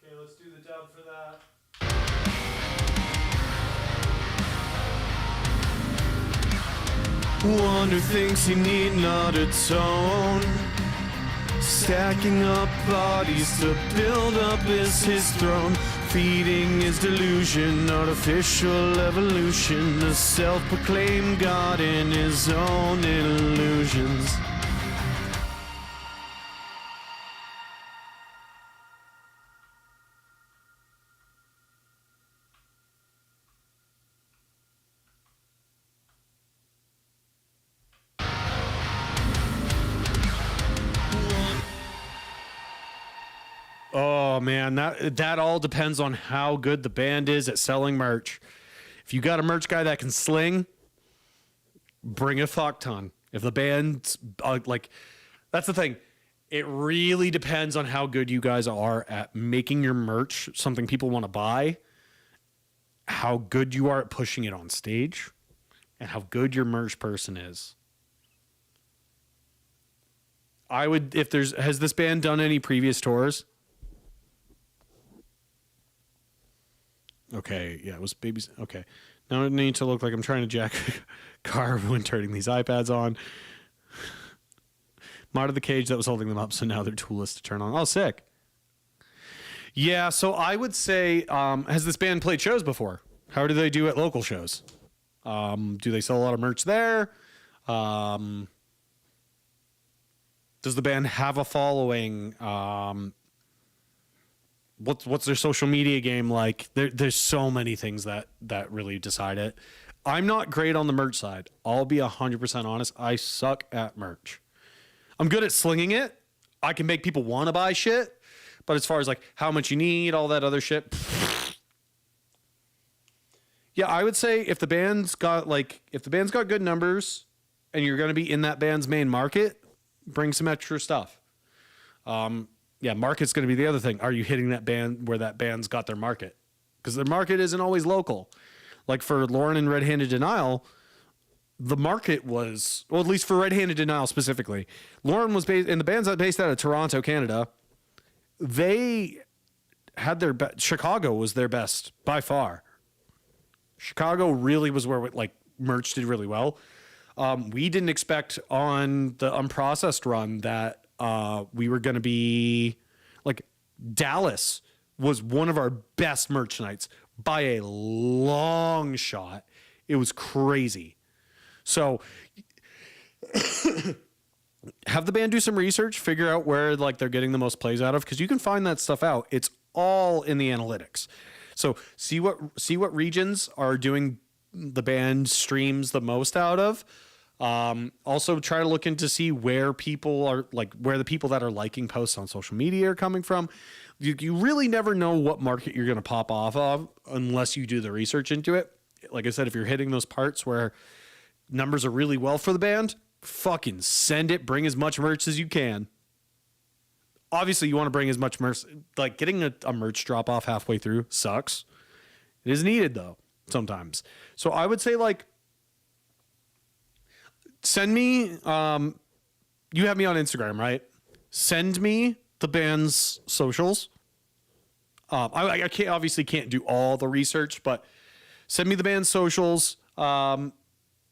Okay, let's do the dub for that. One who thinks he need not atone. Stacking up bodies to build up his throne. Feeding his delusion, artificial evolution. A self-proclaimed god in his own illusions. Oh man, that all depends on how good the band is at selling merch. If you got a merch guy that can sling, bring a fuck ton. If the band's like, that's the thing. It really depends on how good you guys are at making your merch something people want to buy, how good you are at pushing it on stage, and how good your merch person is. Has this band done any previous tours? Okay, yeah, it was babies. Okay. Now I need to look like I'm trying to jack a car when turning these iPads on. Modded the cage that was holding them up, so now they're toolless to turn on. Oh, sick. Yeah, so I would say, has this band played shows before? How do they do at local shows? Do they sell a lot of merch there? Does the band have a following? What's their social media game like? There's so many things that really decide it. I'm not great on the merch side. I'll be 100% honest. I suck at merch. I'm good at slinging it. I can make people want to buy shit. But as far as like how much you need, all that other shit. Yeah, I would say if the band's got good numbers and you're going to be in that band's main market, bring some extra stuff. Yeah, market's going to be the other thing. Are you hitting that band where that band's got their market? Because their market isn't always local. Like for Lauren and Red Handed Denial, the market was, well, at least for Red Handed Denial specifically, Lauren was based, and the band's based out of Toronto, Canada. They had Chicago was their best by far. Chicago really was where like merch did really well. We didn't expect on the unprocessed run that we were going to be like Dallas was one of our best merch nights by a long shot. It was crazy. So have the band do some research, figure out where like they're getting the most plays out of, because you can find that stuff out. It's all in the analytics. So see what regions are doing the band streams the most out of. Also try to look into see where people are like where the people that are liking posts on social media are coming from. You really never know what market you're going to pop off of unless you do the research into it. Like I said, if you're hitting those parts where numbers are really well for the band, fucking send it, bring as much merch as you can. Obviously you want to bring as much merch, like getting a merch drop off halfway through sucks. It is needed though sometimes. So I would say like, send me, you have me on Instagram, right? Send me the band's socials. I can't do all the research, but send me the band's socials, and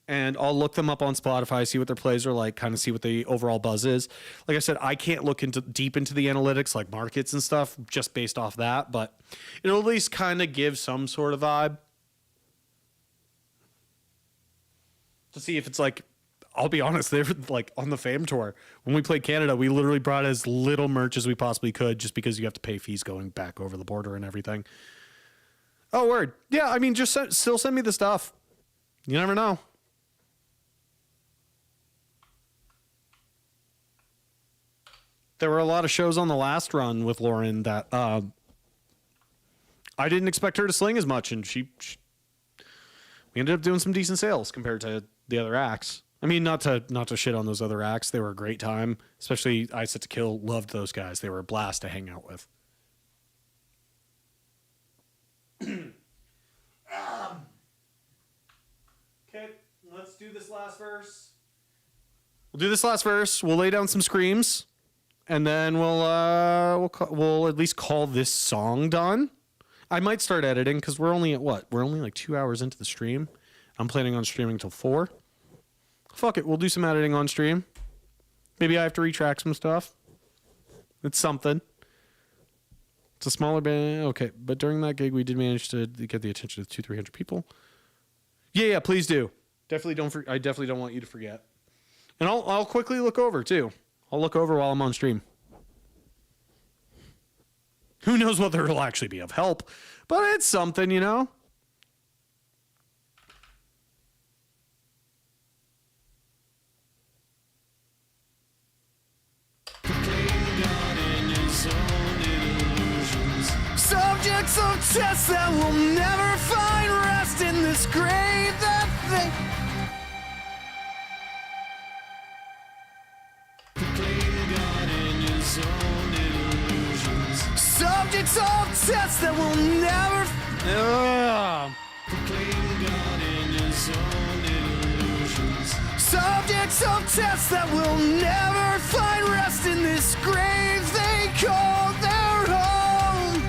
I'll look them up on Spotify, see what their plays are like, kind of see what the overall buzz is. Like I said, I can't look deep into the analytics like markets and stuff just based off that, but it'll at least kind of give some sort of vibe to see if it's like, I'll be honest, they were like on the Fame tour. When we played Canada, we literally brought as little merch as we possibly could just because you have to pay fees going back over the border and everything. Oh, word. Yeah, I mean, just still send me the stuff. You never know. There were a lot of shows on the last run with Lauren that I didn't expect her to sling as much, and we ended up doing some decent sales compared to the other acts. I mean, not to shit on those other acts. They were a great time, especially I Set to Kill. Loved those guys. They were a blast to hang out with. Okay, let's do this last verse. We'll do this last verse. We'll lay down some screams, and then we'll at least call this song done. I might start editing because we're only at what? We're only like 2 hours into the stream. I'm planning on streaming till 4. Fuck it, we'll do some editing on stream. Maybe I have to retrack some stuff. It's something. It's a smaller band. Okay, but during that gig, we did manage to get the attention of 200-300 people. Yeah, please do. Definitely don't. I definitely don't want you to forget. And I'll quickly look over too. I'll look over while I'm on stream. Who knows whether it'll actually be of help, but it's something, you know. Subjects of tests that will never find rest in this grave that they subjects of tests that will never subjects of tests that will never find rest in this grave they call their home.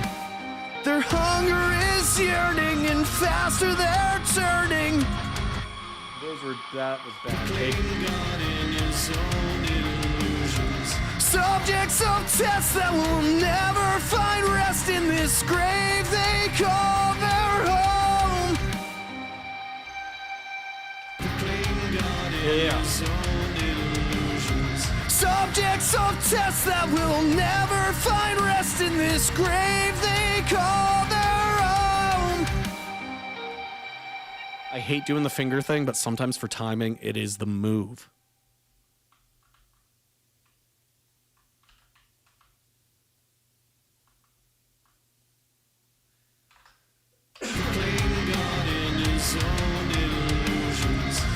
Their hunger is yearning and faster they're turning. That was bad. Subjects of tests that will never find rest in this grave they call their home. Yeah. Subjects of tests that will never find rest in this grave they call their own. I hate doing the finger thing, but sometimes for timing, it is the move.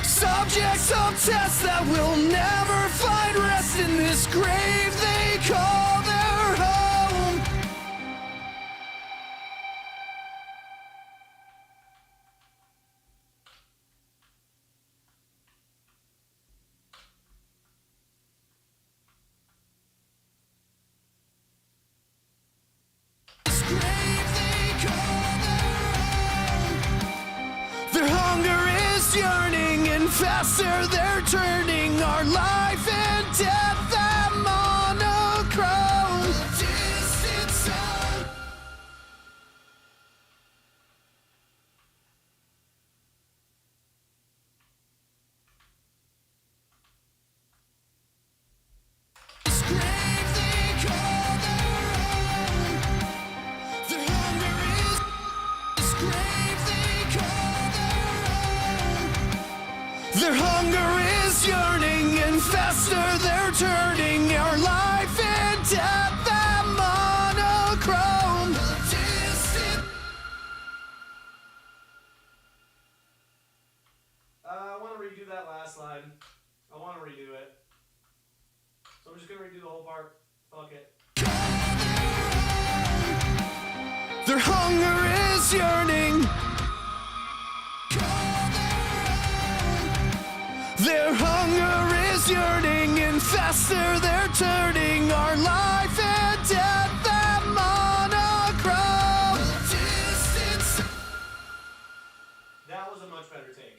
Subjects of tests that will never find rest in this grave they call their home. This grave they call their own. Their hunger is yearning and faster they're turning. Our life and death that monochrome. The distant sun. This grave they call their own. Their hunger is this grave they call their own. Their hunger is yearning and faster they're turning. Our life and death that monochrome. The distant. I want to redo that last line. I want to redo it. So I'm just going to redo the whole part. Fuck it. Their hunger is yearning. Their hunger is yearning and faster they're turning. Our life and death that monochrome. That was a much better take.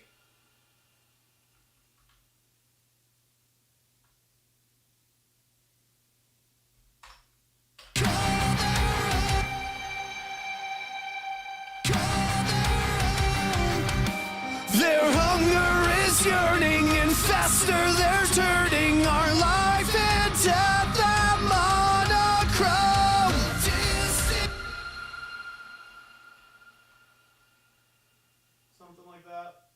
Their hunger is yearning and faster they're turning. Our life and death that monochrome. Something like that.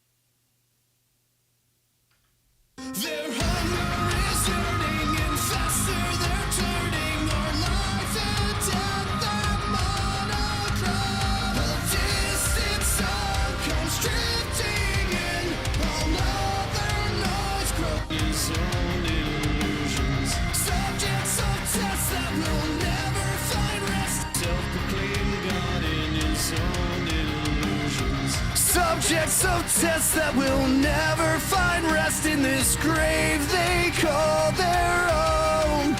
Their hunger is yearning and faster they're turning. Our life and death that monochrome. A distant sound comes drifting in. All other noise grows. His own illusions. Subjects of tests that will never find rest. Self-proclaimed God in his own illusions. Subjects of tests that will never find rest in this grave they call their own.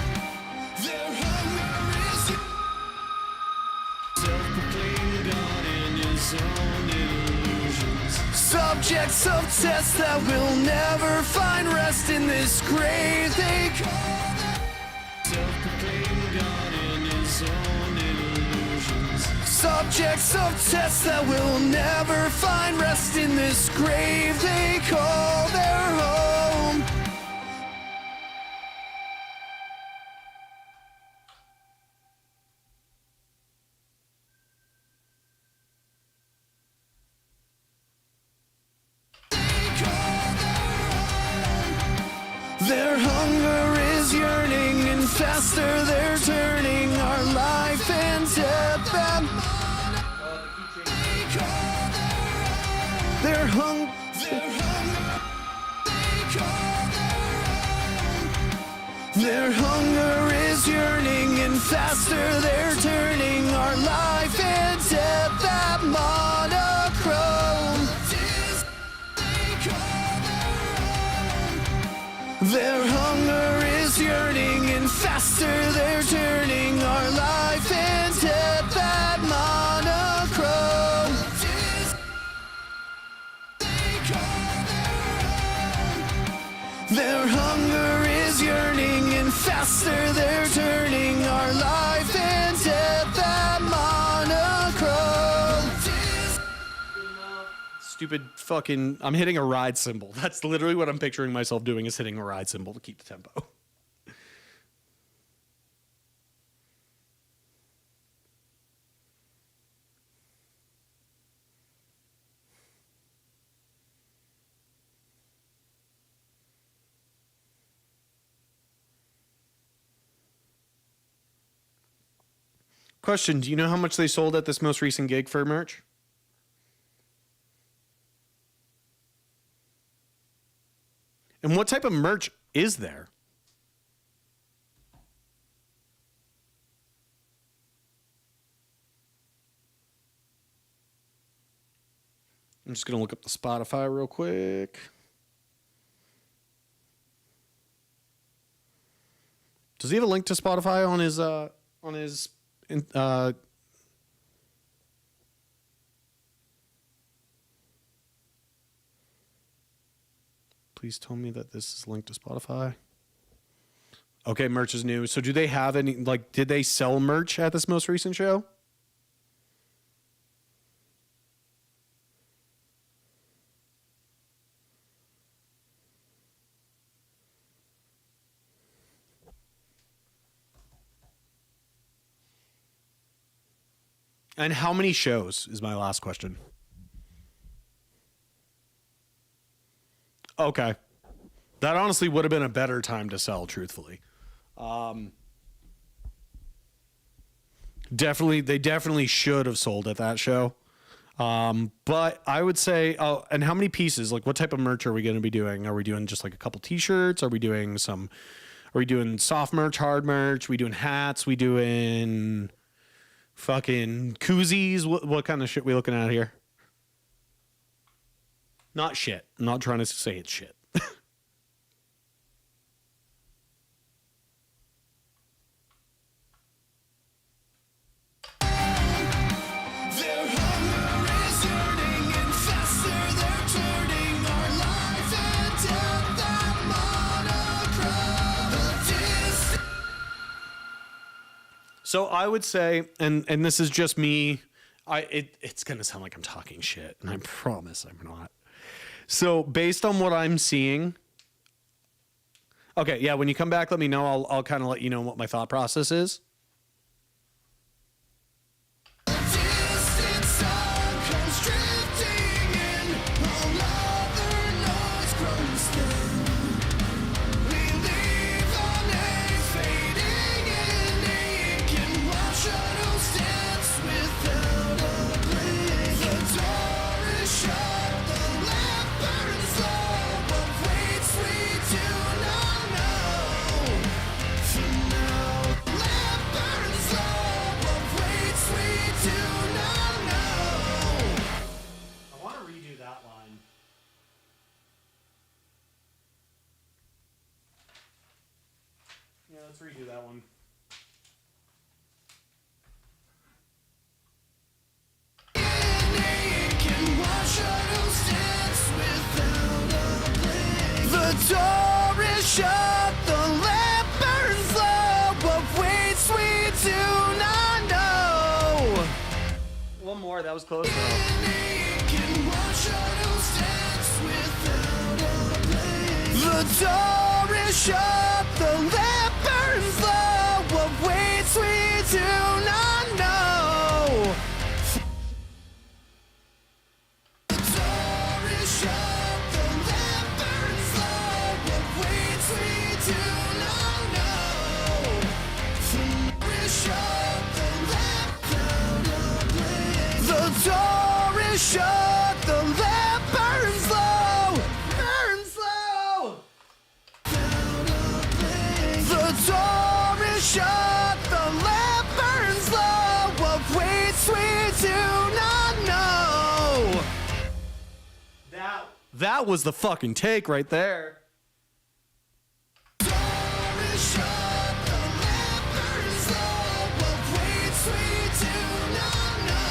Their hunger is self-proclaimed God in his own illusions. Subjects of tests that will never find rest in this grave they call their self-proclaimed God. subjects of tests that will never find rest in this grave they call their home. Their hunger is yearning, and faster they're turning our life and death. Their hunger is yearning, and faster they're turning our life and death. That monochrome. Their hunger is yearning, and faster they're turning our life and death. That monochrome. Their hunger is yearning, and faster they're turning our life and death. That monochrome. Stupid fucking, I'm hitting a ride cymbal. That's literally what I'm picturing myself doing, is hitting a ride cymbal to keep the tempo. Question, do you know how much they sold at this most recent gig for merch? And what type of merch is there? I'm just going to look up the Spotify real quick. Does he have a link to Spotify on his please tell me that this is linked to Spotify. Okay, merch is new. So do they have any, like, did they sell merch at this most recent show? And how many shows is my last question. Okay. That honestly would have been a better time to sell, truthfully. They definitely should have sold at that show. But I would say, and how many pieces? Like, what type of merch are we going to be doing? Are we doing just like a couple t-shirts? Are we doing soft merch, hard merch? Are we doing hats? We doing fucking koozies? What kind of shit we looking at here? Not shit. I'm not trying to say it's shit. So I would say, and this is just me, it's going to sound like I'm talking shit, and I promise I'm not. So based on what I'm seeing, okay, yeah, when you come back, let me know. I'll kind of let you know what my thought process is. Let's redo that one. The door is shut, the lamp burns low. What waits we do not know. that was close though. The door is shut, the lamp burns low. What waits we do not know. The door is shut, the lamp burns low. What waits we do not know. The door is shut, the lamp the door is shut, the lamp burns low. Burns low. The door is shut, the lamp burns low. What waits we do not know. That was the fucking take right there. Door is shut, the lamp burns low. What waits we do not know.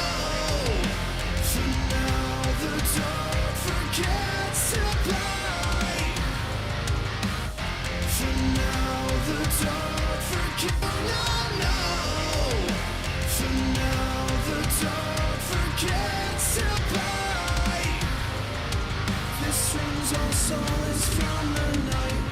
For now the dark forgets to blind. For now the dark forgets not know. For now the dark forgets to blind. This rings all solace from the night.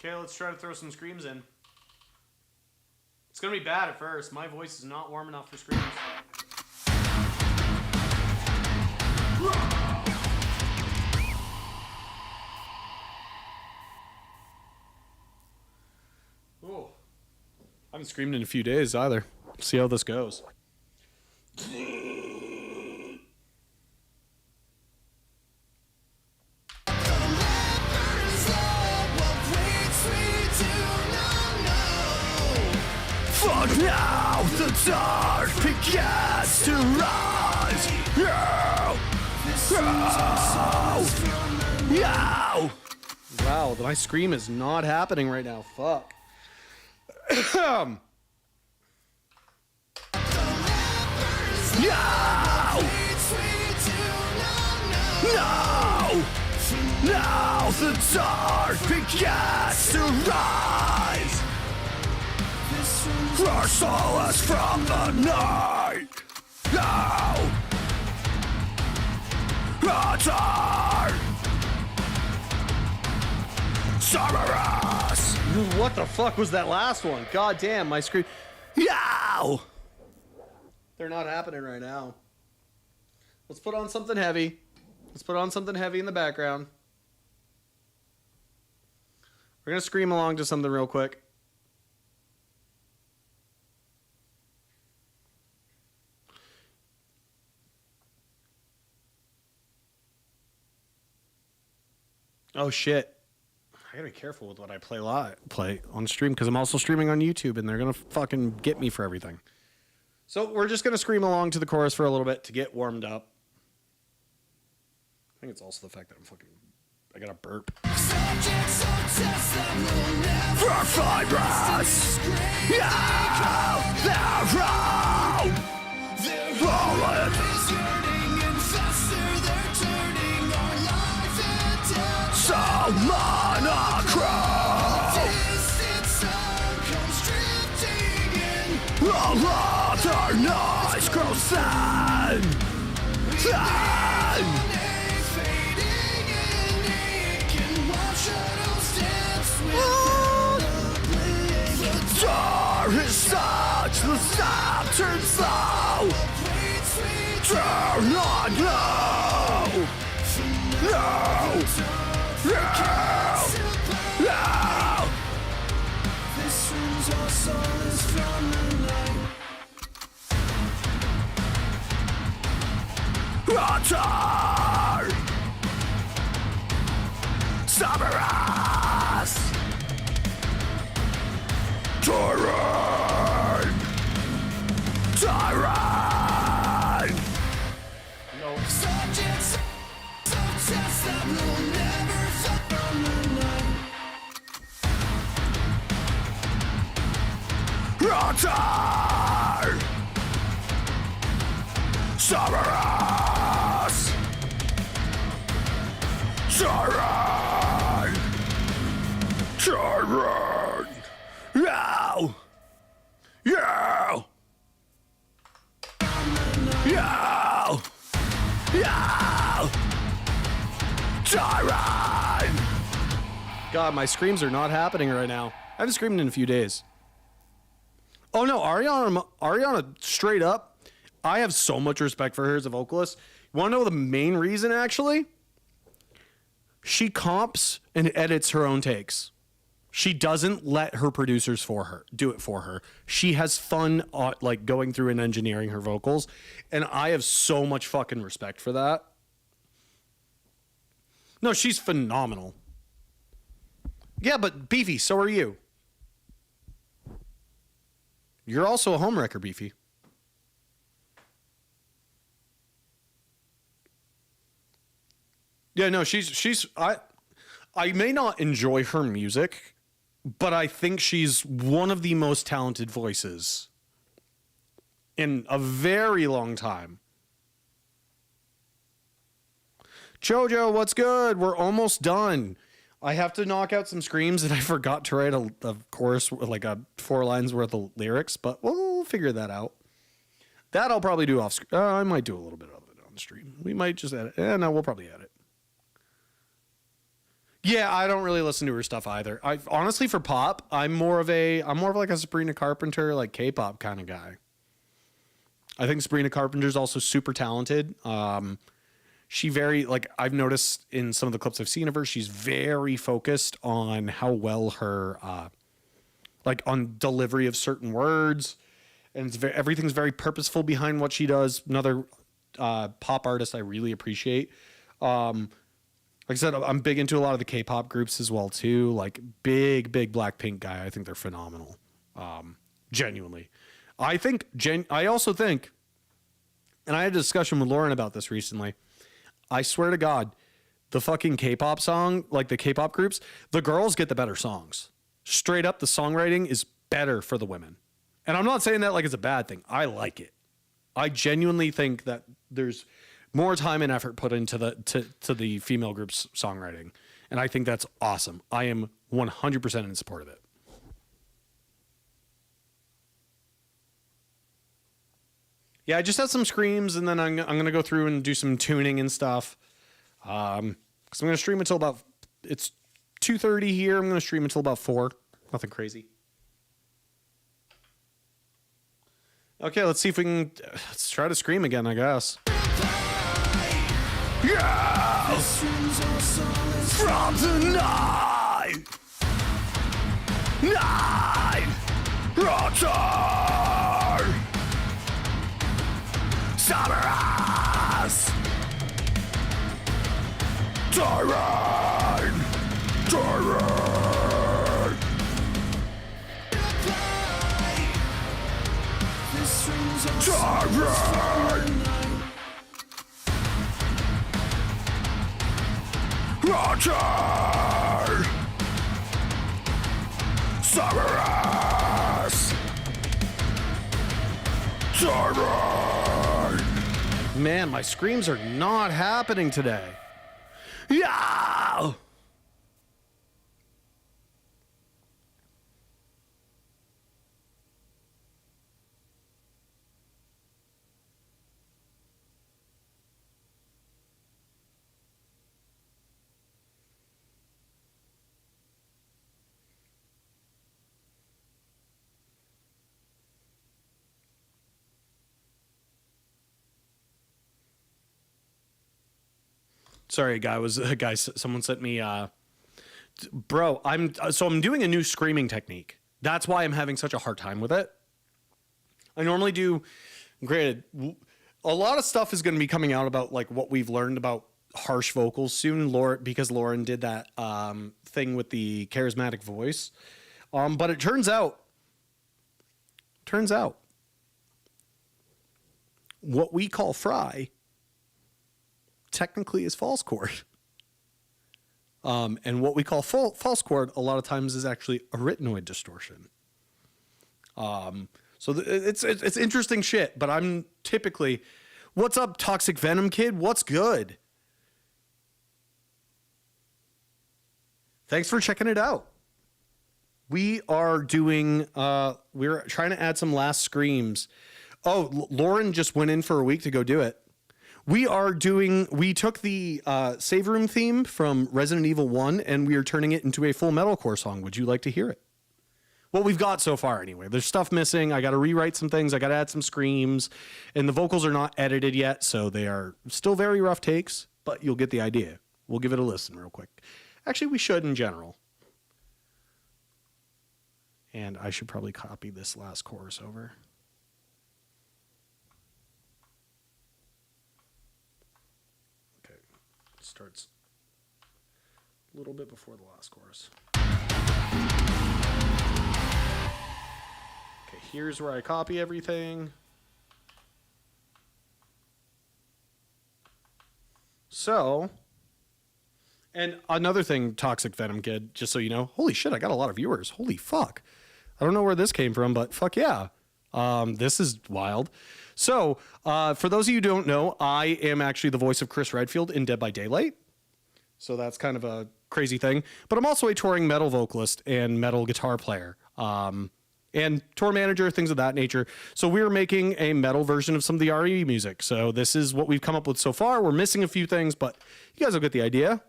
Okay, let's try to throw some screams in. It's gonna be bad at first. My voice is not warm enough for screams. Oh, I haven't screamed in a few days either. See how this goes. For now the dark begins to rise. Yow! Wow, my scream is not happening right now. Fuck. Yow! No! Now the dark begins to rise. Our solace from the night. Now, dark. Cerberus. What the fuck was that last one? God damn, my scream. Yow! They're not happening right now. Let's put on something heavy. Let's put on something heavy in the background. We're gonna scream along to something real quick. Oh shit. I gotta be careful with what I play on stream because I'm also streaming on YouTube and they're gonna fucking get me for everything. So we're just gonna scream along to the chorus for a little bit to get warmed up. I think it's also the fact that I got a burp. For fibrous. Yow! So monochrome. All other noise grows thin. The door is such, the stop turns slow. Turn on, no. This room's all solace from the night. Rotter! Cerberus! Tyrant! Tyrant! No. Subjects, subjects that will never stop from the night. Rotter! Cerberus! Tyrant! Tyrant! Yow! Yow! Yow! Yow! Tyrant! God, my screams are not happening right now. I haven't screamed in a few days. Oh no, Ariana, straight up, I have so much respect for her as a vocalist. You want to know the main reason, actually? She comps and edits her own takes. She doesn't let her producers do it for her. She has fun, like going through and engineering her vocals, and I have so much fucking respect for that. No, she's phenomenal. Yeah, but Beefy, so are you. You're also a homewrecker, Beefy. Yeah, no, I may not enjoy her music, but I think she's one of the most talented voices in a very long time. Jojo, what's good? We're almost done. I have to knock out some screams, and I forgot to write a chorus, like 4 lines worth of lyrics, but we'll figure that out. That I'll probably do off screen. I might do a little bit of it on the stream. We might just edit. No, we'll probably edit. Yeah, I don't really listen to her stuff either. I honestly, for pop, I'm more of like a Sabrina Carpenter, like K-pop kind of guy. I think Sabrina Carpenter's also super talented. She I've noticed in some of the clips I've seen of her, she's very focused on how well her, on delivery of certain words, and everything's very purposeful behind what she does. Another pop artist I really appreciate. Like I said, I'm big into a lot of the K-pop groups as well too. Like big Blackpink guy. I think they're phenomenal. Genuinely, I also think, and I had a discussion with Lauren about this recently. I swear to God, the fucking K-pop song, like the K-pop groups, the girls get the better songs. Straight up, the songwriting is better for the women. And I'm not saying that like it's a bad thing. I like it. I genuinely think that there's more time and effort put into the female group's songwriting. And I think that's awesome. I am 100% in support of it. Yeah, I just had some screams, and then I'm going to go through and do some tuning and stuff. Because I'm going to stream until it's 2:30 here. I'm going to stream until about 4. Nothing crazy. Okay, let's see if we can... Let's try to scream again, I guess. Yeah! From tonight! Night! Rotter! Cerberus! Tyrant! Tyrant! Tyrant! Roger! Cerberus! Tyrant! Man, my screams are not happening today. Yeah! Sorry, someone sent me, bro, I'm doing a new screaming technique. That's why I'm having such a hard time with it. I normally do, granted, a lot of stuff is going to be coming out about like what we've learned about harsh vocals soon, because Lauren did that thing with the charismatic voice. But it turns out what we call fry technically is false chord. And what we call false chord a lot of times is actually arytenoid distortion. So it's interesting shit, but I'm typically, what's up, Toxic Venom Kid? What's good? Thanks for checking it out. We are doing, we're trying to add some last screams. Oh, Lauren just went in for a week to go do it. We took the Save Room theme from Resident Evil 1 and we are turning it into a full metalcore song. Would you like to hear it? What we've got so far anyway. There's stuff missing. I got to rewrite some things. I got to add some screams. And the vocals are not edited yet, so they are still very rough takes, but you'll get the idea. We'll give it a listen real quick. Actually, we should in general. And I should probably copy this last chorus over. Okay, it starts a little bit before the last chorus. Okay, here's where I copy everything. So, and another thing, Toxic Venom Kid, just so you know, holy shit, I got a lot of viewers. Holy fuck. I don't know where this came from, but fuck yeah. This is wild. So, for those of you who don't know, I am actually the voice of Chris Redfield in Dead by Daylight. So that's kind of a crazy thing. But I'm also a touring metal vocalist and metal guitar player. And tour manager, things of that nature. So we're making a metal version of some of the RE music. So this is what we've come up with so far. We're missing a few things, but you guys will get the idea.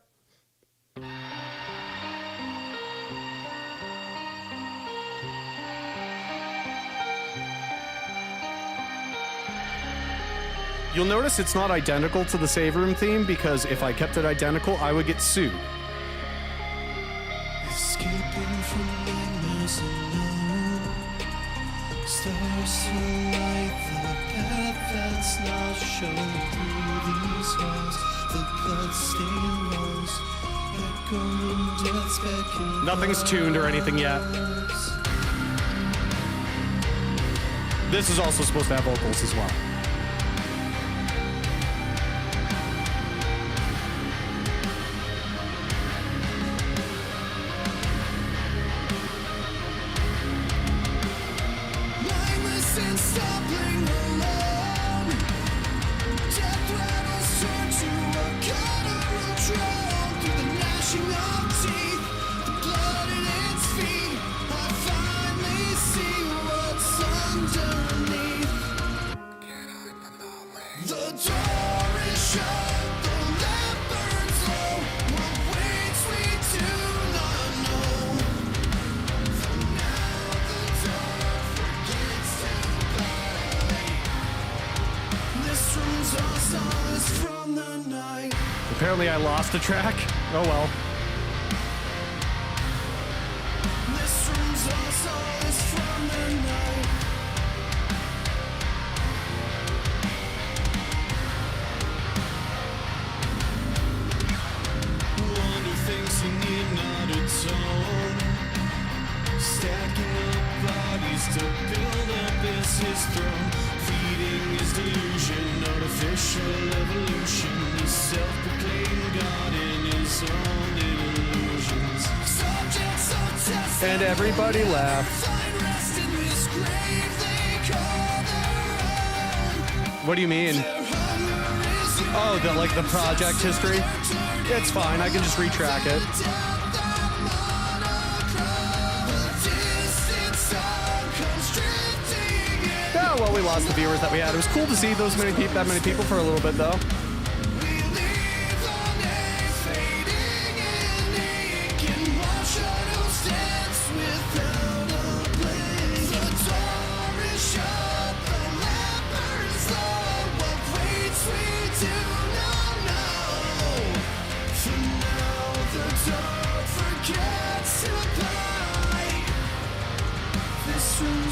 You'll notice it's not identical to the Save Room theme because if I kept it identical, I would get sued. Escaping from nightmares alone. Stars to light the path that's not shown through these halls. The bloodstained walls echoing death's beckoning. Nothing's tuned or anything yet. This is also supposed to have vocals as well. Apparently I lost the track. Oh well. This room's all songs from the night. Wonder things you need not atone. Stacking up bodies to build up is his throne. Feeding his delusion, artificial evolution. He's self-proclaimed God in his own illusions. Subjects of test. And everybody laughed. What do you mean? Oh, the project history? It's fine, I can just retrack it. Yeah, well, we lost the viewers that we had. It was cool to see that many people for a little bit, though.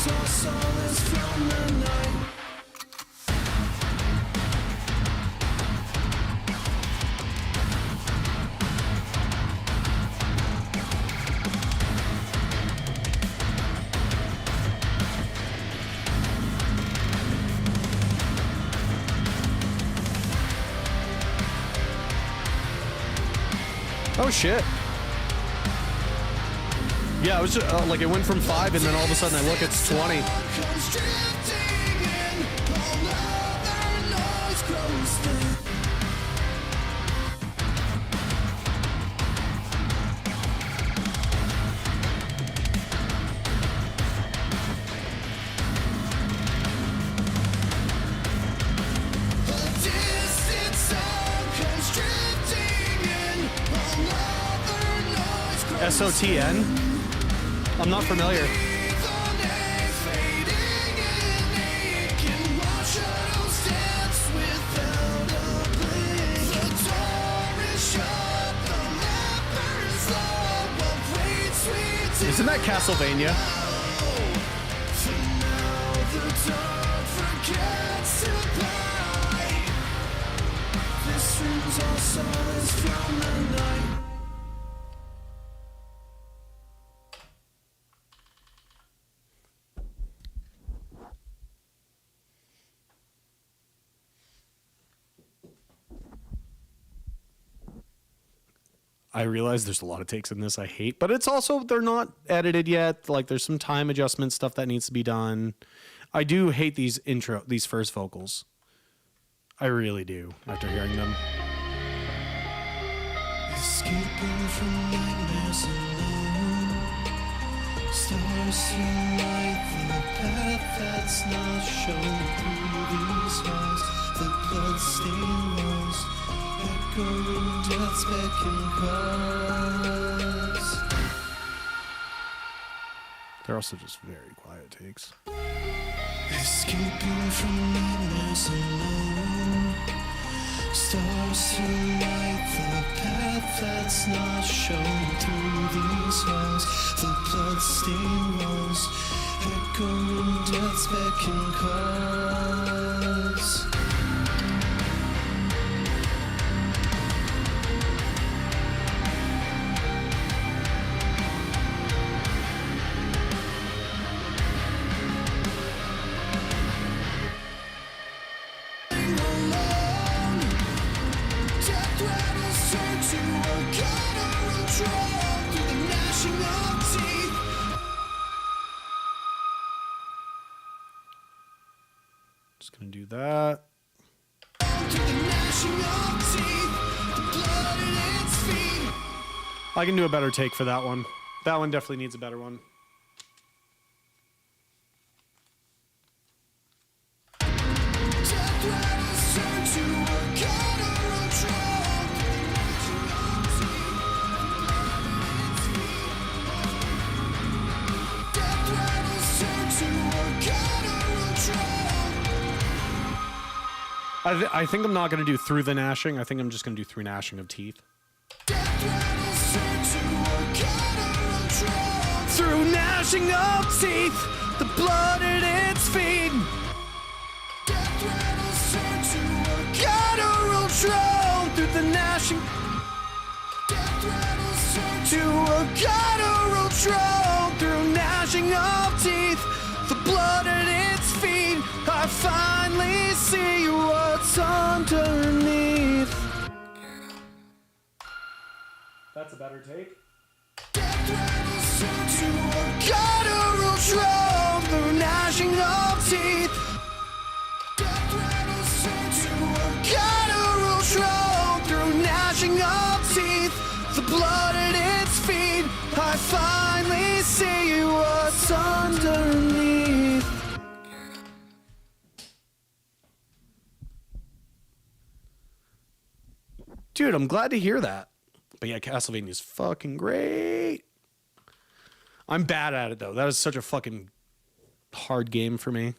streams of solace from the night. Oh shit. Yeah, it was just, like it went from 5 and then all of a sudden I look, it's 20. SOTN? I'm not familiar. Isn't that Castlevania? I realize there's a lot of takes in this I hate, but it's also, they're not edited yet. Like there's some time adjustment stuff that needs to be done. I do hate these first vocals. I really do, after hearing them. Escaping from nightmares alone. Stars to light the path that's not shown through these walls. The bloodstained walls, echoing death's beck and calls. They're also just very quiet takes. Escaping from nightmares alone. Stars to light the path that's not shown through these walls. The bloodstained walls, echoing death's beck and calls. Just gonna do that. I can do a better take for that one. That one definitely needs a better one. I think I'm not going to do through the gnashing. I think I'm just going to do through gnashing of teeth. Through gnashing of teeth, the blood at its feet. Guttural drone through the gnashing. To a guttural drone through gnashing of teeth, the blood at its feet. I finally see what's underneath. That's a better take. To a guttural drone through gnashing of teeth. To a guttural drone through gnashing of teeth. The blood at its feet. I finally see what's underneath. Dude, I'm glad to hear that. But yeah, Castlevania's fucking great. I'm bad at it though. That is such a fucking hard game for me.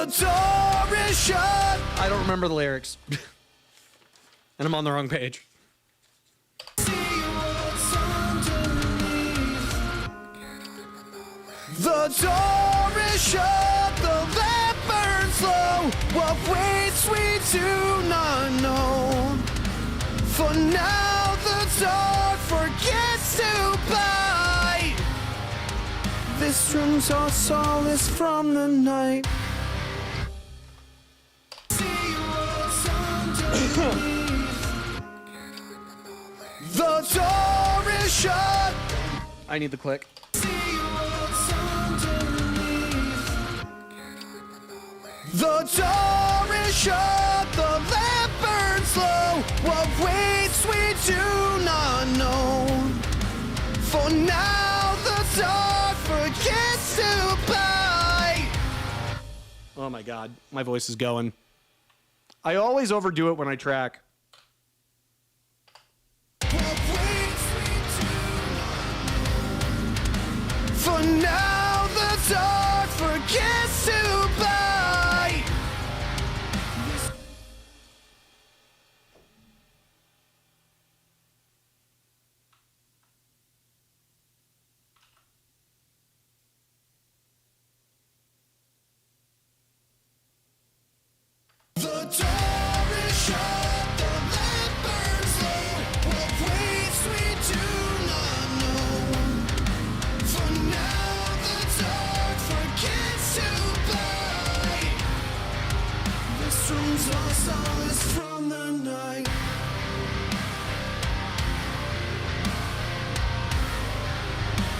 door is shut. I don't remember the lyrics. And I'm on the wrong page. The door is shut, the lamp burns low. What waits we do not know. For now the dark forgets to bite. This room's our solace from the night. The door is shut. I need the click. The door is shut, the lamp burns low. What waits we do not know. For now the dark forgets to bite. Oh my god, my voice is going. I always overdo it when I track. What waits we do not know. For now the dark forgets to bite. The door is shut, the lamp burns low. What waits we do not know. For now the dark forgets to bite. This room's our solace from the night.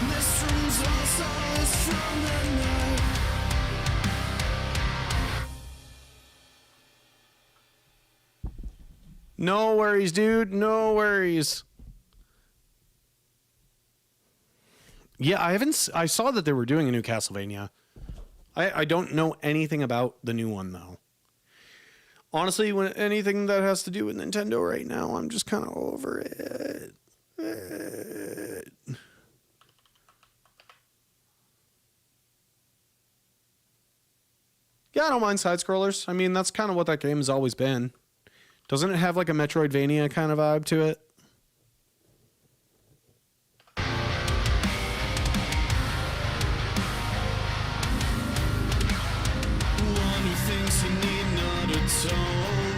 This room's our solace from the night. No worries, dude. No worries. Yeah, I saw that they were doing a new Castlevania. I don't know anything about the new one, though. Honestly, when anything that has to do with Nintendo right now, I'm just kind of over it. Yeah, I don't mind side-scrollers. I mean, that's kind of what that game has always been. Doesn't it have like a Metroidvania kind of vibe to it? One who thinks he need not atone,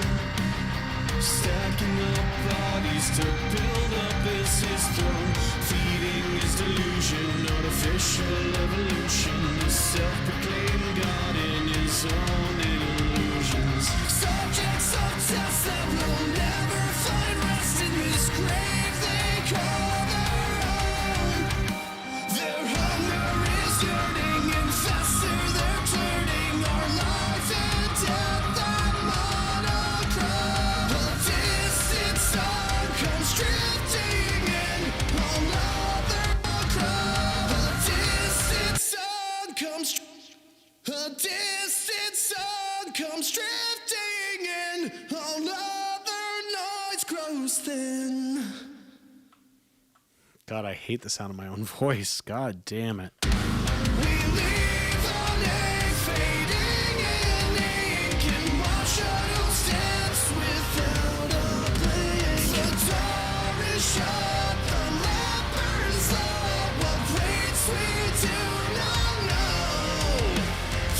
stacking up bodies to build up is his throne, feeding his delusion, artificial evolution, a self-proclaimed god in his own illusions. Subjects of test that will never find rest in this grave they call their own. Their hunger is yearning and faster they're turning our life and death that monochrome. A distant sun comes drifting in on other chrome. A distant sun comes drifting in, all other noise grows thin. God, I hate the sound of my own voice. God damn it. We leave on a fading in ink and watch shadows dance without a blink. The door is shut, the lamp burns low. What waits we do not know.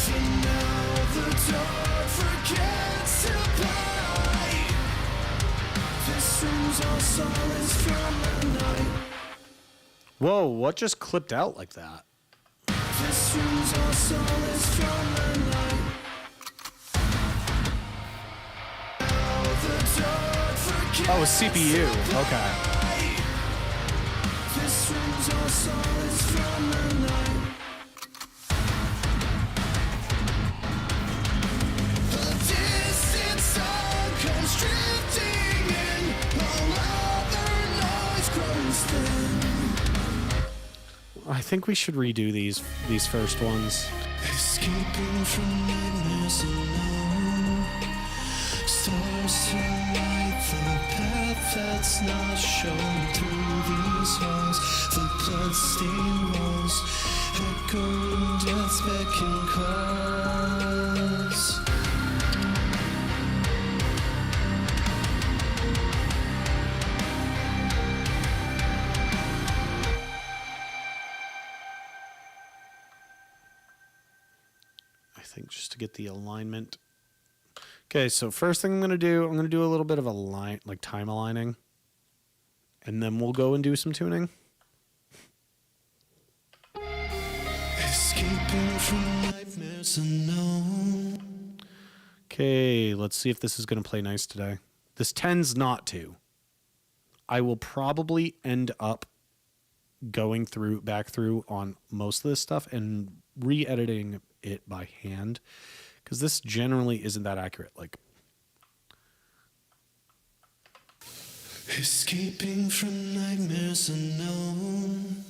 For now the dark forgets to bite. This room's our solace from the night. Whoa, what just clipped out like that? This room's our solace from the night. Now the dark forgets Oh, CPU. Okay. This room's our solace from the night. A distant sun comes drifting in, all other noise grows thin. I think we should redo these first ones. Escaping from nightmares alone. Stars to light the path that's not shown through these halls. The bloodstained walls echo death's beck and calls. think, just to get the alignment. Okay, so first thing I'm going to do a little bit of time aligning. And then we'll go and do some tuning. Escaping from nightmares unknown. Okay, let's see if this is going to play nice today. This tends not to. I will probably end up going back through on most of this stuff and re-editing it by hand, because this generally isn't that accurate. Like, escaping from nightmares unknown,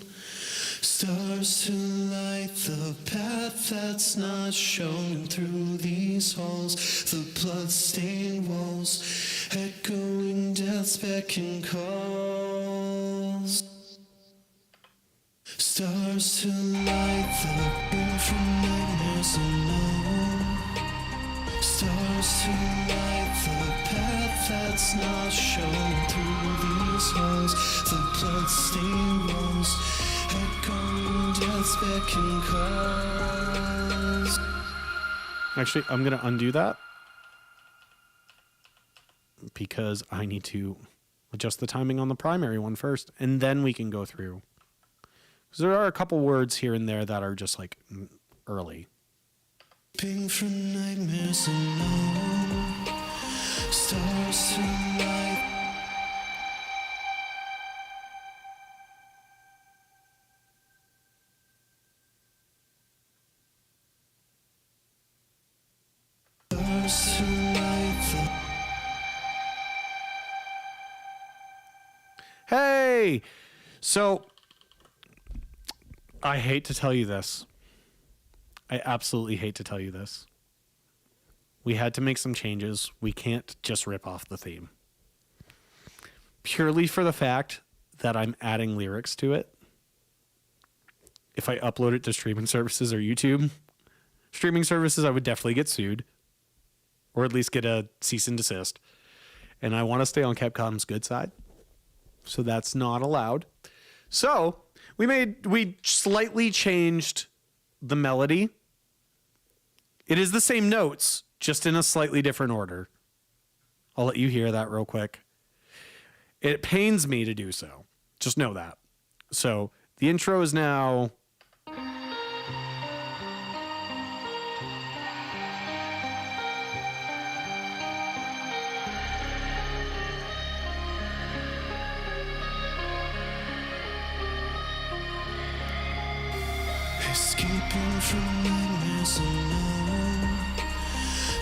stars to light the path that's not shown through these halls, the blood-stained walls, echoing death's beck and calls. Stars to light the path from nightmares unknown, stars to light the path that's not shown through these halls, the blood-stained walls, echoing death's beck and calls. actually, I'm going to undo that because I need to adjust the timing on the primary one first, and then we can go through. Because there are a couple words here and there that are just like early. Ping from nightmares unknown, stars to light. Stars to light Hey! So, I hate to tell you this. I absolutely hate to tell you this. We had to make some changes. We can't just rip off the theme. Purely for the fact that I'm adding lyrics to it. If I upload it to streaming services or YouTube, streaming services, I would definitely get sued. Or at least get a cease and desist. And I want to stay on Capcom's good side. So that's not allowed. So we slightly changed the melody. It is the same notes, just in a slightly different order. I'll let you hear that real quick. It pains me to do so. Just know that. So the intro is now... escaping from nightmares unknown,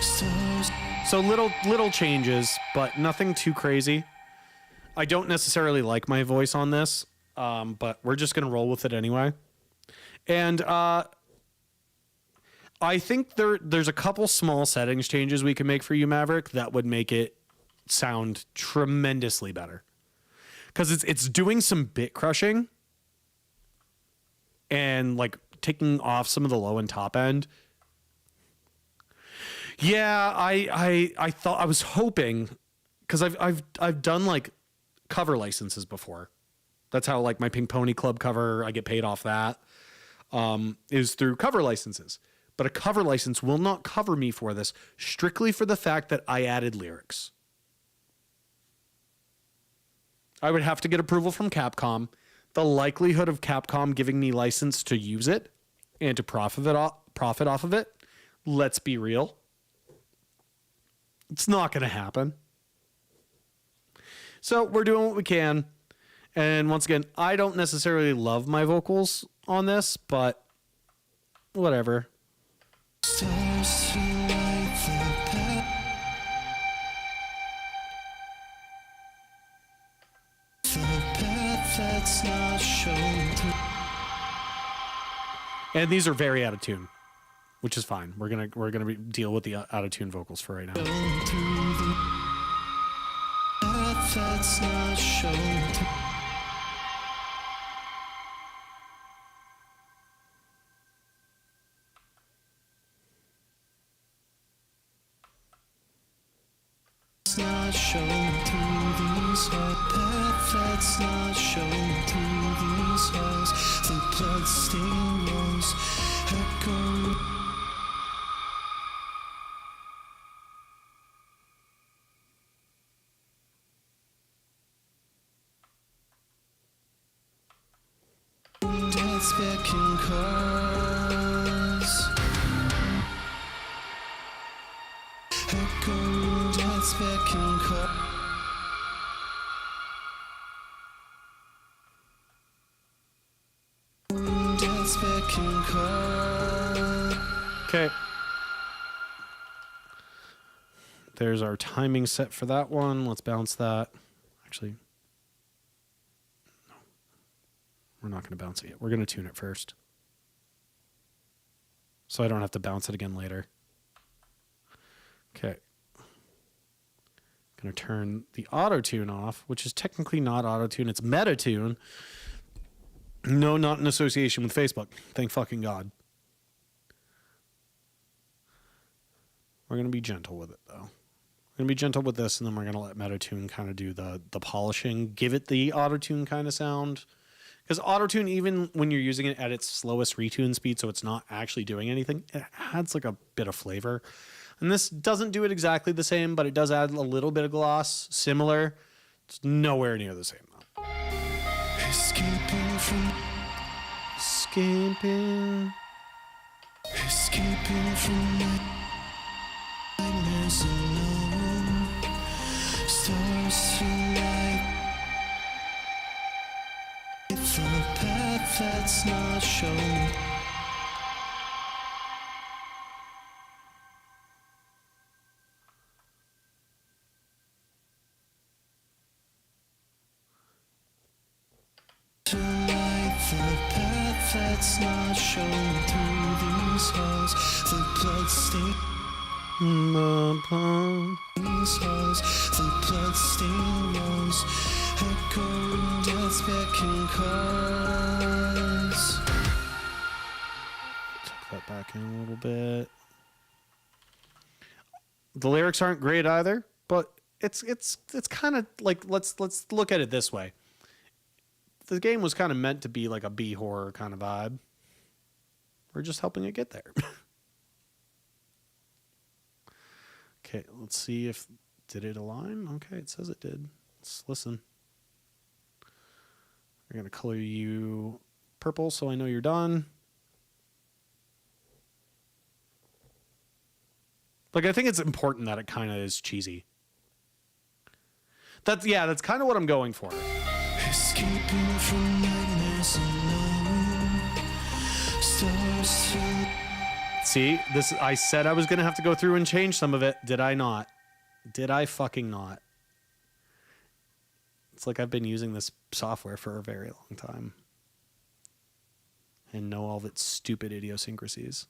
stars. So little changes, but nothing too crazy. I don't necessarily like my voice on this, but we're just going to roll with it anyway. And I think there's a couple small settings changes we can make for you, Maverick, that would make it sound tremendously better. Because it's doing some bit crushing and like taking off some of the low and top end. Yeah, I thought, I was hoping, because I've done like cover licenses before. That's how like my Pink Pony Club cover, I get paid off that, is through cover licenses. But a cover license will not cover me for this, strictly for the fact that I added lyrics. I would have to get approval from Capcom. The likelihood of Capcom giving me license to use it and to profit off of it, let's be real, it's not going to happen. So we're doing what we can. And once again, I don't necessarily love my vocals on this, but whatever. Stars to light the path. The path that's not shown through. And these are very out of tune, which is fine. We're gonna deal with the out of tune vocals for right now. Through the path that's not shown through. Not shown through these halls, path that's not shown through these halls, the blood-stained walls echo. picking cars. Echoing death's picking cars. Death's picking cars. Okay. There's our timing set for that one. Let's bounce that. Actually, no. We're not going to bounce it yet. We're going to tune it first. So I don't have to bounce it again later. Okay. Going to turn the auto tune off, which is technically not auto tune. It's meta tune. No, not in association with Facebook. Thank fucking God. We're going to be gentle with it, though. We're going to be gentle with this, and then we're going to let Metatune kind of do the polishing. Give it the auto-tune kind of sound. Because auto-tune, even when you're using it at its slowest retune speed, so it's not actually doing anything, it adds like a bit of flavor. And this doesn't do it exactly the same, but it does add a little bit of gloss. Similar. It's nowhere near the same, though. Escaping from nightmares alone. Stars to light. From a path that's not shown. That's not shown through these halls. The blood stain. These halls. The blood stain walls. Echoing death's becking cars. Tuck that back in a little bit. The lyrics aren't great either, but it's kind of like let's look at it this way. The game was kind of meant to be like a B horror kind of vibe. We're just helping it get there. Okay, let's see if did it align? Okay, it says it did. Let's listen. We're gonna color you purple so I know you're done. Like, I think it's important that it kind of is cheesy. That's kind of what I'm going for. Escaping from nightmares alone. Stars to... See, this I said I was going to have to go through and change some of it. Did I not? Did I fucking not? It's like I've been using this software for a very long time and know all of its stupid idiosyncrasies.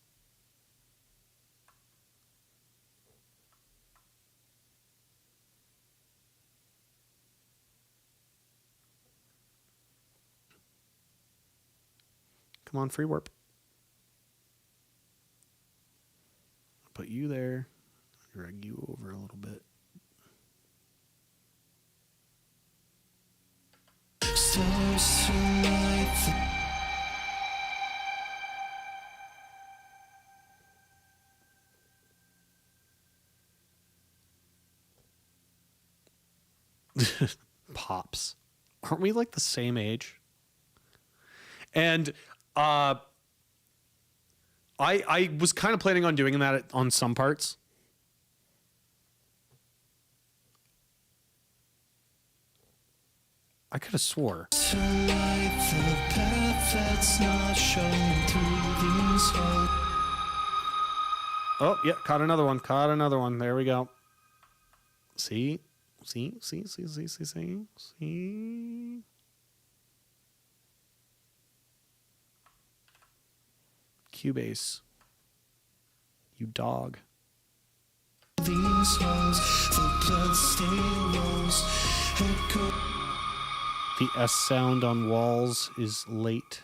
Come on, free warp. Put you there. Drag you over a little bit. Stars to light Pops. Aren't we like the same age? And I was kind of planning on doing that on some parts. I could have swore. to light the path that's not shown through these halls. Oh, yeah, caught another one. Caught another one. There we go. See? See? Cubase. You dog. These halls, the bloodstained walls, echo. The S sound on walls is late.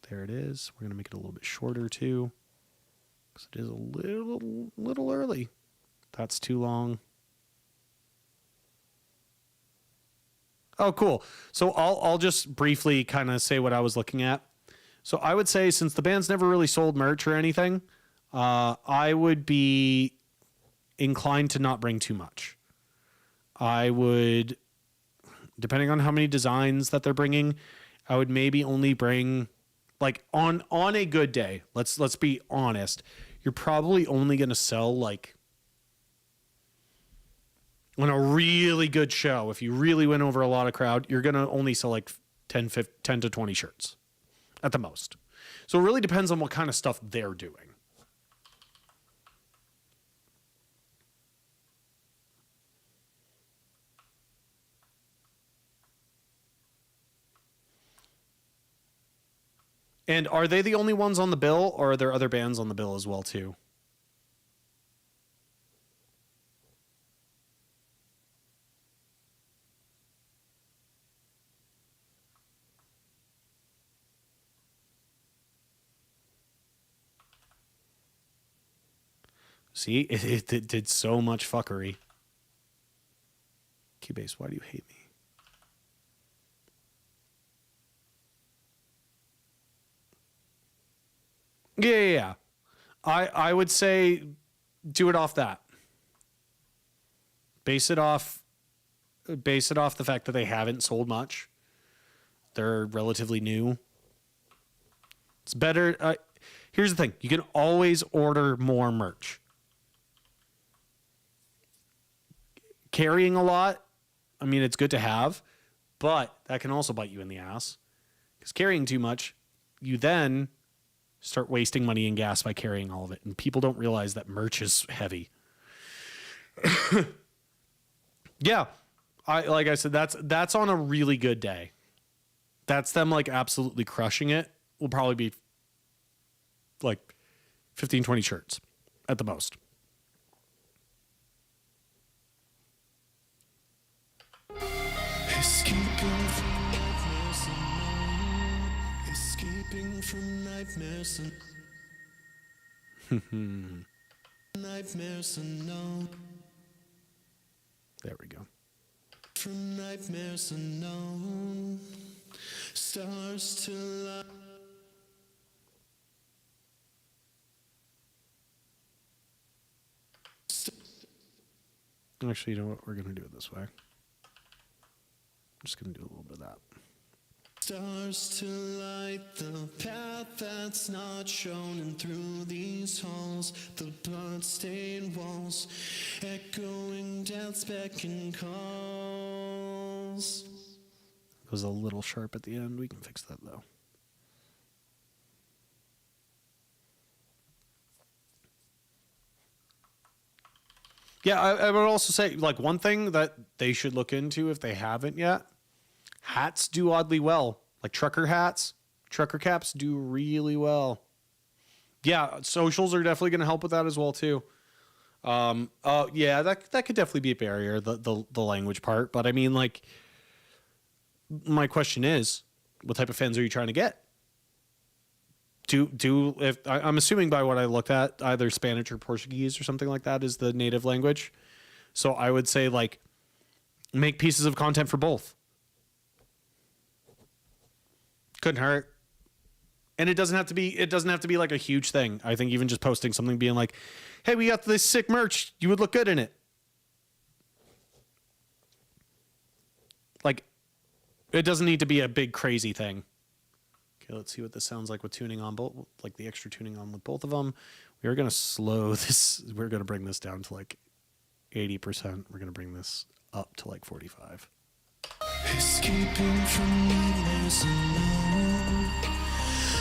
There it is. We're going to make it a little bit shorter too, because it is a little early. That's too long. Oh, cool. So I'll just briefly kind of say what I was looking at. So I would say, since the band's never really sold merch or anything, I would be inclined to not bring too much. I would, depending on how many designs that they're bringing, I would maybe only bring, like, on a good day, let's be honest, you're probably only going to sell, like, on a really good show, if you really went over a lot of crowd, you're going to only sell like 10 to 20 shirts at the most. So it really depends on what kind of stuff they're doing. And are they the only ones on the bill, or are there other bands on the bill as well too? See, it did so much fuckery. Keybase, why do you hate me? Yeah. I would say do it off that. Base it off the fact that they haven't sold much. They're relatively new. It's better. Here's the thing. You can always order more merch. Carrying a lot, I mean, it's good to have, but that can also bite you in the ass. Because carrying too much, you then start wasting money and gas by carrying all of it. And people don't realize that merch is heavy. Yeah. Like I said, that's on a really good day. That's them like absolutely crushing it. Will probably be like 15, 20 shirts at the most. Escaping from nightmares and nightmares unknown. There we go. From nightmares unknown, stars to light. Actually, you know what? We're going to do it this way. I'm just going to do a little bit of that. Stars to light the path that's not shown, and through these halls, the blood-stained walls, echoing death's beck and calls. It was a little sharp at the end. We can fix that, though. Yeah, I would also say, like, one thing that they should look into if they haven't yet, hats do oddly well. Like trucker hats, trucker caps do really well. Yeah, socials are definitely going to help with that as well, too. Yeah, that could definitely be a barrier, the language part. But I mean, like, my question is, what type of fans are you trying to get? If I'm assuming by what I looked at, either Spanish or Portuguese or something like that is the native language. So I would say, like, make pieces of content for both. Couldn't hurt. And it doesn't have to be like a huge thing. I think even just posting something being like, hey, we got this sick merch. You would look good in it. Like, it doesn't need to be a big crazy thing. Okay, let's see what this sounds like with tuning on both, like the extra tuning on with both of them. We are going to slow this. We're going to bring this down to like 80%. We're going to bring this up to like 45. Escaping from nightmares unknown,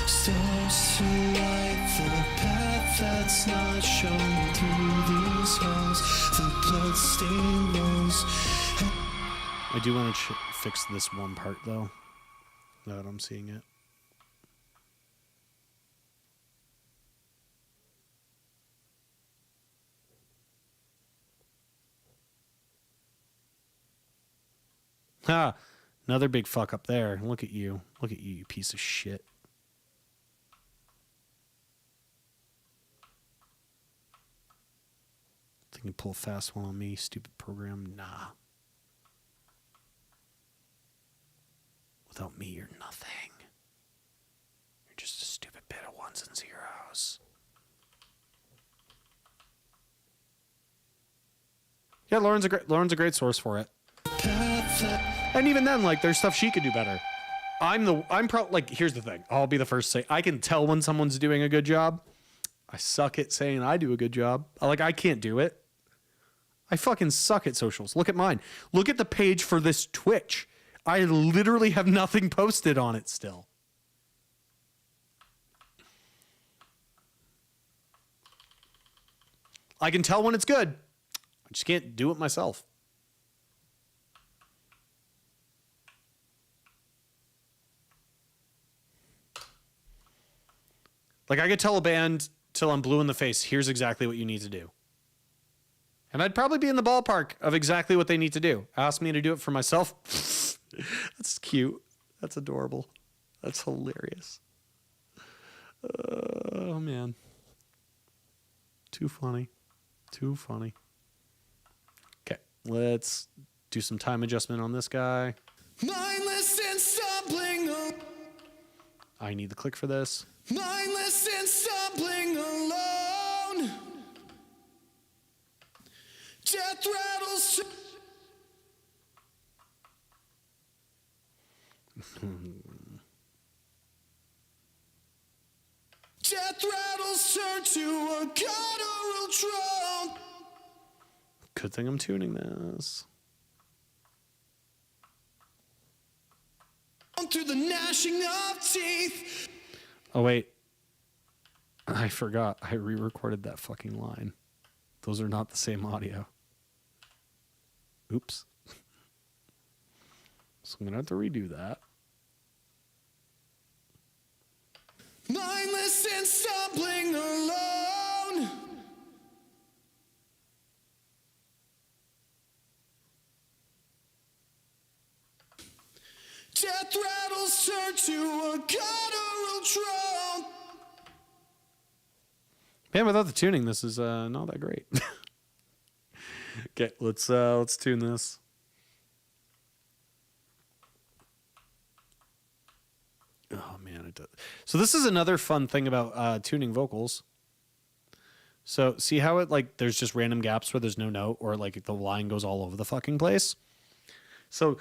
stars to light the path that's not shown, through these halls, the blood-stained walls. I do want to fix this one part, though, now that I'm seeing it. Ha! Another big fuck up there. Look at you. Look at you, you piece of shit. Think you pull a fast one on me, stupid program? Nah. Without me, you're nothing. You're just a stupid bit of ones and zeros. Yeah, Lauren's a great source for it. And even then, like, there's stuff she could do better. I'm probably like, here's the thing. I'll be the first to say, I can tell when someone's doing a good job. I suck at saying I do a good job. Like, I can't do it. I fucking suck at socials. Look at mine. Look at the page for this Twitch. I literally have nothing posted on it still. I can tell when it's good. I just can't do it myself. Like, I could tell a band till I'm blue in the face, here's exactly what you need to do. And I'd probably be in the ballpark of exactly what they need to do. Ask me to do it for myself. That's cute. That's adorable. That's hilarious. Oh, man. Too funny. Too funny. Okay, let's do some time adjustment on this guy. Mindless and stumbling, I need the click for this. mindless and stumbling alone. Death rattles. Death rattles turn to a guttural drone. Good thing I'm tuning this. Through the gnashing of teeth. Oh, wait. I forgot. I re-recorded that fucking line. Those are not the same audio. Oops. So I'm going to have to redo that. Mindless and stumbling alone. Death rattles turn to a guttural drone. Man, without the tuning, this is not that great. Okay, let's tune this. Oh man, it does. So this is another fun thing about tuning vocals. So see how it like there's just random gaps where there's no note or like the line goes all over the fucking place. So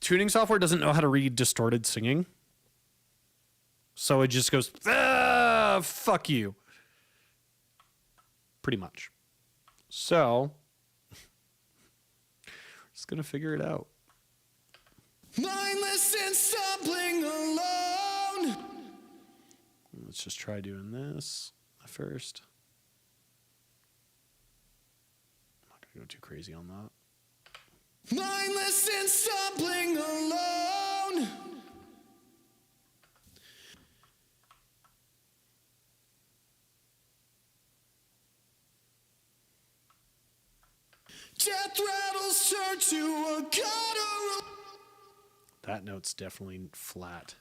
tuning software doesn't know how to read distorted singing. So it just goes, fuck you. Pretty much. So, just going to figure it out. Mindless and stumbling alone. Let's just try doing this first. I'm not going to go too crazy on that. Mindless and stumbling alone. Death rattles turn to a guttural. That note's definitely flat.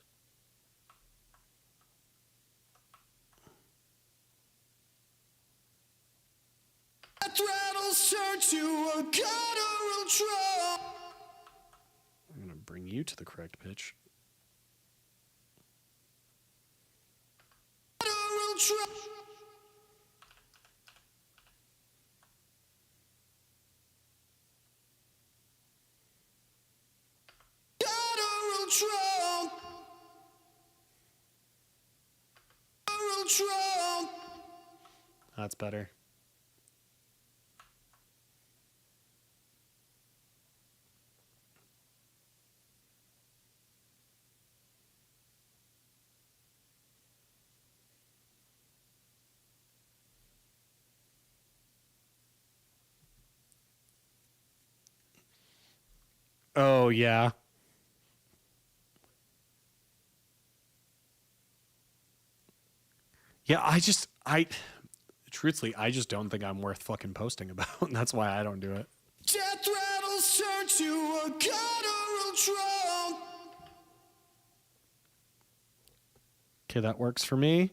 Death rattles turn to a guttural drum. I'm going to bring you to the correct pitch. Guttural drum. Guttural drum. Guttural drum. That's better. Oh, yeah. Yeah, truthfully, I just don't think I'm worth fucking posting about. And that's why I don't do it. Death rattles turn to a guttural drum. Okay, that works for me.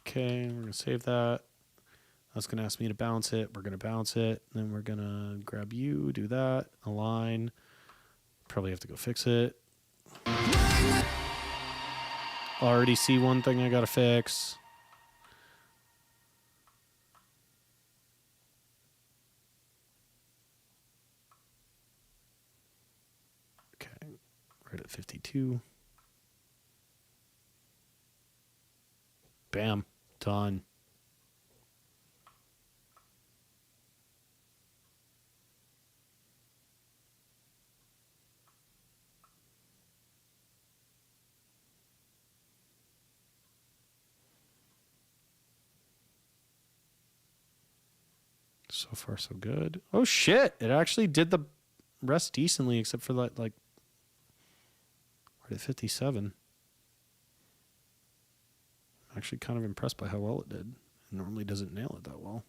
Okay, we're going to save that. That's going to ask me to bounce it. We're going to bounce it. Then we're going to grab you, do that, align. Probably have to go fix it. Already see one thing I got to fix. at 52. Bam. Done. So far, so good. Oh, shit. It actually did the rest decently, except for that, like, right at 57. I'm actually kind of impressed by how well it did. It normally doesn't nail it that well.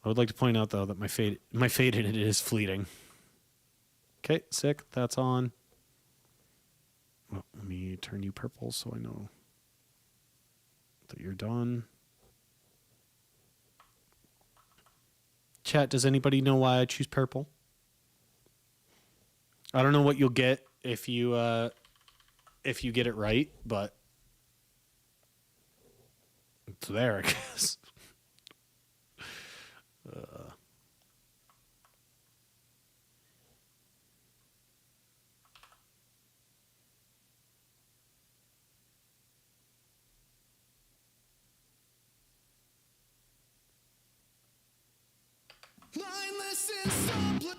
I would like to point out, though, that my fade in it is fleeting. Okay, sick. That's on. Well, let me turn you purple so I know that you're done. Chat, does anybody know why I choose purple? I don't know what you'll get if you get it right, but it's there, I guess. Mindless and stumbling.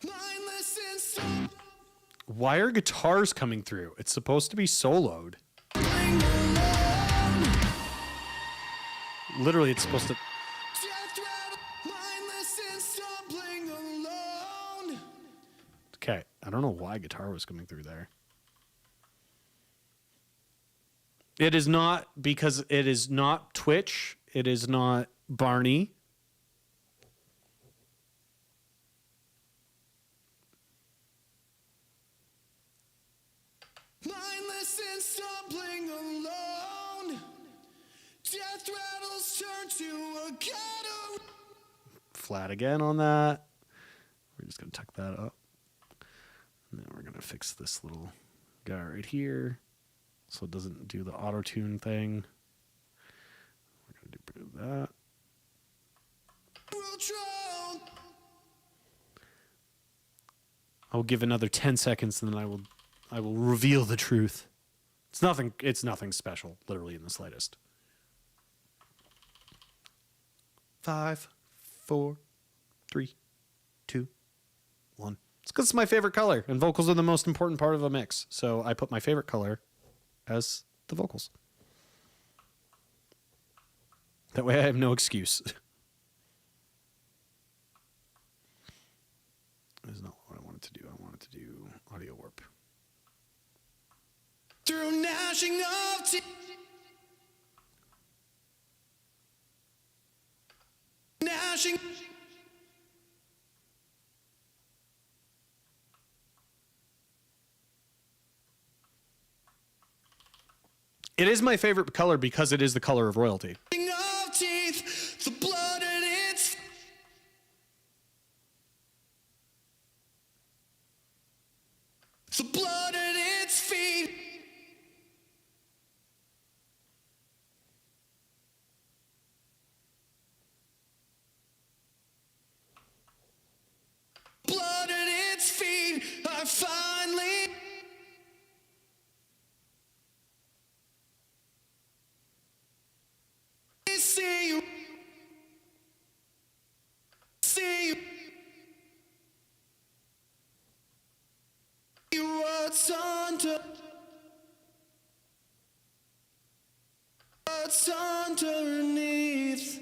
Mindless and stumbling. Why are guitars coming through? It's supposed to be soloed. Literally, it's supposed to... Mindless and stumbling alone. Okay, I don't know why guitar was coming through there. It is not, because it is not Twitch. It is not Barney. Mindless and stumbling alone. Death rattles turn to a ghetto. Flat again on that. We're just going to tuck that up. And then we're going to fix this little guy right here so it doesn't do the auto-tune thing. We're going to do a bit of that. We'll drown. I'll give another 10 seconds and then I will reveal the truth. It's nothing special, literally in the slightest. 5, 4, 3, 2, 1. It's because it's my favorite color, and vocals are the most important part of a mix. So I put my favorite color as the vocals. That way I have no excuse. This is not what I wanted to do. I wanted to do audio warp. Through gnashing of teeth. Gnashing. It is my favorite color because it is the color of royalty. Of teeth, the blood in its. The blood at its feet. Blood at its feet. I finally. See you. See you. What's underneath?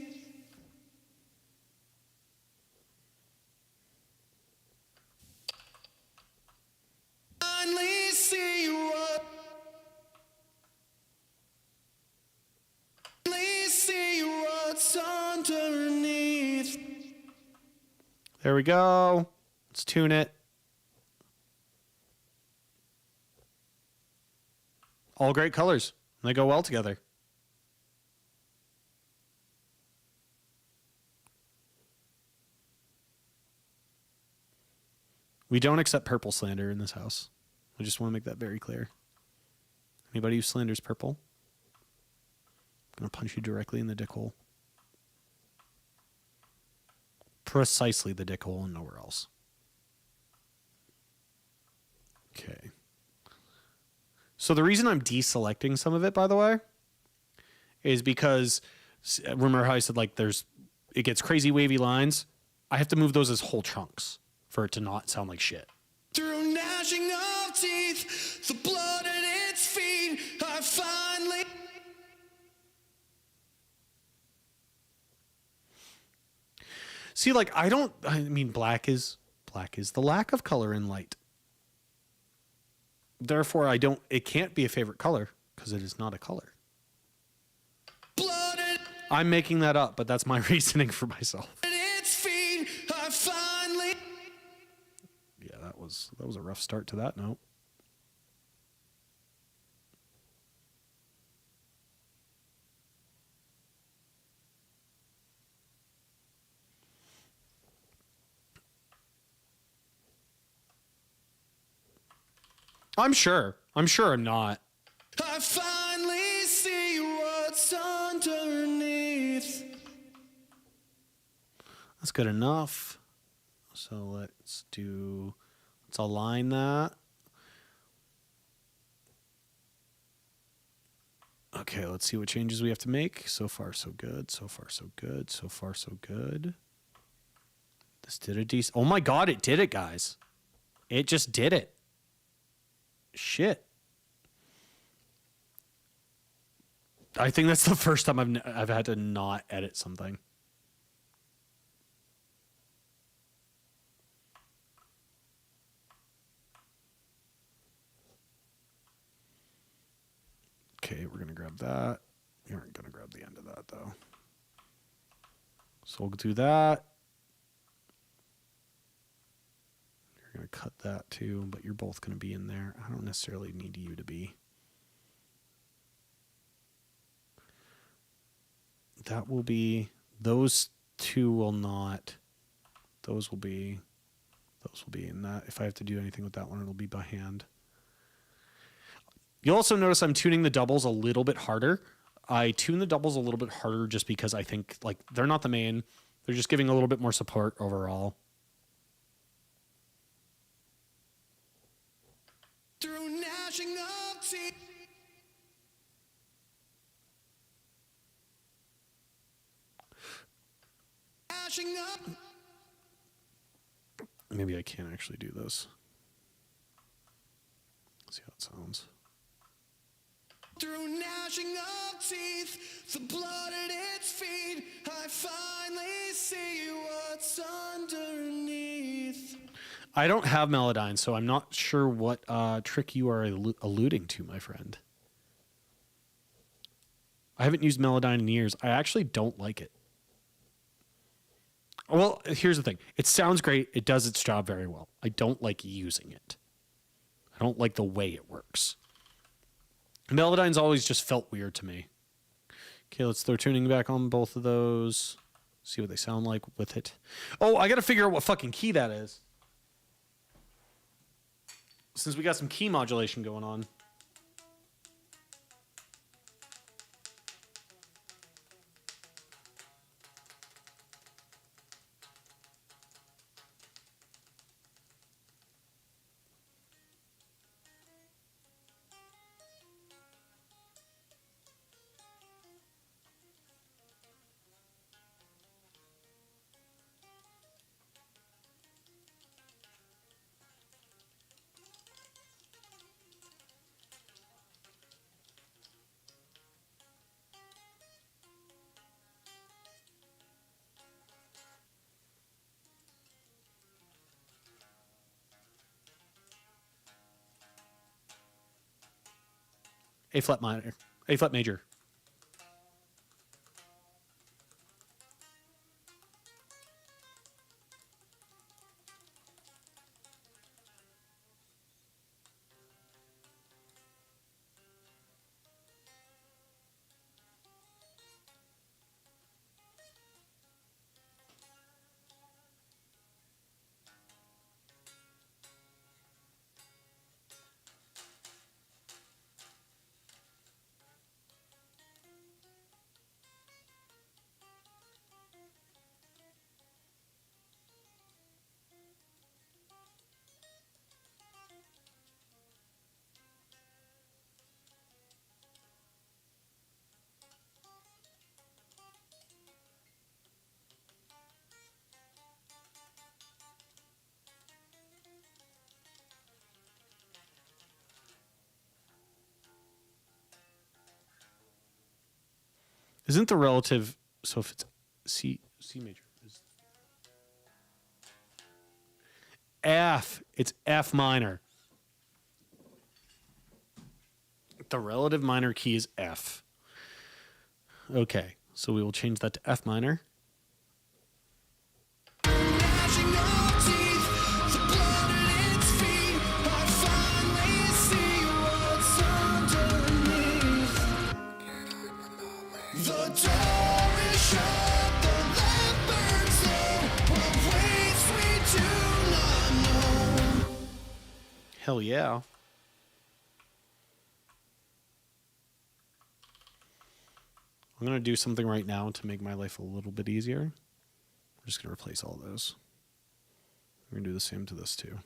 Finally see what. Finally see what's underneath. There we go. Let's tune it. All great colors. They go well together. We don't accept purple slander in this house. I just want to make that very clear. Anybody who slanders purple, I'm going to punch you directly in the dick hole. precisely the dick hole and nowhere else. Okay. So the reason I'm deselecting some of it, by the way, is because remember how I said like it gets crazy wavy lines? I have to move those as whole chunks for it to not sound like shit. Through gnashing of teeth, the blood at its feet, I finally. See, like I mean black is the lack of color in light. Therefore, it can't be a favorite color because it is not a color. I'm making that up, but that's my reasoning for myself. Its feet, I finally. Yeah, that was a rough start to that note. I'm sure I'm not. I finally see what's underneath. That's good enough. So let's align that. Okay, let's see what changes we have to make. So far, so good. So far, so good. So far, so good. This did a decent. Oh my God, it did it, guys. It just did it. Shit. I think that's the first time I've had to not edit something. Okay, we're gonna grab that. We aren't gonna grab the end of that though. So we'll do that. You're gonna cut that too, but you're both gonna be in there. I don't necessarily need you to be. That will be, those two will not. Those will be in that. If I have to do anything with that one, it'll be by hand. You'll also notice I'm tuning the doubles a little bit harder. I tune the doubles a little bit harder just because I think like they're not the main. They're just giving a little bit more support overall. Through gnashing of teeth. Gnashing up. Maybe I can't actually do this. Let's see how it sounds. Through gnashing of teeth, the blood at its feet, I finally see what's underneath. I don't have Melodyne, so I'm not sure what trick you are alluding to, my friend. I haven't used Melodyne in years. I actually don't like it. Well, here's the thing. It sounds great. It does its job very well. I don't like using it. I don't like the way it works. Melodyne's always just felt weird to me. Okay, let's throw tuning back on both of those. See what they sound like with it. Oh, I got to figure out what fucking key that is. Since we got some key modulation going on. A flat minor, A flat major. Isn't the relative, so if it's C major. F, it's F minor. The relative minor key is F. Okay, so we will change that to F minor. Gnashing of teeth, the blood at its feet. I finally see what's underneath. The door is shut, the lamp burns low. What waits we do not know. Hell yeah. I'm going to do something right now to make my life a little bit easier. We're just going to replace all those. We're going to do the same to this too.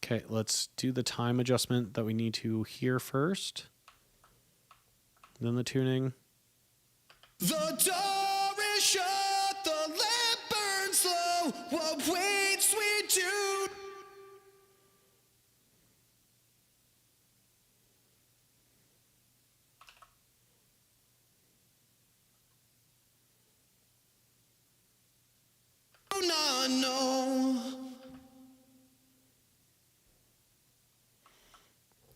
Okay, let's do the time adjustment that we need to here first. Then the tuning. The door is shut, the lamp burns low. What waits we do. Not know.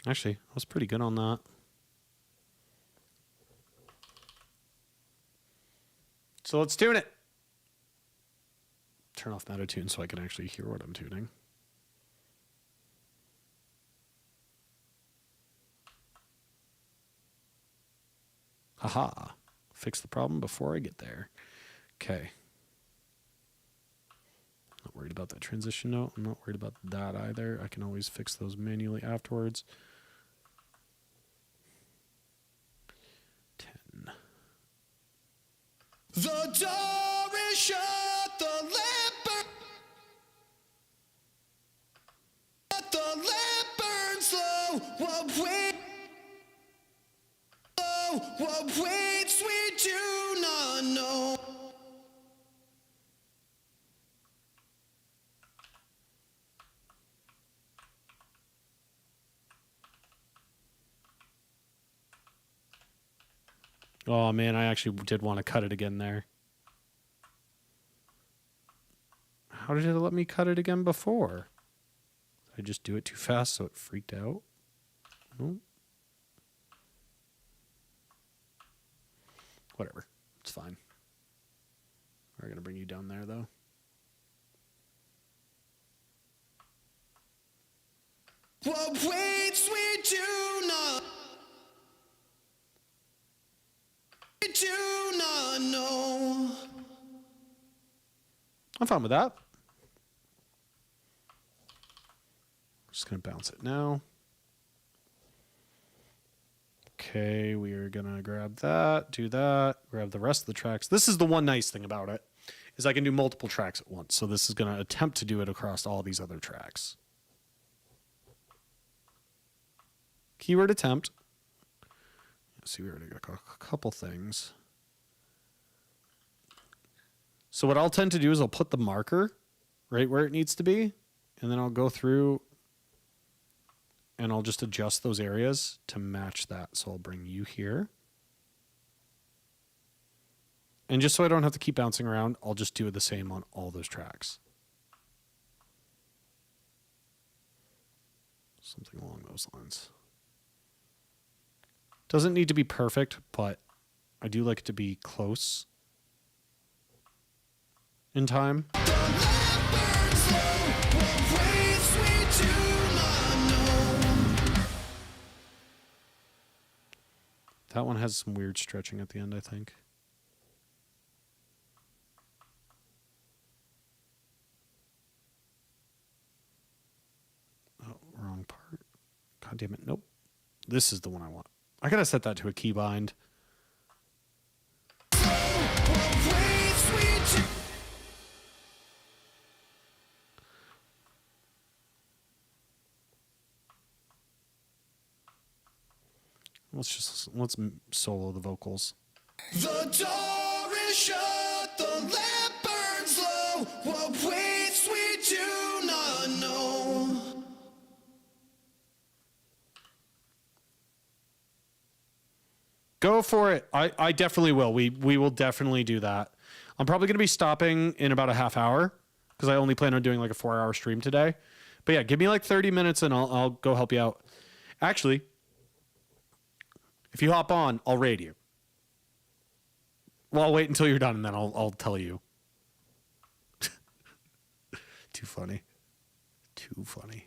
Actually, I was pretty good on that. So let's tune it. Turn off meta tune so I can actually hear what I'm tuning. Haha. Fix the problem before I get there. Okay. Not worried about that transition note. I'm not worried about that either. I can always fix those manually afterwards. 10. The door is shut, the lamp burns low. What waits we do not know. Oh man, I actually did want to cut it again there. How did it let me cut it again before? Did I just do it too fast so it freaked out? No. Whatever. It's fine. We're going to bring you down there though. What waits we do not. We do not know. I'm fine with that. Just going to bounce it now. Okay, we are going to grab that, do that, grab the rest of the tracks. This is the one nice thing about it, is I can do multiple tracks at once. So this is going to attempt to do it across all these other tracks. Keyword attempt. Let's see, we already got a couple things. So what I'll tend to do is I'll put the marker right where it needs to be, and then I'll go through and I'll just adjust those areas to match that. So I'll bring you here. And just so I don't have to keep bouncing around, I'll just do it the same on all those tracks. Something along those lines. Doesn't need to be perfect, but I do like it to be close in time. That one has some weird stretching at the end, I think. Oh, wrong part. God damn it. Nope. This is the one I want. I gotta set that to a keybind. Let's solo the vocals. The door is shut, the lamp burns low. What waits we do not know. Go for it. I definitely will. We will definitely do that. I'm probably going to be stopping in about a half hour because I only plan on doing like a 4-hour stream today. But yeah, give me like 30 minutes and I'll go help you out. Actually, if you hop on, I'll raid you. Well, I'll wait until you're done and then I'll tell you. Too funny. Too funny.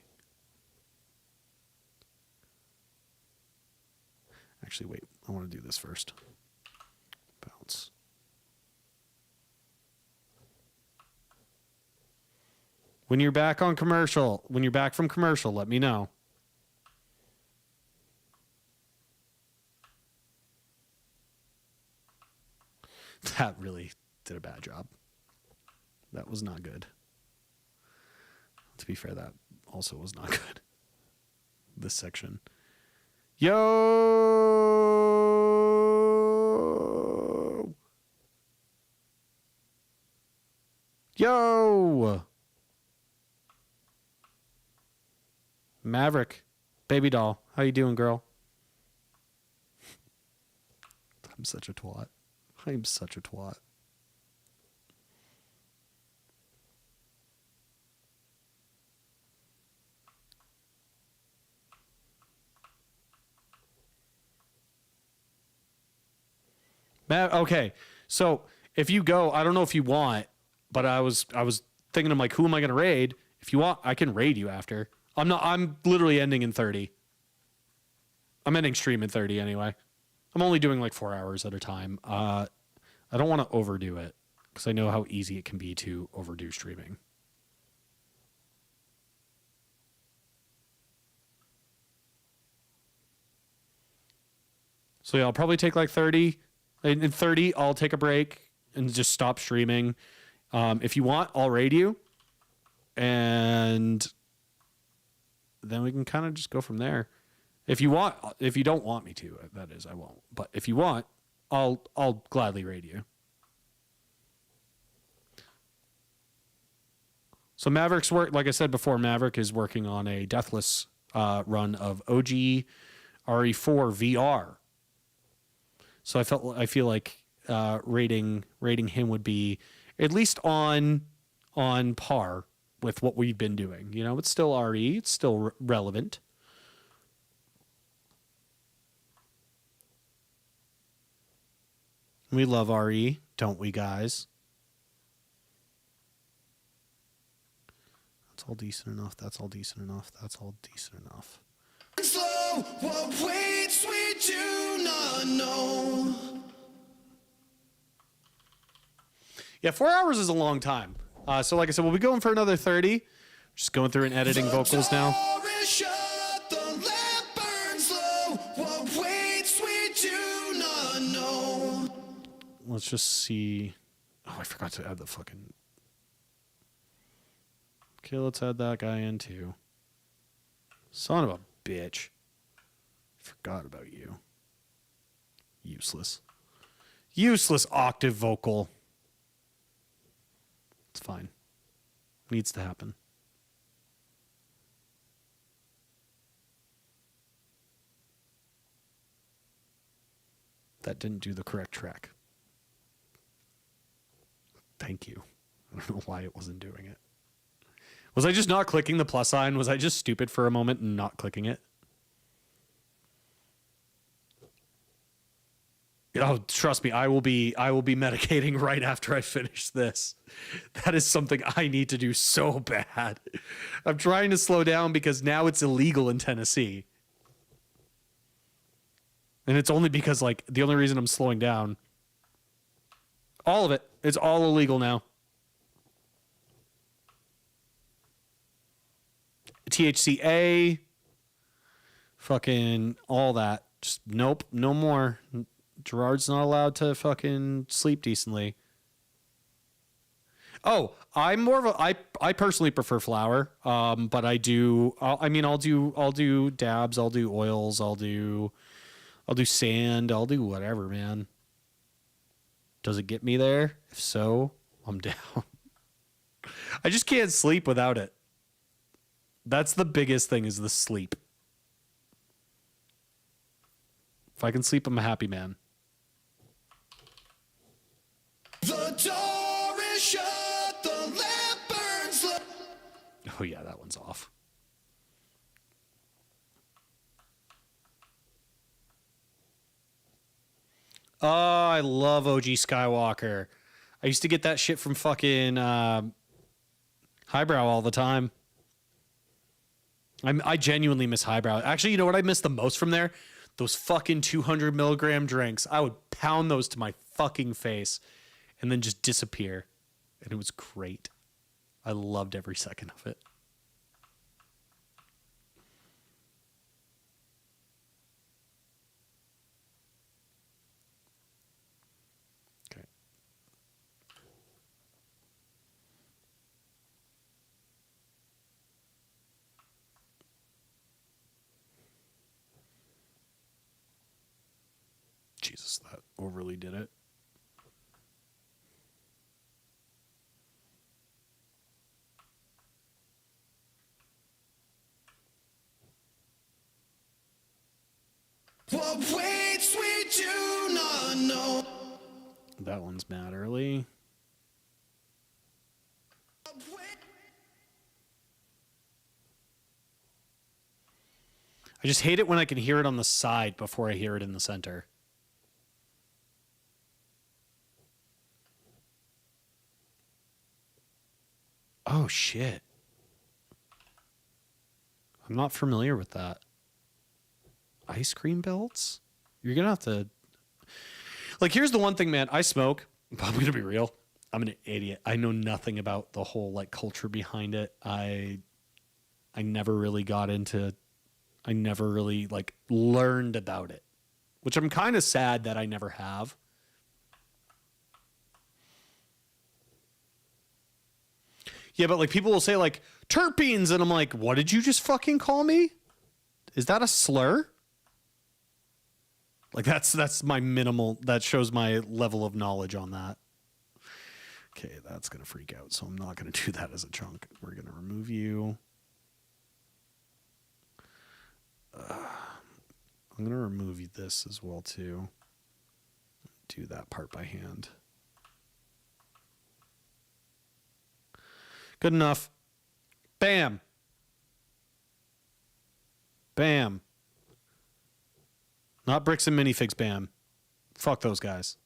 Actually, wait. I want to do this first. Bounce. When you're back on commercial, when you're back from commercial, let me know. That really did a bad job. That was not good. To be fair, that also was not good. This section. Yo! Yo! Maverick, baby doll, how you doing, girl? I'm such a twat. I'm such a twat. Okay, so if you go, I don't know if you want, but I was thinking, I'm like, who am I gonna raid? If you want, I can raid you after. I'm literally ending in 30. I'm ending stream in 30 anyway. I'm only doing like 4 hours at a time. I don't want to overdo it because I know how easy it can be to overdo streaming. So yeah, I'll probably take like 30. In 30, I'll take a break and just stop streaming. If you want, I'll raid you. And then we can kind of just go from there. If you want, if you don't want me to, that is, I won't. But if you want, I'll gladly raid you. So Maverick's work, like I said before, Maverick is working on a deathless run of OG RE4 VR. So I feel like rating him would be at least on par with what we've been doing. You know, it's still RE, it's still relevant. We love RE, don't we, guys? That's all decent enough. That's all decent enough. That's all decent enough. Slow, what waits we do not know. Yeah, 4 hours is a long time. So like I said, we'll be going for another 30. Just going through and editing vocals now. Shut, the lamp burns low. What waits we do not know. Let's just see. Oh, I forgot to add the fucking... Okay, let's add that guy in too. Son of a bitch. Forgot about you. Useless. Useless octave vocal. It's fine. Needs to happen. That didn't do the correct track. Thank you. I don't know why it wasn't doing it. Was I just not clicking the plus sign? Was I just stupid for a moment and not clicking it? Oh, trust me, I will be medicating right after I finish this. That is something I need to do so bad. I'm trying to slow down because now it's illegal in Tennessee. And it's only because, like, the only reason I'm slowing down, all of it, it's all illegal now. THCA, fucking all that. Just nope, no more. Gerard's not allowed to fucking sleep decently. Oh, I'm more of a I personally prefer flower. But I'll do dabs, I'll do oils, I'll do sand, I'll do whatever, man. Does it get me there? If so, I'm down. I just can't sleep without it. That's the biggest thing, is the sleep. If I can sleep, I'm a happy man. The door is shut, the lamp burns low. Oh yeah, that one's off. Oh, I love OG Skywalker. I used to get that shit from fucking Highbrow all the time. I genuinely miss Highbrow. Actually, you know what I miss the most from there? Those fucking 200 milligram drinks. I would pound those to my fucking face and then just disappear. And it was great. I loved every second of it. Okay. Jesus, that overly did it. What waits we do not know. That one's mad early. I just hate it when I can hear it on the side before I hear it in the center. Oh, shit. I'm not familiar with that. Ice cream belts? You're going to have to... Like, here's the one thing, man. I smoke. I'm going to be real. I'm an idiot. I know nothing about the whole, like, culture behind it. I never really got into... I never really, like, learned about it. Which I'm kind of sad that I never have. Yeah, but like people will say like terpenes, and I'm like, what did you just fucking call me? Is that a slur? Like that's my minimal. That shows my level of knowledge on that. Okay, that's gonna freak out, so I'm not gonna do that as a chunk. We're gonna remove you. I'm gonna remove this as well too. Do that part by hand. Good enough. Bam. Bam. Not bricks and minifigs, bam. Fuck those guys.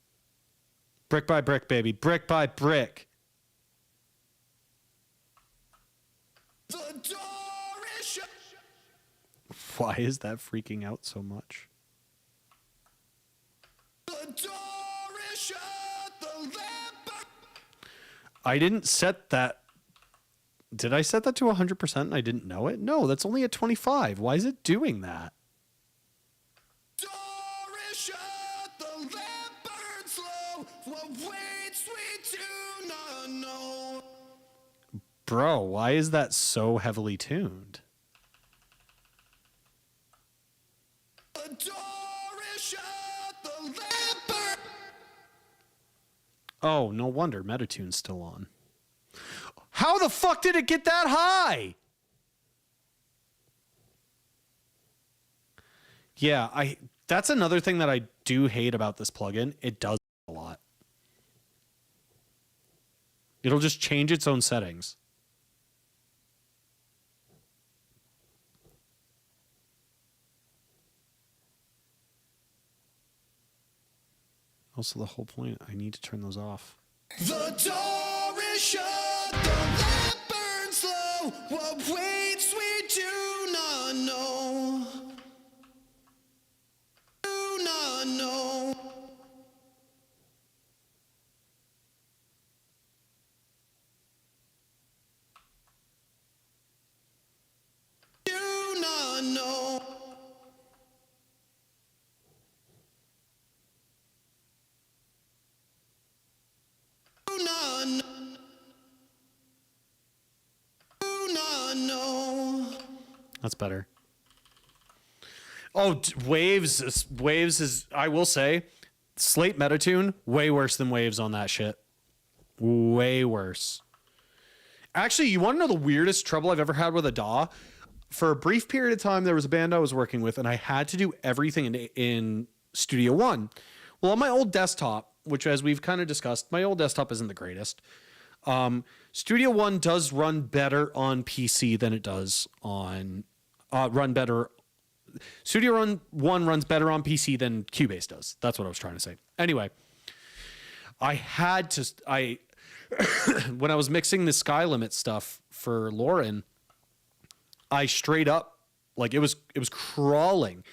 Brick by brick, baby. Brick by brick. The door is shut. Why is that freaking out so much? The door is shut. The lamp. I didn't set that. Did I set that to 100% and I didn't know it? No, that's only at 25. Why is it doing that? Door is shut. The lamp burns low. What waits we do not know. Bro, why is that so heavily tuned? The door is shut. The lamp burns. Oh, no wonder Metatune's still on. How the fuck did it get that high? Yeah, that's another thing that I do hate about this plugin. It does a lot. It'll just change its own settings. Also, the whole point, I need to turn those off. The door is shut. The lamp burns low. What waits we do not know. Do not know. Do not know. Do not know. Do not know. That's better. Oh, Waves is, I will say, Slate Metatune, way worse than Waves on that shit. Way worse. Actually, you want to know the weirdest trouble I've ever had with a DAW? For a brief period of time, there was a band I was working with, and I had to do everything in Studio One. Well, on my old desktop, which, as we've kind of discussed, my old desktop isn't the greatest. Studio One does run better on PC than it does on Studio One runs better on PC than Cubase does. That's what I was trying to say. Anyway, when I was mixing the Sky Limit stuff for Lauren, I straight up, like, it was crawling.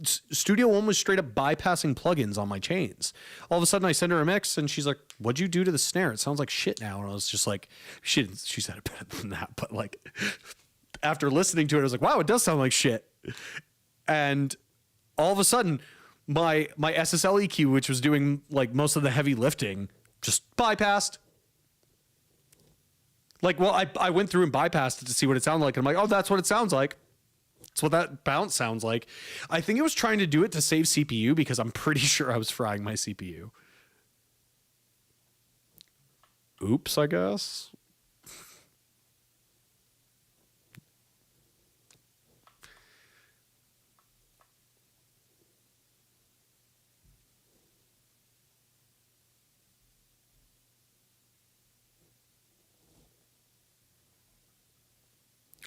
Studio One was straight up bypassing plugins on my chains. All of a sudden I send her a mix and she's like, "What'd you do to the snare? It sounds like shit now." And I was just like, she said it better than that, but like, after listening to it, I was like, wow, it does sound like shit. And all of a sudden my SSL EQ, which was doing like most of the heavy lifting, just bypassed. Like, well, I went through and bypassed it to see what it sounded like. And I'm like, oh, that's what it sounds like. That's what that bounce sounds like. I think it was trying to do it to save CPU because I'm pretty sure I was frying my CPU. Oops, I guess.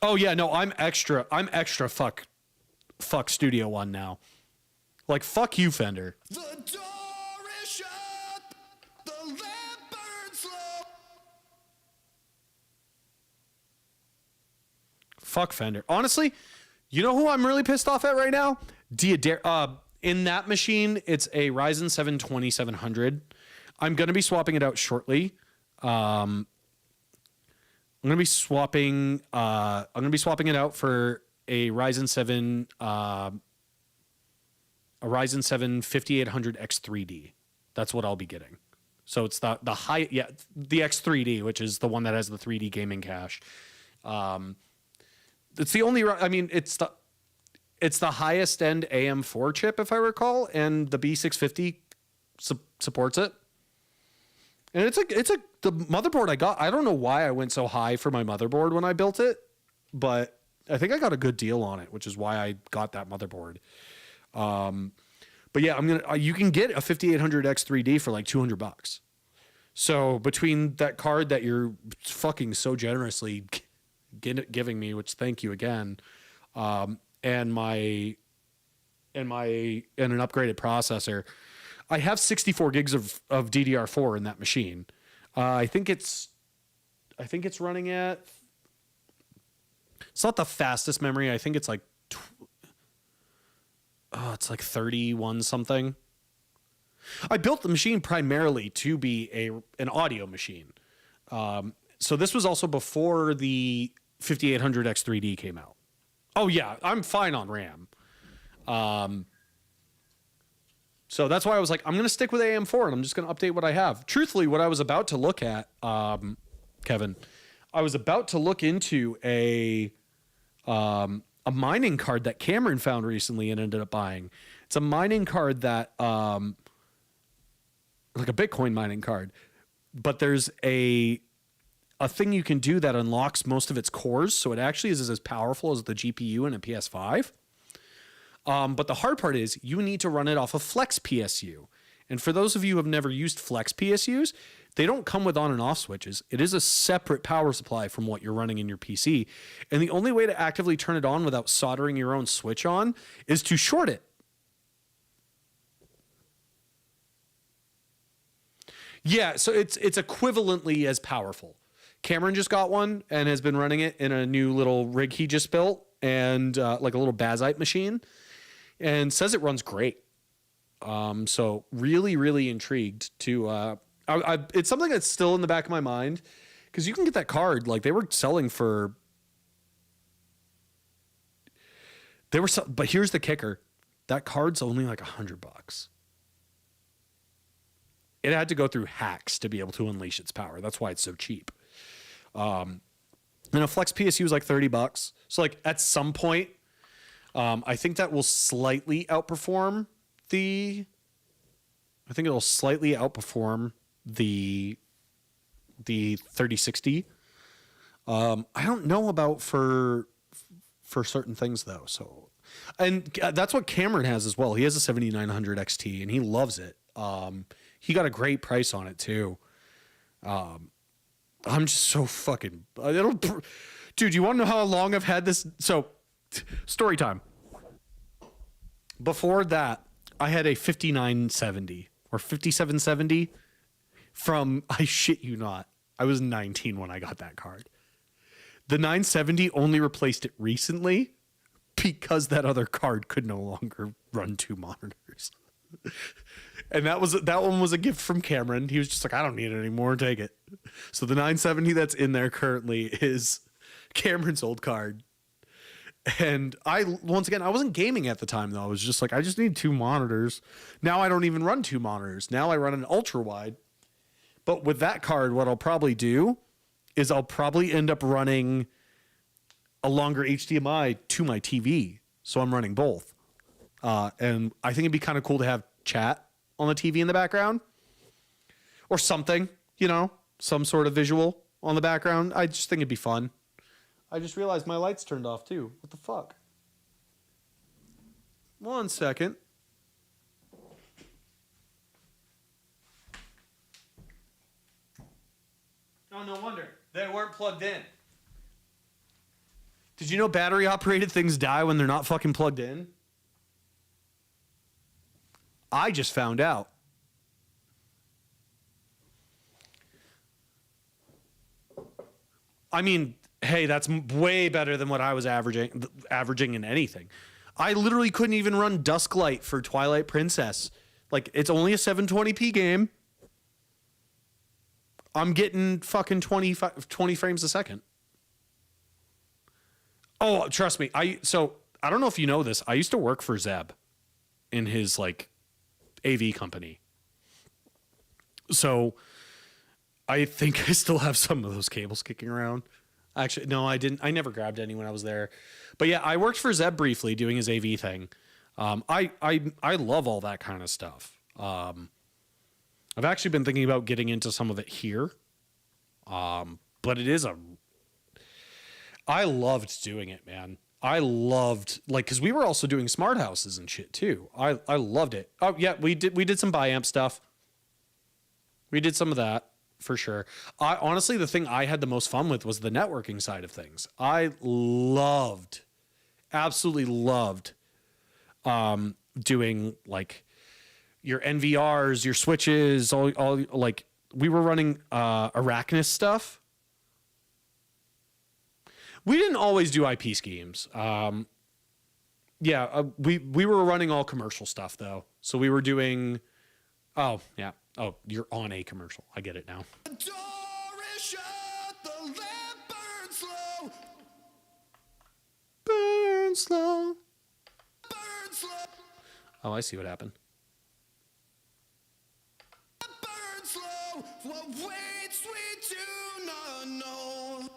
Oh yeah, no, I'm extra fuck Studio One now. Like, fuck you, Fender. The door is shut, the lamp burns low. Fuck Fender. Honestly, you know who I'm really pissed off at right now? In that machine, it's a Ryzen 7 2700. I'm going to be swapping it out shortly. I'm going to be swapping it out for a Ryzen 7 5800 X3D. That's what I'll be getting. So it's the X3D, which is the one that has the 3D gaming cache. It's the only, I mean, it's the highest end AM4 chip, if I recall, and the B650 supports it. And it's the motherboard I got. I don't know why I went so high for my motherboard when I built it, but I think I got a good deal on it, which is why I got that motherboard. But yeah, you can get a 5800 X3D for like $200. So between that card that you're fucking so generously giving me, which thank you again, and an upgraded processor, I have 64 gigs of DDR4 in that machine. I think it's running at, it's not the fastest memory. I think it's like, it's like 31 something. I built the machine primarily to be an audio machine. So this was also before the 5800 X3D came out. Oh yeah, I'm fine on RAM. So that's why I was like, I'm going to stick with AM4 and I'm just going to update what I have. Truthfully, what I was about to look at, Kevin, I was about to look into a mining card that Cameron found recently and ended up buying. It's a mining card that, like a Bitcoin mining card, but there's a thing you can do that unlocks most of its cores. So it actually is as powerful as the GPU in a PS5. But the hard part is you need to run it off of Flex PSU. And for those of you who have never used Flex PSUs, they don't come with on and off switches. It is a separate power supply from what you're running in your PC. And the only way to actively turn it on without soldering your own switch on is to short it. Yeah, so it's equivalently as powerful. Cameron just got one and has been running it in a new little rig he just built, and like a little Bazite machine, and says it runs great. So really, really intrigued to. It's something that's still in the back of my mind, because you can get that card. Like, they were selling for. But here's the kicker: that card's only like $100. It had to go through hacks to be able to unleash its power. That's why it's so cheap. And a Flex PSU is like $30. So like at some point, I think that will slightly outperform the 3060. I don't know about for certain things though. So, and that's what Cameron has as well. He has a 7900 XT and he loves it. He got a great price on it too. I'm just so fucking dude, you want to know how long I've had this? So story time. Before that, I had a 5970 or 5770 from, I shit you not, I was 19 when I got that card. The 970 only replaced it recently because that other card could no longer run 2 monitors. And that one was a gift from Cameron. He was just like, I don't need it anymore. Take it. So the 970 that's in there currently is Cameron's old card. And once again, I wasn't gaming at the time though. I was just like, I just need 2 monitors. Now I don't even run 2 monitors. Now I run an ultra wide. But with that card, what I'll probably do is I'll probably end up running a longer HDMI to my TV. So I'm running both. And I think it'd be kind of cool to have chat on the TV in the background or something, you know, some sort of visual on the background. I just think it'd be fun. I just realized my lights turned off too. What the fuck? 1 second. Oh, no wonder. They weren't plugged in. Did you know battery operated things die when they're not fucking plugged in? I just found out. I mean, hey, that's way better than what I was averaging in anything. I literally couldn't even run Dusklight for Twilight Princess. Like, it's only a 720p game. I'm getting fucking 20 frames a second. Oh, trust me. I don't know if you know this. I used to work for Zeb in his like AV company. So I think I still have some of those cables kicking around. Actually, no, I didn't. I never grabbed any when I was there. But yeah, I worked for Zeb briefly doing his AV thing. I love all that kind of stuff. I've actually been thinking about getting into some of it here. But it is I loved doing it, man. I loved, like, because we were also doing smart houses and shit too. I loved it. Oh yeah, we did some bi-amp stuff. We did some of that for sure. Honestly, the thing I had the most fun with was the networking side of things. I absolutely loved doing like your NVRs, your switches, all like we were running Arachnus stuff. We didn't always do IP schemes. We were running all commercial stuff though. So we were doing, oh yeah. Oh, you're on a commercial. I get it now. The door is shut, the lamp burns slow. Burn slow. Burn slow. Oh, I see what happened. Burn slow. What waits we do not know.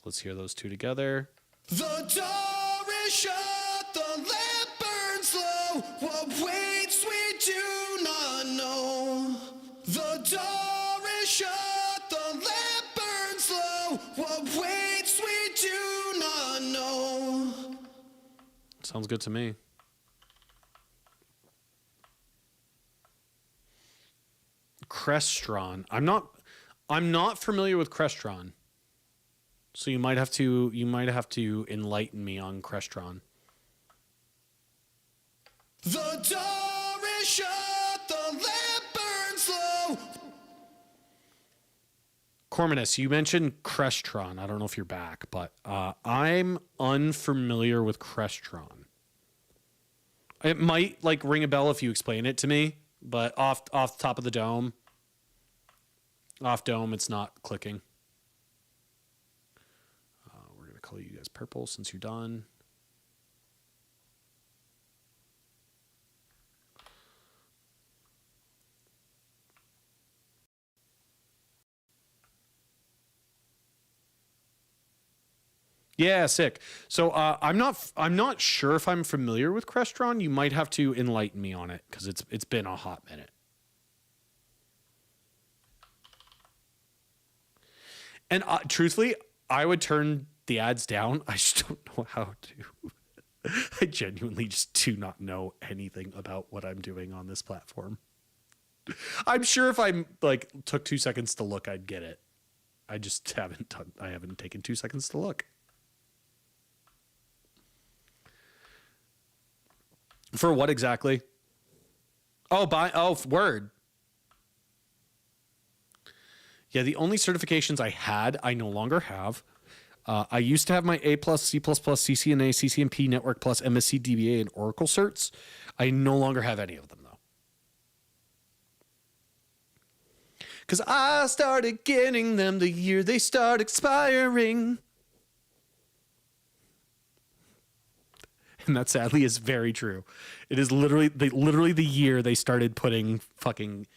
Let's hear those two together. The door is shut, the lamp burns slow. What waits we do not know. The door is shut, the lamp burns slow. What waits we do not know. Sounds good to me. Crestron. I'm not familiar with Crestron. So you might have to enlighten me on Crestron. The door is shut, the lamp burns slow. Cormanus, you mentioned Crestron. I don't know if you're back, but I'm unfamiliar with Crestron. It might like ring a bell if you explain it to me, but off the top of the dome, off dome, it's not clicking. We're gonna color you guys purple since you're done. Yeah, sick. So I'm not sure if I'm familiar with Crestron. You might have to enlighten me on it because it's been a hot minute. And truthfully, I would turn the ads down. I just don't know how to. I genuinely just do not know anything about what I'm doing on this platform. I'm sure if I like took 2 seconds to look, I'd get it. I just haven't I haven't taken 2 seconds to look. For what exactly? Word. Yeah, the only certifications I had, I no longer have. I used to have my A+, C++, CCNA, CCNP, Network Plus, MSc, DBA, and Oracle certs. I no longer have any of them, though. Because I started getting them the year they start expiring. And that sadly is very true. It is literally the year they started putting fucking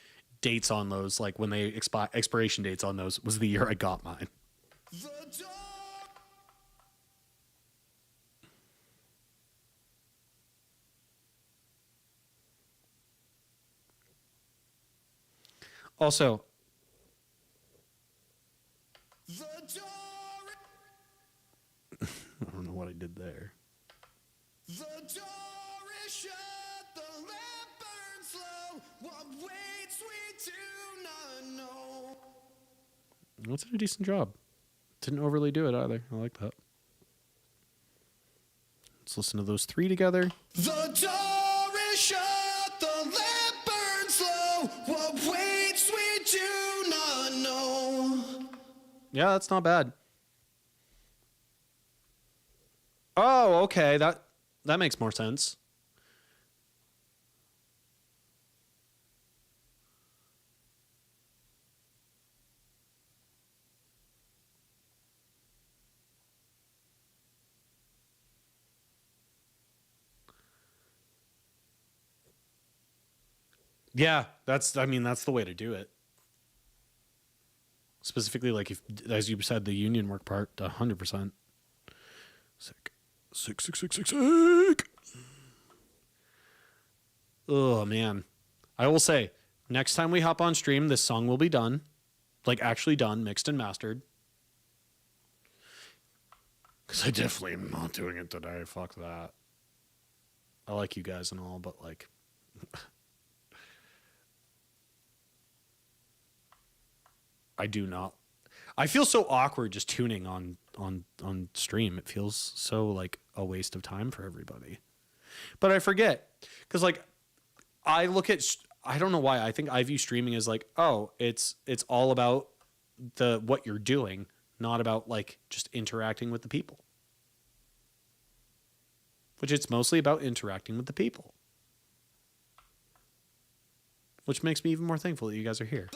dates on those. Like when they expiration dates on those was the year I got mine. Also, I don't know what I did there. The door is shut, the lamp burns low. What waits we do not know. That's a decent job. Didn't overly do it either. I like that. Let's listen to those three together. The door is shut, the lamp burns low. What waits we do not know. Yeah, that's not bad. Oh, okay. That makes more sense. Yeah, that's the way to do it. Specifically, like if, as you said, the union work part, 100%. Sick. Oh, man. I will say, next time we hop on stream, this song will be done. Like, actually done, mixed and mastered. Because I definitely am not doing it today. Fuck that. I like you guys and all, but, like... I do not. I feel so awkward just tuning on stream. It feels so like a waste of time for everybody. But I forget because like I look at I don't know why I think I view streaming as like, oh, it's all about what you're doing, not about like just interacting with the people. Which it's mostly about interacting with the people. Which makes me even more thankful that you guys are here.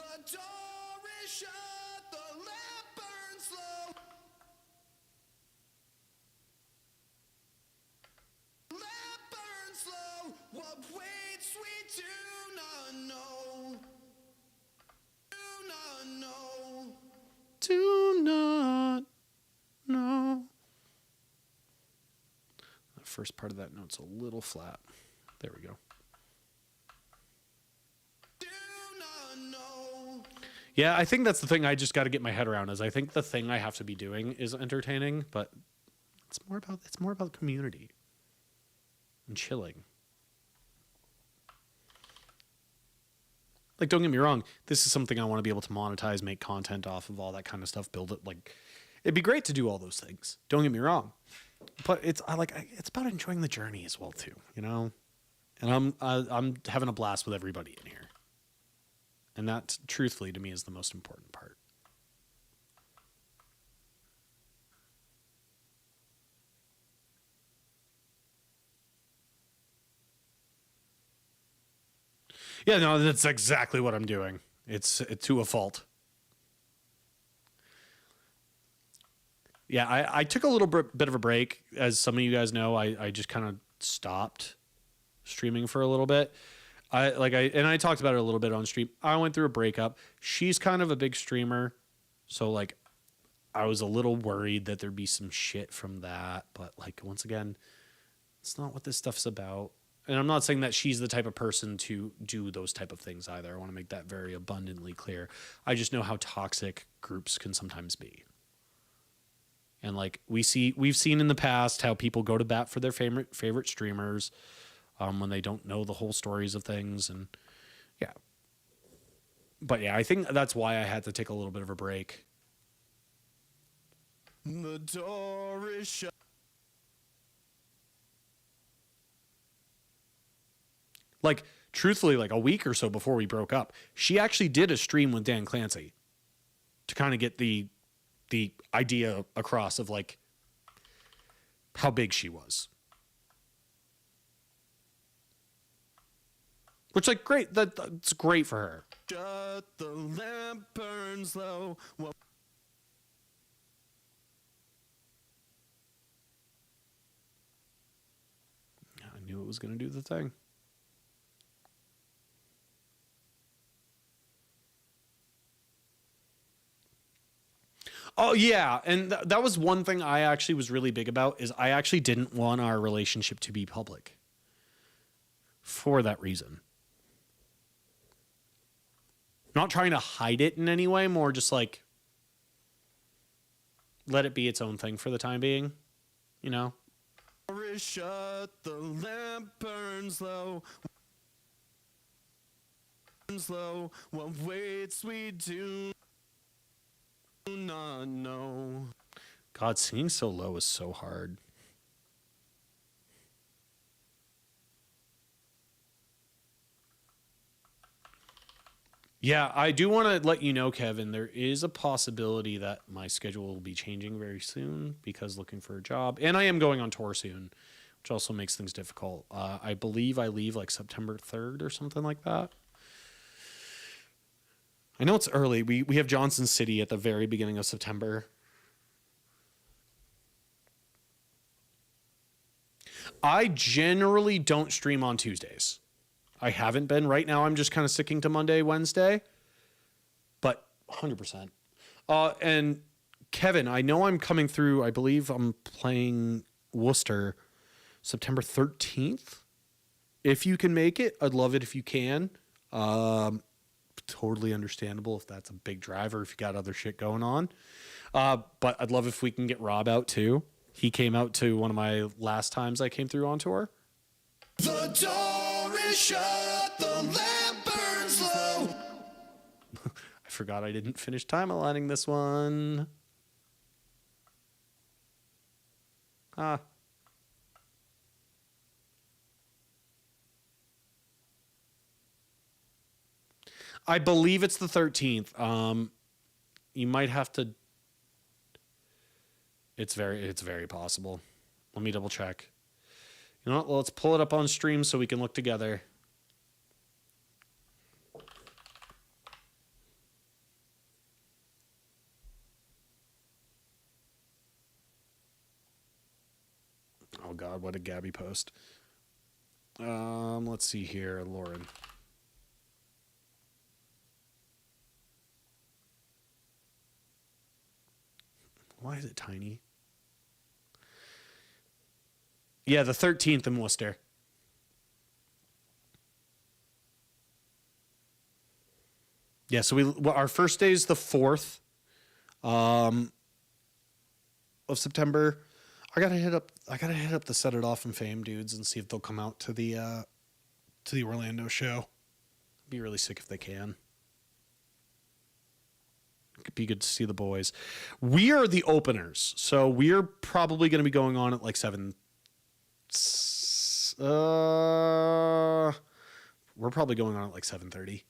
Do not know. The first part of that note's a little flat. There we go. Yeah, I think that's the thing I just got to get my head around is I think the thing I have to be doing is entertaining, but it's more about community and chilling. Like, don't get me wrong, this is something I want to be able to monetize, make content off of, all that kind of stuff, build it. Like, it'd be great to do all those things. Don't get me wrong, but it's about enjoying the journey as well too, you know. And I'm having a blast with everybody in here, and that, truthfully, to me, is the most important part. Yeah, no, that's exactly what I'm doing. It's to a fault. Yeah, I took a little bit of a break. As some of you guys know, I just kind of stopped streaming for a little bit. I talked about it a little bit on stream. I went through a breakup. She's kind of a big streamer, so like I was a little worried that there'd be some shit from that. But like once again, it's not what this stuff's about. And I'm not saying that she's the type of person to do those type of things either. I want to make that very abundantly clear. I just know how toxic groups can sometimes be. And like we've seen in the past how people go to bat for their favorite streamers when they don't know the whole stories of things. And yeah, But yeah, I think that's why I had to take a little bit of a break. The door is shut. Like, truthfully, like a week or so before we broke up, she actually did a stream with Dan Clancy to kind of get the idea across of like how big she was. Which, like, great. That's great for her. Shut, the lamp burns low. Well, I knew it was going to do the thing. Oh, yeah. And that was one thing I actually was really big about is I actually didn't want our relationship to be public for that reason. Not trying to hide it in any way, more just like let it be its own thing for the time being, you know? door is shut, the lamp burns low. Burns low. What waits we do not know. God, singing so low is so hard. Yeah, I do want to let you know, Kevin, there is a possibility that my schedule will be changing very soon because looking for a job. And I am going on tour soon, which also makes things difficult. I believe I leave like September 3rd or something like that. I know it's early. We have Johnson City at the very beginning of September. I generally don't stream on Tuesdays. I haven't been. Right now, I'm just kind of sticking to Monday, Wednesday. But 100%. And Kevin, I know I'm coming through. I believe I'm playing Worcester September 13th. If you can make it, I'd love it if you can. Totally understandable if that's a big drive or if you got other shit going on. But I'd love if we can get Rob out too. He came out to one of my last times I came through on tour. The door is shut, the lamp burns low. I forgot I didn't finish time aligning this one. I believe it's the 13th. You might have to. It's very possible. Let me double check. You know what? Let's pull it up on stream so we can look together. Oh God, what did Gabby post? Let's see here, Lauren. Why is it tiny? Yeah, the 13th in Worcester. Yeah, so our first day is the 4th of September. I gotta hit up the Set It Off and Fame dudes and see if they'll come out to the Orlando show. It'd be really sick if they can. It'd be good to see the boys. We are the openers, so we're probably going to be going on at like 7. We're probably going on at like 7:30.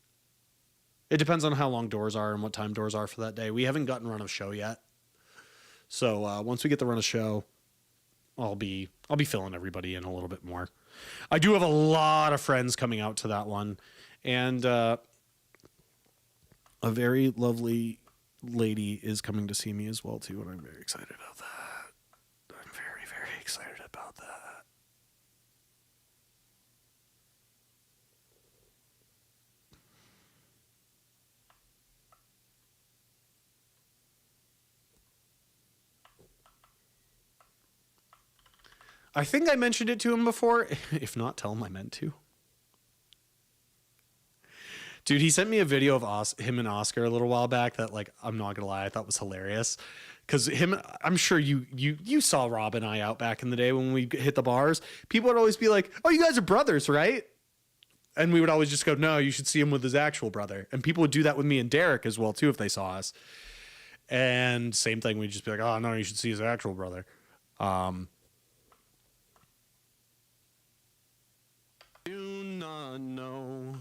It depends on how long doors are and what time doors are for that day. We haven't gotten run of show yet, so once we get the run of show, I'll be filling everybody in a little bit more. I do have a lot of friends coming out to that one, and a very lovely lady is coming to see me as well too, and I'm very excited about that. I'm very, very excited about that. I think I mentioned it to him before. If not, tell him I meant to. Dude, he sent me a video of him and Oscar a little while back that, like, I'm not gonna lie, I thought was hilarious. Because I'm sure you saw Rob and I out back in the day when we hit the bars. People would always be like, "Oh, you guys are brothers, right?" And we would always just go, no, you should see him with his actual brother. And people would do that with me and Derek as well, too, if they saw us. And same thing, we'd just be like, oh, no, you should see his actual brother. Do not know.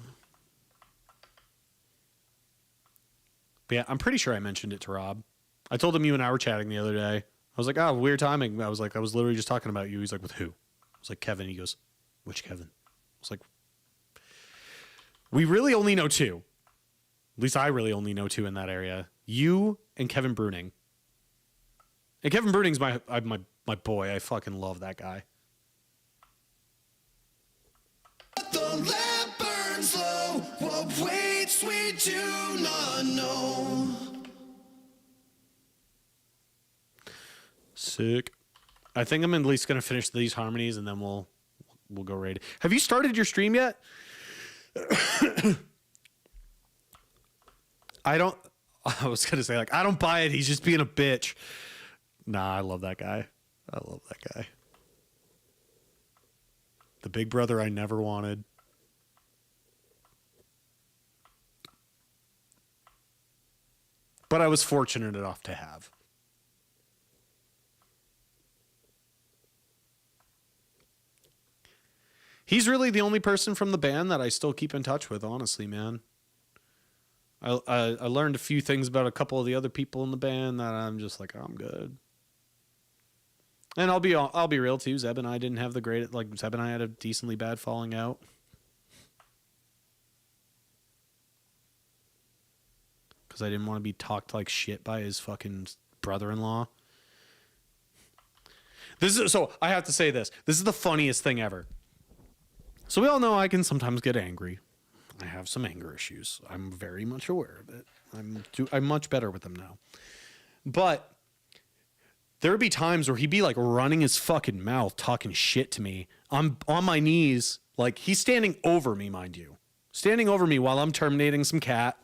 But yeah, I'm pretty sure I mentioned it to Rob. I told him you and I were chatting the other day. I was like, oh, weird timing. I was literally just talking about you. He's like, with who? I was like, Kevin. He goes, which Kevin? I was like, we really only know two. At least I really only know two in that area. You and Kevin Bruning. And Kevin Bruning's my boy. I fucking love that guy. The lamp burns low. What waits we do not know. Sick. I think I'm at least gonna finish these harmonies and then we'll go raid. Have you started your stream yet? I was gonna say, like, I don't buy it. He's just being a bitch. Nah, I love that guy. I love that guy. The big brother I never wanted. But I was fortunate enough to have. He's really the only person from the band that I still keep in touch with, honestly, man. I learned a few things about a couple of the other people in the band that I'm just like, oh, I'm good. And I'll be real too. Zeb and I didn't have the great, like, Zeb and I had a decently bad falling out. Because I didn't want to be talked like shit by his fucking brother-in-law. So I have to say this. This is the funniest thing ever. So we all know I can sometimes get angry. I have some anger issues. I'm very much aware of it. I'm much better with them now. But there would be times where he'd be like running his fucking mouth, talking shit to me. I'm on my knees. Like, he's standing over me, mind you. Standing over me while I'm terminating some cat.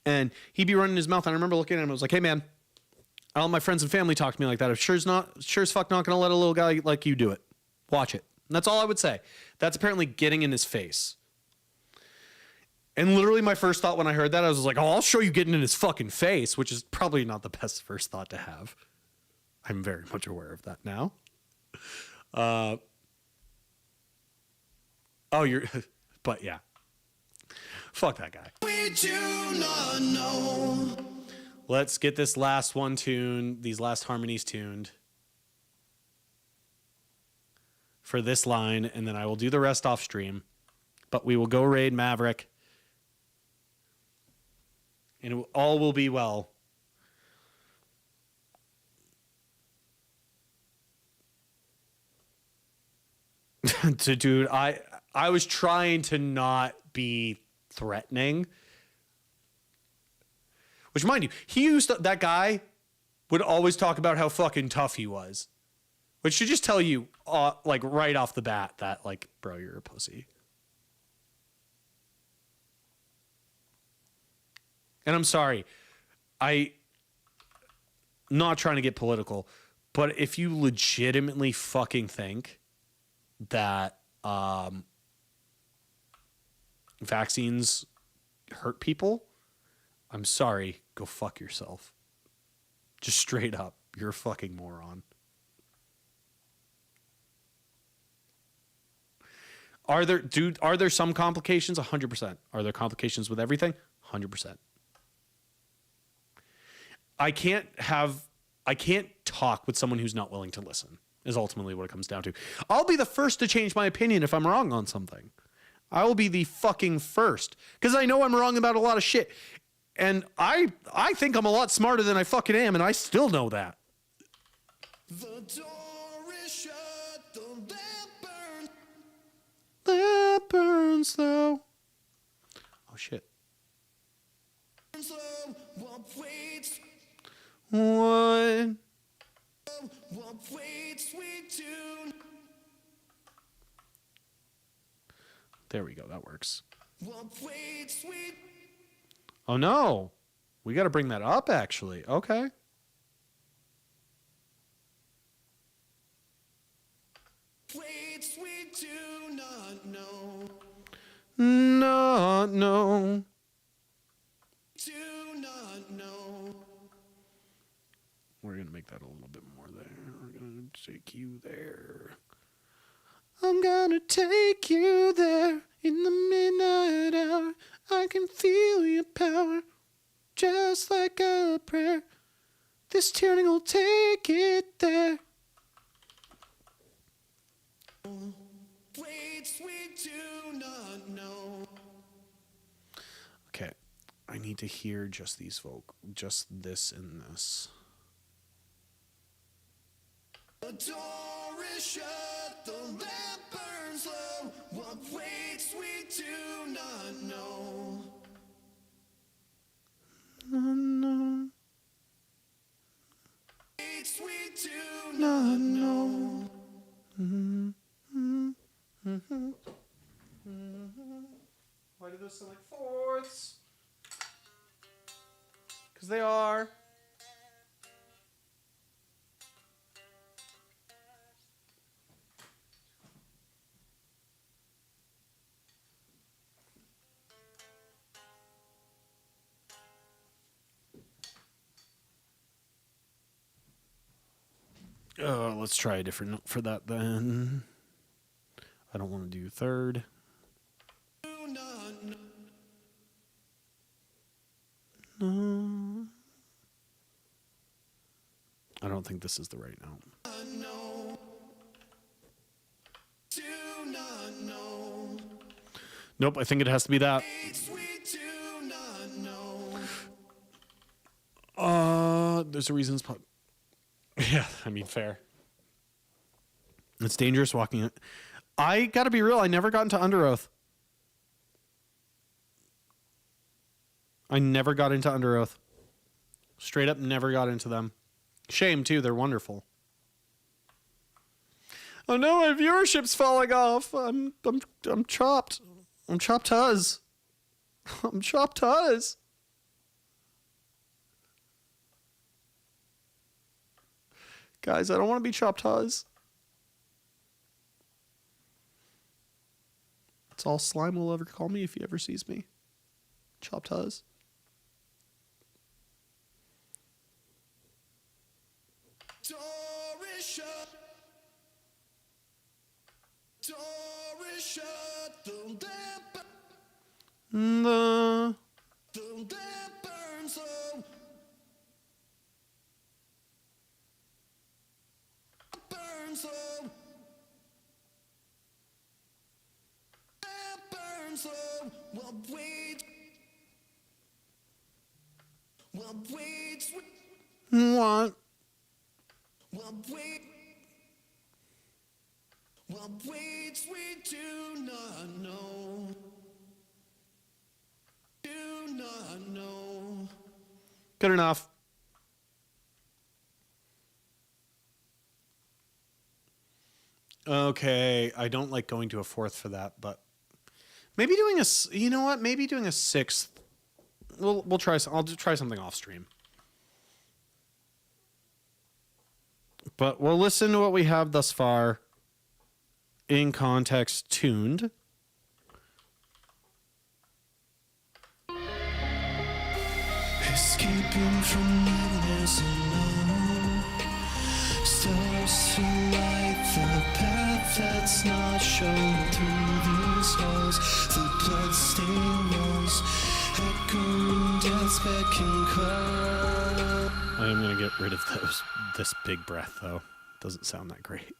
And he'd be running his mouth. And I remember looking at him. I was like, hey, man, all my friends and family talk to me like that. I'm sure as fuck not going to let a little guy like you do it. Watch it. And that's all I would say. That's apparently getting in his face. And literally my first thought when I heard that, I was like, oh, I'll show you getting in his fucking face, which is probably not the best first thought to have. I'm very much aware of that now. But yeah. Fuck that guy. We do not know. Let's get this last one tuned, these last harmonies tuned for this line, and then I will do the rest off stream. But we will go raid Maverick, and all will be well. Dude, I was trying to not be threatening. Which, mind you, that guy would always talk about how fucking tough he was. Which should just tell you, like, right off the bat that, like, bro, you're a pussy. And I'm sorry. Not trying to get political, but if you legitimately fucking think that vaccines hurt people, I'm sorry, go fuck yourself. Just straight up, you're a fucking moron. Are there some complications? 100%. Are there complications with everything? 100%. I can't talk with someone who's not willing to listen, is ultimately what it comes down to. I'll be the first to change my opinion if I'm wrong on something. I will be the fucking first, because I know I'm wrong about a lot of shit. And I think I'm a lot smarter than I fucking am, and I still know that. The door is shut, the lamp burns. Lamp burns slow. Oh shit. What waits? What? What waits we do? There we go. That works. What waits we? Oh no. We got to bring that up, actually. Okay. Waits we do not know. not know. Do not know. We're going to make that a little bit more there. We're going to take you there. I'm going to take you there in the midnight hour. I can feel your power just like a prayer. This tuning will take it there. Wait, we do not know. Okay, I need to hear just these just this and this. The door is shut, the lamp burns low. What waits we do not know. No, Waits we do not know. Why do those sound like fourths? Because they are. Let's try a different note for that then. I don't want to do third. Do not know. No. I don't think this is the right note. Know. Do not know. Nope, I think it has to be that. Waits we do not know. There's a reason. Yeah, I mean, fair. It's dangerous walking it. I gotta be real, I never got into Under Oath. I never got into Under Oath. Straight up never got into them. Shame too, they're wonderful. Oh no, my viewership's falling off. I'm chopped. I'm chopped huzz. I'm chopped huzz. Guys, I don't want to be chopped huzz. That's all Slime will ever call me if he ever sees me. Chopped huzz. Door is shut. Door is shut. The lamp burns low. Burns low. Lamp burns low. Well, wait. Well, wait. What? Well, wait. Well, wait, we do not know. Do not know. Good enough. Okay, I don't like going to a fourth for that, but maybe doing a, you know what? Maybe doing a sixth. We'll try. I'll try something off stream. But we'll listen to what we have thus far. In context, tuned. Escaping from madness alone. Stars to light the path that's not shown through these halls. The bloodstained walls echoing death's beck and call. I am going to get rid of this big breath, though. Doesn't sound that great.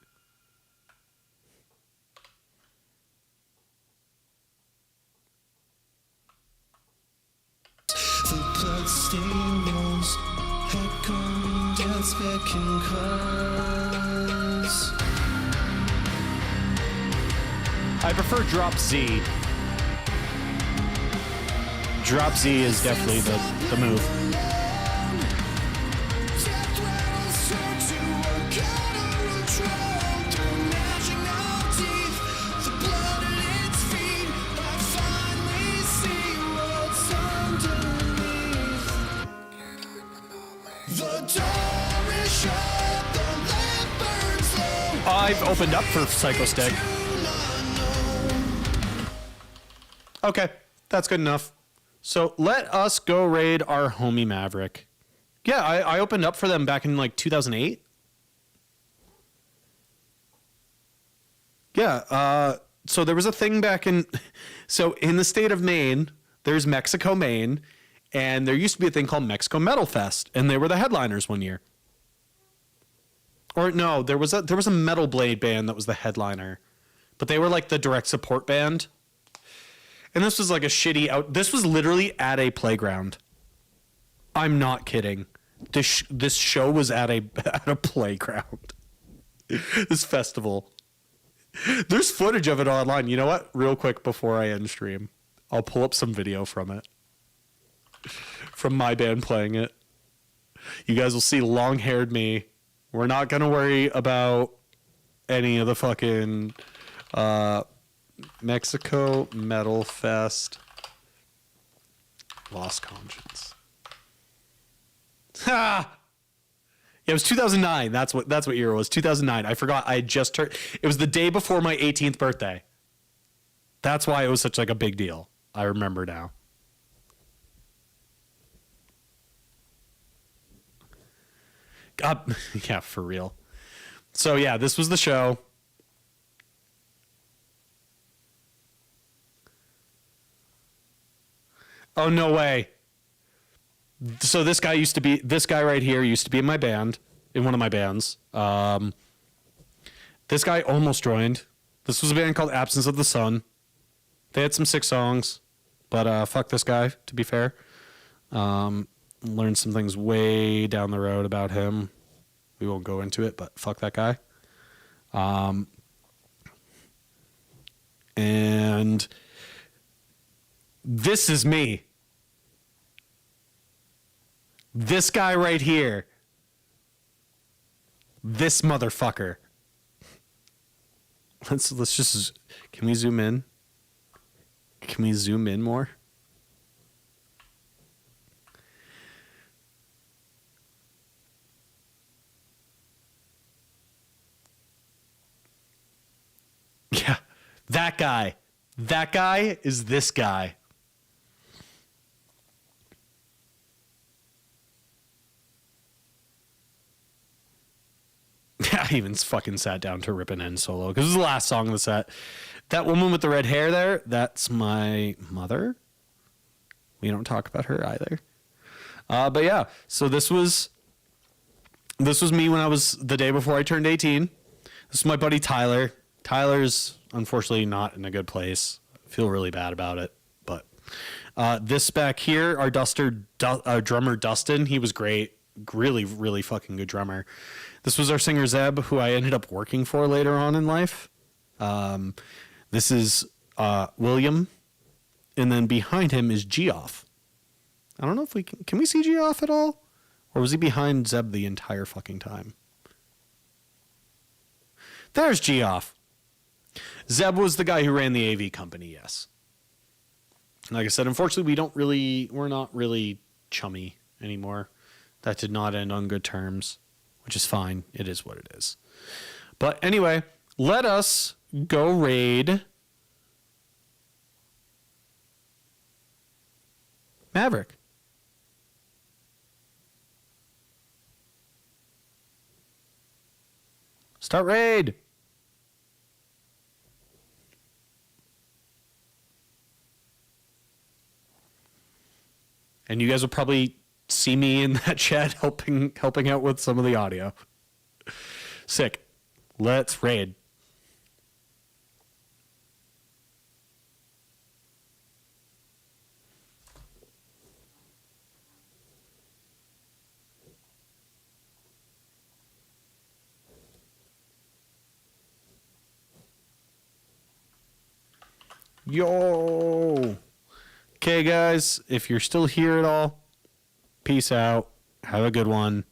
The bloodstained walls echoing death's beck and calls. I prefer Drop Z. Drop Z is definitely the move. Death rattles turn to a counter throne. Through gnashing of teeth, the blood at its feet. I finally see what's underneath. The door is shut, the lamp burns low. I've opened up for Psycho Stick. Do not know. Okay, that's good enough. So let us go raid our homie Maverick. Yeah, I opened up for them back in like 2008. Yeah, so there was a thing back in... So in the state of Maine, there's Mexico, Maine, and there used to be a thing called Mexico Metal Fest, and they were the headliners one year. Or no, there was a Metal Blade band that was the headliner, but they were like the direct support band. And this was like a shitty out. This was literally at a playground. I'm not kidding. This show was at a playground. This festival. There's footage of it online. You know what? Real quick before I end stream, I'll pull up some video from it. From my band playing it. You guys will see long-haired me. We're not going to worry about any of the fucking Mexico Metal Fest. Lost Conscience. Ha! Yeah, it was 2009. That's what year it was. 2009. I forgot. I had just turned. It was the day before my 18th birthday. That's why it was such like a big deal. I remember now. Yeah, for real. So yeah, this was the show. Oh, no way. So this guy right here used to be in my band, in one of my bands. This guy almost joined. This was a band called Absence of the Sun. They had some sick songs, but fuck this guy, to be fair. Learned some things way down the road about him. We won't go into it, but fuck that guy. And this is me. This guy right here. This motherfucker. Let's just, can we zoom in? Can we zoom in more? Yeah, that guy. That guy is this guy. I even fucking sat down to rip an end solo because it was the last song of the set. That woman with the red hair there, that's my mother. We don't talk about her either. But yeah, so this was me when I was the day before I turned 18. This is my buddy Tyler. Tyler's unfortunately not in a good place. I feel really bad about it. But this back here, our drummer Dustin, he was great. Really, really fucking good drummer. This was our singer Zeb, who I ended up working for later on in life. This is William. And then behind him is Geoff. I don't know if we can we see Geoff at all? Or was he behind Zeb the entire fucking time? There's Geoff. Zeb was the guy who ran the AV company, yes. Like I said, unfortunately, we're not really chummy anymore. That did not end on good terms, which is fine. It is what it is. But anyway, let us go raid Maverick. Start raid. And you guys will probably see me in that chat helping out with some of the audio. Sick. Let's raid. Yo. Okay, guys, if you're still here at all, peace out. Have a good one.